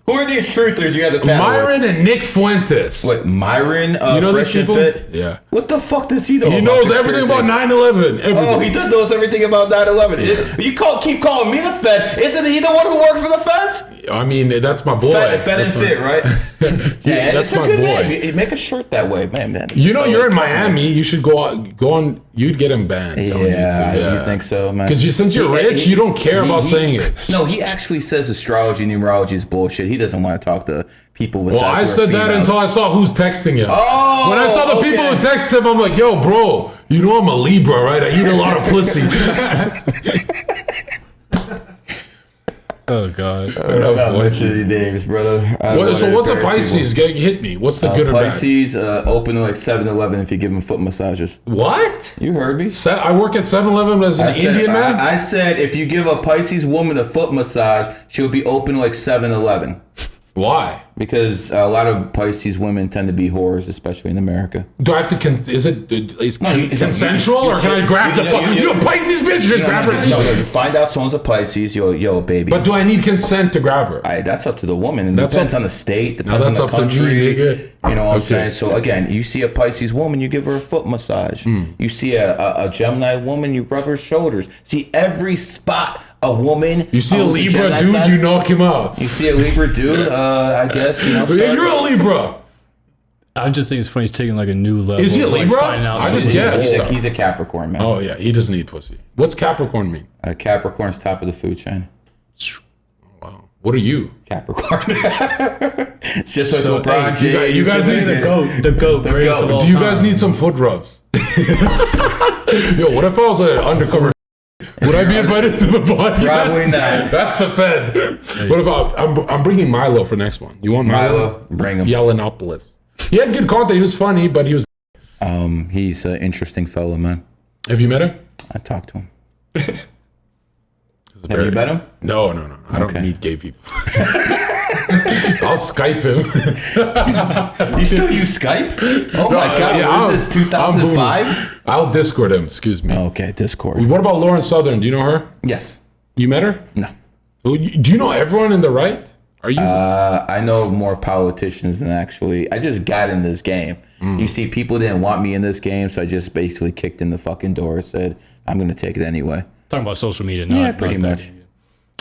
Who are these truthers you had the panel Myron and Nick Fuentes. What, Myron? You know these people? Fit? Yeah. What the fuck does he know? He knows everything about 9/11. Oh, he does knows everything about 9/11. Yeah. You keep calling me the Fed. Isn't he the one who worked for the Feds? I mean, that's my boy. Fed and Fit, right? Yeah, that's it's a my good boy. name. You make a shirt that way, man. You're in Miami. You should go on. You'd get him banned. Yeah, you think so, man? Because since you're rich, you don't care about saying it. No, he actually says astrology, numerology is bullshit. He doesn't want to talk to people with. Well, I said that until I saw who's texting him. Oh, when I saw the people who text him, I'm like, yo, bro, you know I'm a Libra, right? I eat a lot of pussy. Oh God! Let's not mention any names, brother. So what's a Pisces? Hit me. What's the good or bad? Pisces open to like 7-Eleven if you give them foot massages. What? You heard me. I work at 7-Eleven as an Indian man. I said if you give a Pisces woman a foot massage, she'll be open like 7-Eleven. Why? Because a lot of Pisces women tend to be whores, especially in America. Do I have to? Consensual, or can I grab the fuck? You a Pisces bitch? Just grab her. No, you find out someone's a Pisces, yo, baby. But do I need consent to grab her? That's up to the woman. And depends on the state. Depends on the country. To me, nigga. You know what I'm saying? So again, you see a Pisces woman, you give her a foot massage. You see a Gemini woman, you rub her shoulders. See every spot. A woman. You see a Libra dude, you knock him out. You see a Libra dude, I guess. You're a Libra. I just think it's funny. He's taking like a new level. Is he a Libra? I just guessed. He's a Capricorn, man. Oh yeah, he doesn't eat pussy. What's Capricorn mean? Capricorn's top of the food chain. Wow. What are you? Capricorn. It's just like LeBron James. You guys need the goat. The goat. Do you guys need some foot rubs? Yo, what if I was an undercover? Would I be invited to the podcast? Probably not. That's the Fed. What about I'm bringing Milo for next one. You want Milo? Bring him. Yellenopolis. He had good content. He was funny, but he was. He's an interesting fellow, man. Have you met him? I talked to him. Have you met him? No. I don't meet gay people. I'll Skype him. You still use Skype? Oh my God! What is this, 2005? I'll Discord him. Excuse me. Okay, Discord. What about Lauren Southern? Do you know her? Yes. You met her? No. Do you know everyone in the right? Are you? I know more politicians than actually. I just got in this game. You see, people didn't want me in this game, so I just basically kicked in the fucking door. Said I'm going to take it anyway. Talking about social media, pretty much.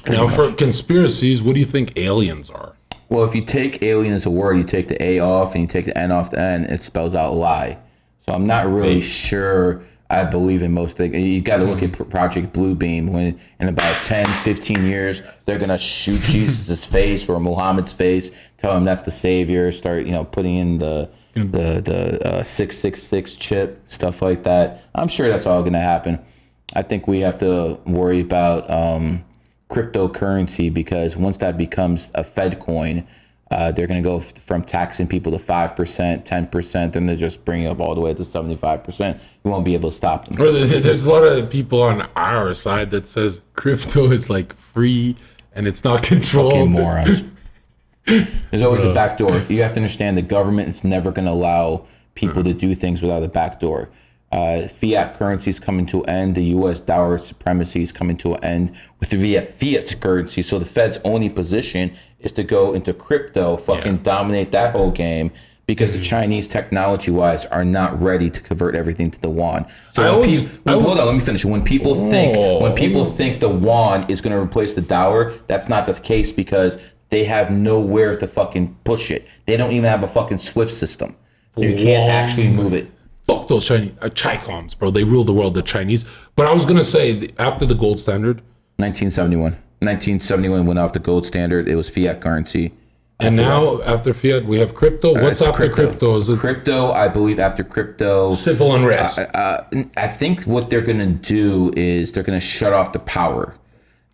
Now, for conspiracies, what do you think aliens are? Well, if you take alien as a word, you take the A off and you take the N off the N, it spells out lie. So I'm not really sure I believe in most things. You got to look at Project Bluebeam, when in about 10, 15 years, they're going to shoot Jesus' face or Muhammad's face, tell him that's the savior, start, putting in the 666 chip, stuff like that. I'm sure that's all going to happen. I think we have to worry about cryptocurrency, because once that becomes a Fed coin, they're going to go from taxing people to 5%, 10%, then they're just bringing it up all the way to 75%. You won't be able to stop them. There's a lot of people on our side that says crypto is like free and it's not controlled. Fucking morons. There's always a back door. You have to understand the government is never going to allow people to do things without a back door. Fiat currency is coming to an end. The U.S. dollar supremacy is coming to an end with the fiat currency. So the Fed's only position is to go into crypto, dominate that whole game, because the Chinese, technology-wise, are not ready to convert everything to the yuan. So hold on, let me finish. When people think the yuan is going to replace the dollar, that's not the case, because they have nowhere to fucking push it. They don't even have a fucking SWIFT system, so you can't actually move it. Fuck those Chinese Chi-Coms, bro. They rule the world, the Chinese. But I was going to say, after the gold standard. 1971 went off the gold standard. It was fiat currency. And now, after fiat, we have crypto. What's after crypto? Is it crypto, I believe after crypto. Civil unrest. I think what they're going to do is they're going to shut off the power.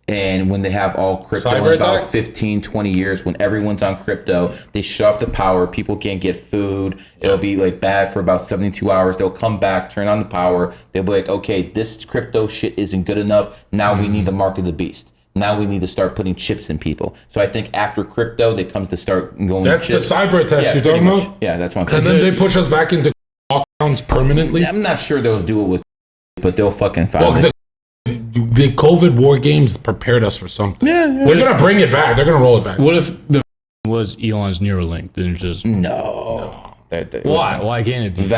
And when they have all crypto in about 15, 20 years, when everyone's on crypto, they shut off the power. People can't get food. It'll be like bad for about 72 hours. They'll come back, turn on the power. They'll be like, okay, this crypto shit isn't good enough. Now we need the mark of the beast. Now we need to start putting chips in people. So I think after crypto, they come to start going. That's the cyber test you're talking about? Yeah, that's what I'm saying. And then they push us back into lockdowns permanently? I'm not sure they'll do it with, but they'll fucking find it. The COVID war games prepared us for something. Yeah. They're going to bring it back. They're going to roll it back. What if the was Elon's Neuralink? Then just no. Why? Why can't it be?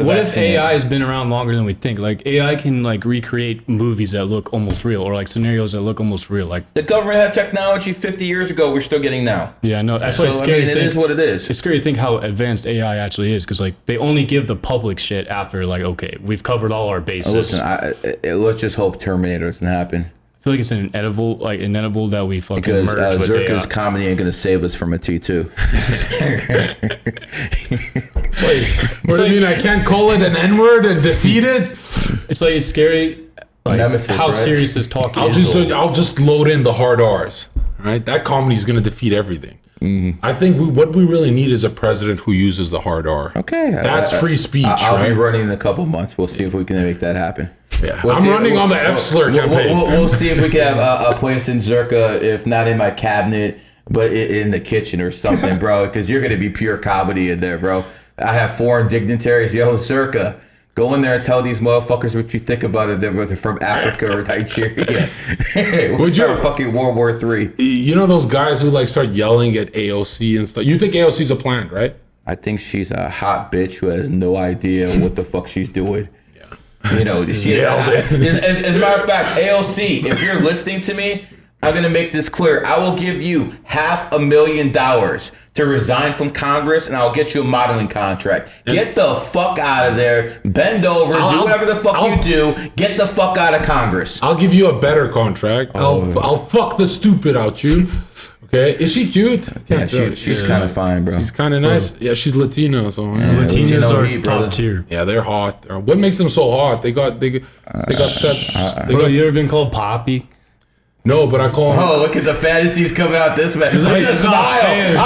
What if AI has been around longer than we think? Like AI can like recreate movies that look almost real, or like scenarios that look almost real. Like the government had technology 50 years ago. We're still getting now. Yeah, I know. That's why it's scary. It is what it is. It's scary to think how advanced AI actually is, because like they only give the public shit after like, okay, we've covered all our bases. Listen, let's just hope Terminator doesn't happen. I feel like it's inedible that we fucking because merge with Zherka's AI. comedy ain't gonna save us from a T2. What do you mean? I can't call it an N-word and defeat it? It's like it's scary. Like Nemesis, how right? serious this talk is. I'll just load in the hard R's. Right? That comedy is gonna defeat everything. Mm-hmm. I think what we really need is a president who uses the hard R. Okay, that's free speech. I'll be running in a couple months. We'll see if we can make that happen. Yeah, I'm running on the F-slur campaign. We'll see if we can have a place in Zherka, if not in my cabinet, but in the kitchen or something, bro. Because you're gonna be pure comedy in there, bro. I have foreign dignitaries. Yo, Zherka, go in there and tell these motherfuckers what you think about it. Whether they're from Africa or Nigeria. We'll start fucking World War III. You know those guys who like start yelling at AOC and stuff? You think AOC's a plant, right? I think she's a hot bitch who has no idea what the fuck she's doing. You know, as a matter of fact, AOC, if you're listening to me, I'm going to make this clear. I will give you $500,000 to resign from Congress, and I'll get you a modeling contract. Get the fuck out of there. Bend over. Do whatever the fuck you do. Get the fuck out of Congress. I'll give you a better contract. I'll fuck the stupid out you. Okay, is she cute? Yeah, she's kind of fine, bro. She's kind of nice. Yeah, she's Latino, so Latinos are top tier. Yeah, they're hot. What makes them so hot? They got that. Bro, you ever been called Poppy? No, but I call him. Oh, look at the fantasies coming out this way. Look at the smile. You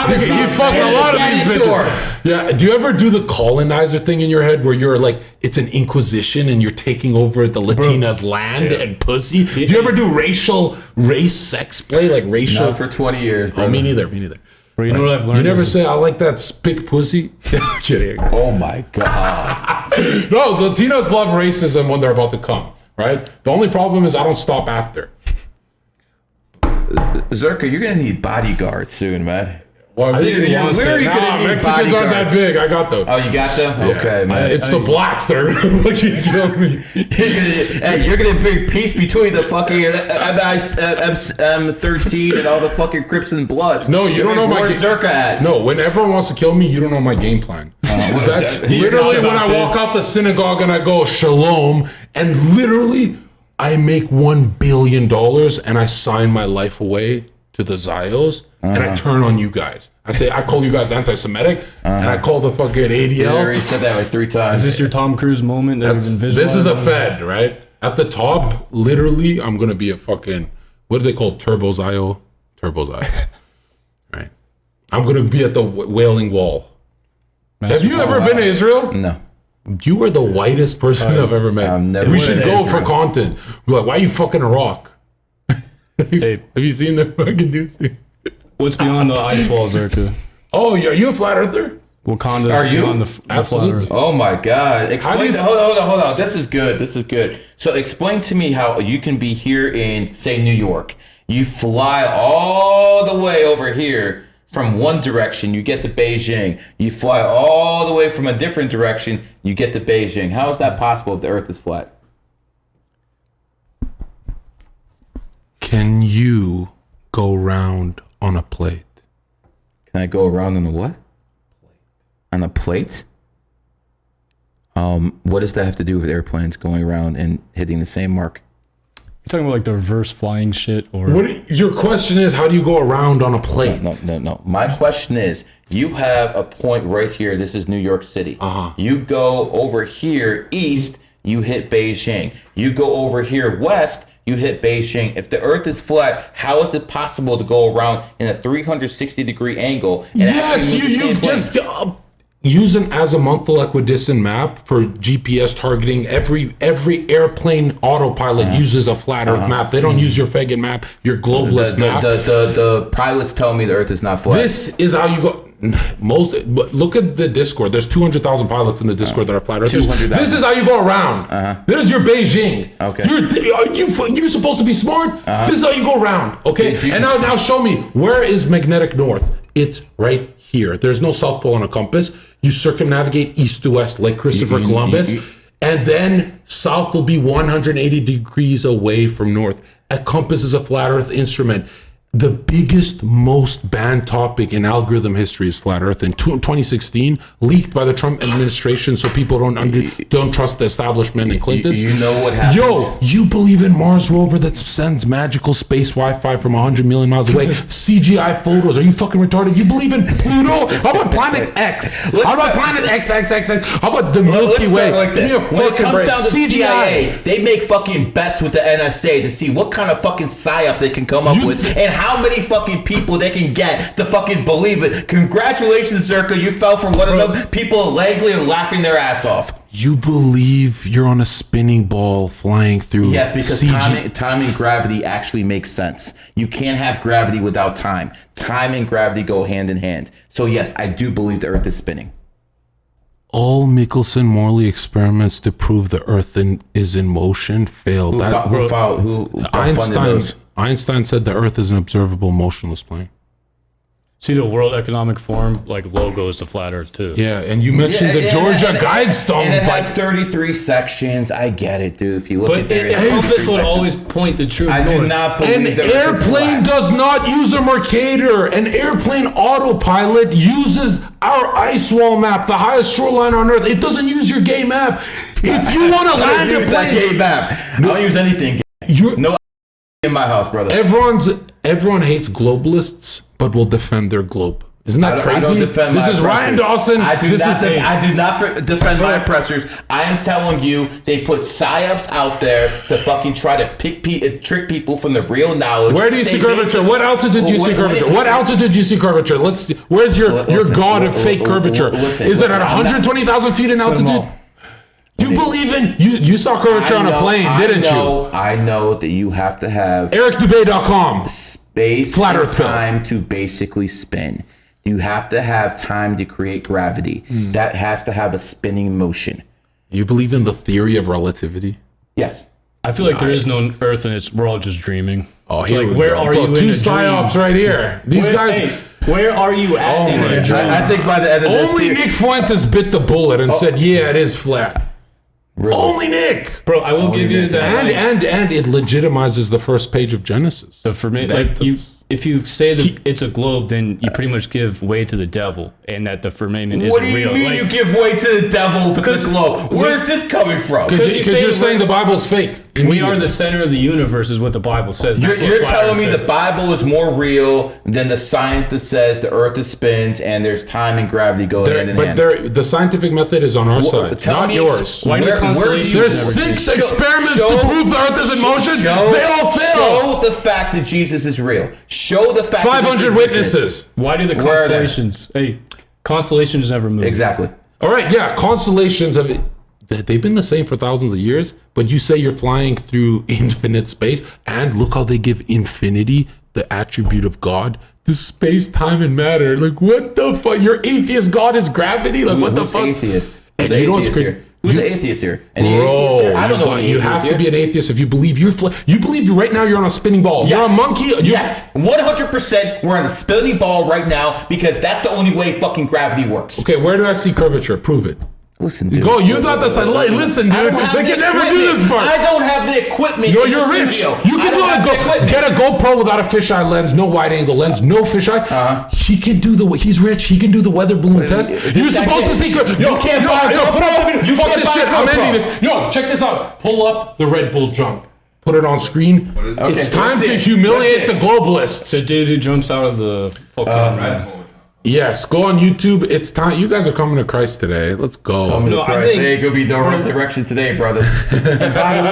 fucking a lot of these bitches. Yeah, do you ever do the colonizer thing in your head where you're like, it's an inquisition and you're taking over the Latinas' land and pussy? Do you ever do race sex play, like racial? Not for 20 years, bro. Oh, me neither. Bro, you know what I've learned? You never say, I like that spick pussy? Kidding. Oh my God. No, Latinos love racism when they're about to come, right? The only problem is I don't stop after. Zherka, you're gonna need bodyguards soon, man. Well, Where are you gonna eat Mexicans aren't that bodyguards? big. I got them. Oh, you got them? Okay, man. It's the blacks that are fucking killing me. Hey, you're gonna bring peace between the fucking M13 and all the fucking Crips and Bloods. No, you don't know my Zherka at. No, when everyone wants to kill me, you don't know my game plan. That's literally when I walk out the synagogue and I go shalom, and literally I make $1 billion and I sign my life away to the Zios, and I turn on you guys. I call you guys anti-Semitic, and I call the fucking ADL. You already said that like 3 times. Is this your Tom Cruise moment? This is a Fed, right? At the top, literally, I'm gonna be a fucking, what do they call Turbo Zio? Turbo Zio, right? I'm gonna be at the Wailing Wall. Have you ever been to Israel? No. You are the whitest person I've ever met. We should go for content. We're like, why are you fucking a rock? Hey, have you seen the fucking dudes? What's beyond the ice walls, Zherka? Oh, are you a flat earther? Wakanda's Are you? beyond the flat earth. Oh my God! Explain. Hold on. This is good. So explain to me how you can be here in, say, New York. You fly all the way over here from one direction, you get to Beijing. You fly all the way from a different direction, you get to Beijing. How is that possible if the Earth is flat? Can you go round on a plate? Can I go around on a what? On a plate? What does that have to do with airplanes going around and hitting the same mark? You're talking about like the reverse flying shit, or Your question is, how do you go around on a plate? No. My question is, you have a point right here. This is New York City. You go over here east, you hit Beijing. You go over here west, you hit Beijing. If the Earth is flat, how is it possible to go around in a 360-degree angle? And Yes, you just use an azimuthal equidistant map for GPS targeting. Every airplane autopilot uses a flat Earth map. They don't use your Fagin map, your globalist map. The pilots tell me the Earth is not flat. This is how you go. But look at the Discord. There's 200,000 pilots in the Discord that are flat earthers. This is how you go around. There's your Beijing. Okay. You're supposed to be smart. This is how you go around. Okay. And now show me, where is magnetic north? It's right here. There's no South Pole on a compass. You circumnavigate east to west like Christopher Columbus. And then south will be 180 degrees away from north. A compass is a flat earth instrument. The biggest, most banned topic in algorithm history is flat Earth. In 2016, leaked by the Trump administration, so people don't trust the establishment and Clintons. You know what happens? Yo, you believe in Mars rover that sends magical space Wi-Fi from 100 million miles away? CGI photos? Are you fucking retarded? You believe in Pluto? How about Planet X? How about Planet XXX? How about the Milky Way? Like this. When it comes down to CIA, they make fucking bets with the NSA to see what kind of fucking psyop they can come up with and how many fucking people they can get to fucking believe it. Congratulations, Zherka. You fell for one of them. People legally are laughing their ass off. You believe you're on a spinning ball flying through. Yes, because time and gravity actually makes sense. You can't have gravity without time. Time and gravity go hand in hand. So yes, I do believe the Earth is spinning. All Michelson-Morley experiments to prove the Earth is in motion failed. Einstein said the Earth is an observable, motionless plane. See, the World Economic Forum logo is the flat Earth too. Yeah, and you mentioned the Georgia Guidestones. And it has 33 sections. I get it, dude. If you look at there, compass would always point the true north. I do not believe an airplane does not use a Mercator. An airplane autopilot uses our ice wall map, the highest shoreline on Earth. It doesn't use your gay map. If you want to land a plane, that gay map. I don't use anything. No in my house, brother. Everyone hates globalists, but will defend their globe. Isn't that crazy? I don't defend this is Ryan Dawson. I do not defend my oppressors. I am telling you, they put psyops out there to fucking try to trick people from the real knowledge. Where do you see curvature? What altitude do you see curvature? What altitude do you see curvature? Where's your god of fake curvature? Is it at 120,000 feet in altitude? You believe in you saw curvature on a plane, didn't you? I know that you have to have EricDubay.com space flat and Earth time to basically spin. You have to have time to create gravity. That has to have a spinning motion. You believe in the theory of relativity? Yes. I feel like there is no Earth and we're all just dreaming. Oh, it's like, where are you in two psyops right here. These guys. Where are you at? Oh in my your God. I think by the end of this, Only Nick Fuentes bit the bullet and said, "Yeah, it is flat." Really? Only Nick. Bro, I will give you that. And it legitimizes the first page of Genesis. So for me, if you say that it's a globe, then you pretty much give way to the devil, and that the firmament isn't What do you real. mean you give way to the devil if it's a globe? Where is this coming from? Because you're saying the Bible's fake. We are the center of the universe, is what the Bible says. You're telling me the Bible is more real than the science that says the Earth is spins and there's time and gravity go hand in hand. But the scientific method is on our side, not yours. Why do constellations There's 6 experiments to prove the Earth is in motion. They all fail. Show the fact that Jesus is real. Show the fact 500 witnesses. Why do the constellations? Hey, constellations never move. Exactly. All right, yeah, constellations they've been the same for thousands of years, but you say you're flying through infinite space, and look how they give infinity the attribute of God to space, time, and matter. Like, what the fuck? Your atheist God is gravity? Like, what the fuck? Atheist? And you know what's crazy? Who's an atheist here? Any Bro, atheists here? I don't know. You have to be an atheist if you believe you believe right now you're on a spinning ball. Yes. You're a monkey. Yes, 100%. We're on a spinning ball right now because that's the only way fucking gravity works. Okay, where do I see curvature? Prove it. Listen, dude. Go. You thought that's a lie. Listen, dude. They can never do this part. I don't have the equipment. You're rich. You can get a GoPro without a fisheye lens, no wide angle lens, no fisheye. He can do he's rich. He can do the weather balloon test. You're supposed to see. You can't buy a GoPro. You fuck this shit. I'm ending this. Yo, check this out. Pull up the Red Bull jump. Put it on screen. It's time to humiliate the globalists. The dude who jumps out of the fucking Yes, go on YouTube. It's time. You guys are coming to Christ today. Let's go. Coming to Christ. There could be no resurrection today, brother. And by the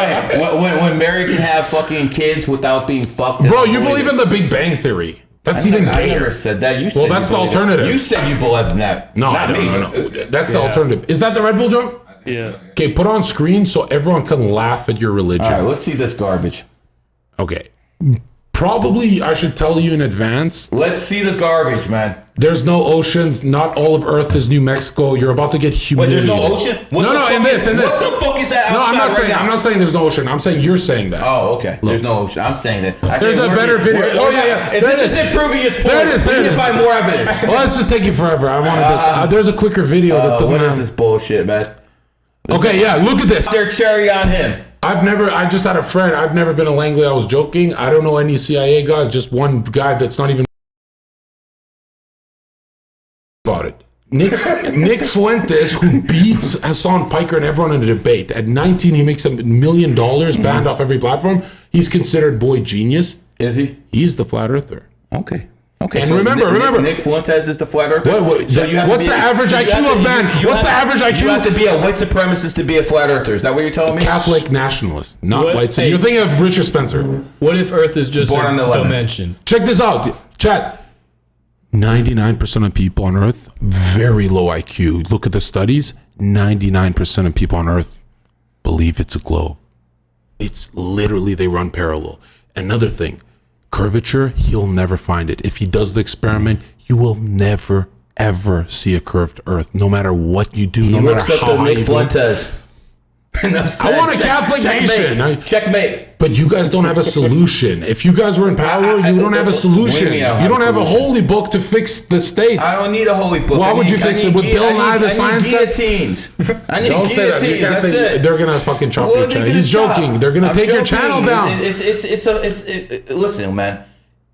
way, when Mary can have fucking kids without being fucked. Bro, you believe in the Big Bang Theory. That's even gayer. I never said that. You said that's the alternative. You said you believe in that. No, not me. No. That's the alternative. Is that the Red Bull jump? Yeah. Okay, put on screen so everyone can laugh at your religion. All right, let's see this garbage. Okay. Probably I should tell you in advance. Let's see the garbage, man. There's no oceans. Not all of Earth is New Mexico. You're about to get humiliated. Wait, there's no ocean? In this. What the fuck is that outside? No, I'm not saying there's no ocean. I'm saying you're saying that. Oh, okay. There's no ocean. I'm saying that. There's a better video. If this isn't proving his point, we can find more evidence. Well, let's just take you forever. I wanted there's a quicker video that doesn't What have is this bullshit, man? Okay, yeah, look at this. Their cherry on him. I just had a friend. I've never been a Langley. I was joking. I don't know any CIA guys. Just one guy that's not even about it. Nick Fuentes, who beats Hassan Piker and everyone in a debate. At 19, he makes $1 million, banned off every platform. He's considered boy genius. Is he? He's the flat earther. Okay. And so remember, Nick Fuentes is the flat earther. What's the average IQ of man? What's the average IQ? You have to be a white supremacist to be a flat earther. Is that what you're telling me? Catholic nationalist, not white. Hey, you're thinking of Richard Spencer. What if Earth is just a dimension? Check this out, chat. 99% of people on Earth, very low IQ. Look at the studies. 99% of people on Earth believe it's a globe. It's literally, they run parallel. Another thing. Curvature, he'll never find it. If he does the experiment, you will never, ever see a curved Earth, no matter what you do, no matter how high you go. I want a Catholic nation. Checkmate. But you guys don't have a solution. If you guys were in power, you don't have a solution. You don't have a holy book to fix the state. I don't need a holy book. Why would you fix it with Bill Nye the Science Guy? Guillotines. I need guillotines. That's it. They're gonna fucking chop your channel. He's joking. They're gonna take your channel down. Listen, man.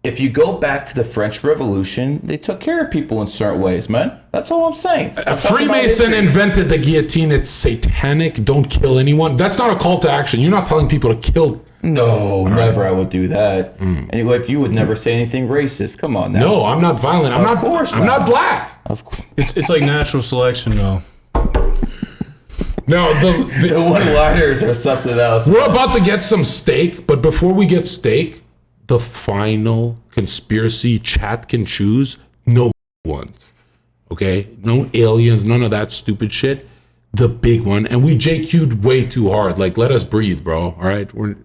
If you go back to the French Revolution, they took care of people in certain ways, man. That's all I'm saying. A Freemason invented the guillotine. It's satanic. Don't kill anyone. That's not a call to action. You're not telling people to kill. No, never. I would do that. And you would never say anything racist. Come on now. No, I'm not violent. I'm not black. Of course. It's like natural selection, though. No, the one-liners are something else. We're about to get some steak, but before we get steak, the final conspiracy chat can choose no ones. Okay? No aliens, none of that stupid shit. The big one. And we JQ'd way too hard. Like, let us breathe, bro. All right? We're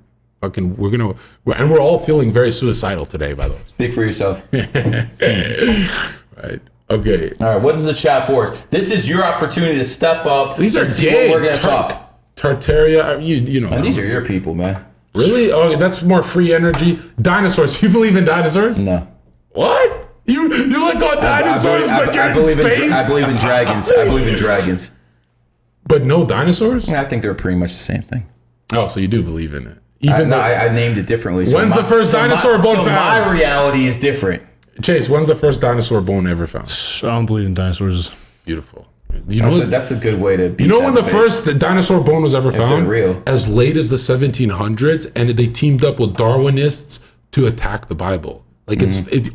all feeling very suicidal today, by the way. Speak for yourself. Right. Okay. All right. What is the chat for us? This is your opportunity to step up. These are gay. We're going to talk. Tartaria, you know. And these are your people, man. Really? Oh, that's more free energy. Dinosaurs. You believe in dinosaurs? No. What? You like all dinosaurs, but you're in space? I believe in dragons. I believe in dragons. But no dinosaurs? I think they're pretty much the same thing. Oh, so you do believe in it. I named it differently. When's the first dinosaur bone found? My reality is different. Chase, when's the first dinosaur bone ever found? I don't believe in dinosaurs. Beautiful. That's a good way to beat You know when the debate. first dinosaur bone was ever found? they're real. As late as the 1700s, and they teamed up with Darwinists to attack the Bible. Like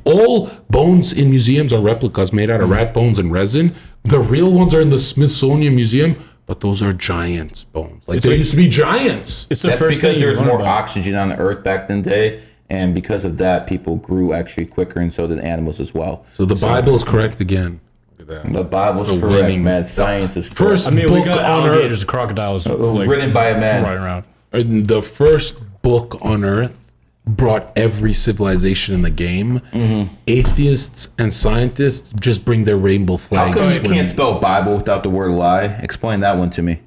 all bones in museums are replicas made out of rat bones and resin. The real ones are in the Smithsonian Museum, but those are giants bones. Like there used to be giants. It's the That's first because thing there's more about. oxygen on the earth back then day, and because of that, people grew actually quicker, and so did animals as well. So the Bible is correct again. Look at that. The Bible's It's the correct, winning- man. Science is correct. First I mean, we book got on alligators earth. and crocodiles written by a man. flying around. The first book on earth brought every civilization in the game. Atheists and scientists just bring their rainbow How flags. come you can't spell Bible without the word lie? Explain that one to me.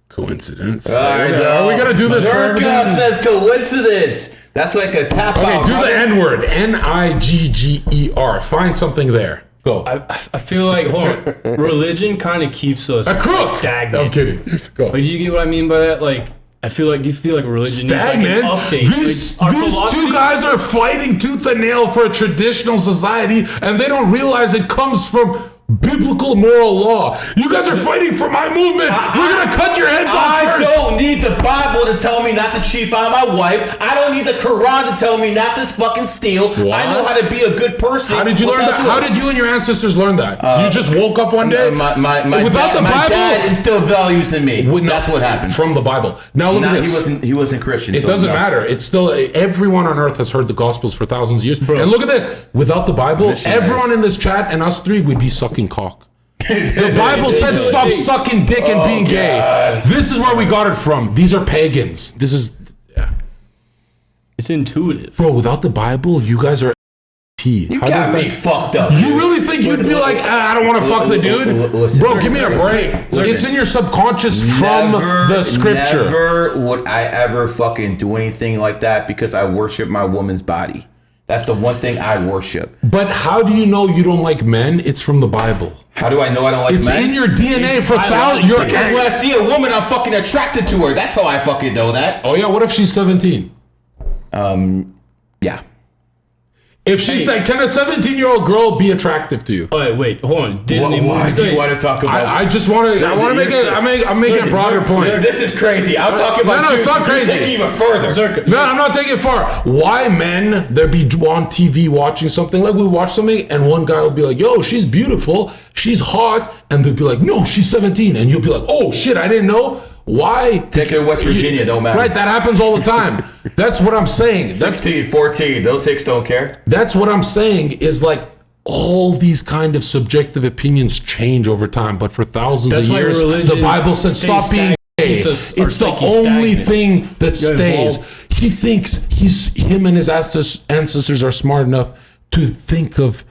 Coincidence. Are we gonna do this for Zherka everything? says coincidence. That's like a tap Okay, out. do brother. the N word. Nigger. Find something there. Go. I feel like, hold on, religion kind of keeps us A crook. stagnant. I'm kidding. Go. Like, do you get what I mean by that? Like, I feel like, do you feel like religion Stagnant. needs like an update? These Like, our two philosophy- guys are fighting tooth and nail for a traditional society, and they don't realize it comes from biblical moral law. You guys are fighting for my movement. We're gonna cut your heads off I first. don't need the Bible to tell me not to cheat on my wife. I don't need the Quran to tell me not to fucking steal. What? I know how to be a good person. How did you learn without that? doing How it. did you and your ancestors learn that? You just woke up one day My without dad, the my Bible. dad instilled values in me. No, That's what happened. from the Bible. Now look Nah, at this. he wasn't Christian. It so doesn't no. matter. It's still everyone on earth has heard the Gospels for thousands of years. And look at this. Without the Bible, Missionaries. everyone in this chat and us three would be sucking cock. The Bible said stop sucking dick and being gay. This is where we got it from. These are pagans. This is It's intuitive. bro. Without the Bible, you guys are T. You got me fucked up. You dude. really think you'd be like, I don't want to fuck the dude? Bro, give me a break. It's in your subconscious from the scripture. Never would I ever fucking do anything like that because I worship my woman's body. That's the one thing I worship. But how do you know you don't like men? It's from the Bible. How do I know I don't like It's men? in your DNA for I thousands. like- Because when I see a woman, I'm fucking attracted to her. That's how I fucking know that. Oh yeah, what if she's 17? Yeah. If she's like, can a 17-year-old girl be attractive to you? Oh, wait, hold on. Disney Why movies. do you want to talk about? I just want to. I want to make it. I'm making a broader point. This is crazy. I'm talking about. No, it's not You're crazy. taking even further. Zherka, No, I'm not taking it far. Why men there be on TV watching something like we watch something and one guy will be like, "Yo, she's beautiful, she's hot," and they'll be like, "No, she's 17," and you'll be like, "Oh shit, I didn't know." Why? Take her to West Virginia. Don't matter. Right, that happens all the time. That's what I'm saying. 16, 14. Those hicks don't care. That's what I'm saying is like all these kind of subjective opinions change over time, but for thousands That's of why years, religion the Bible said stays stop being gay. keeps us- our It's the psyche only stagnant. thing that You stays. evolve. He thinks him and his ancestors are smart enough to think of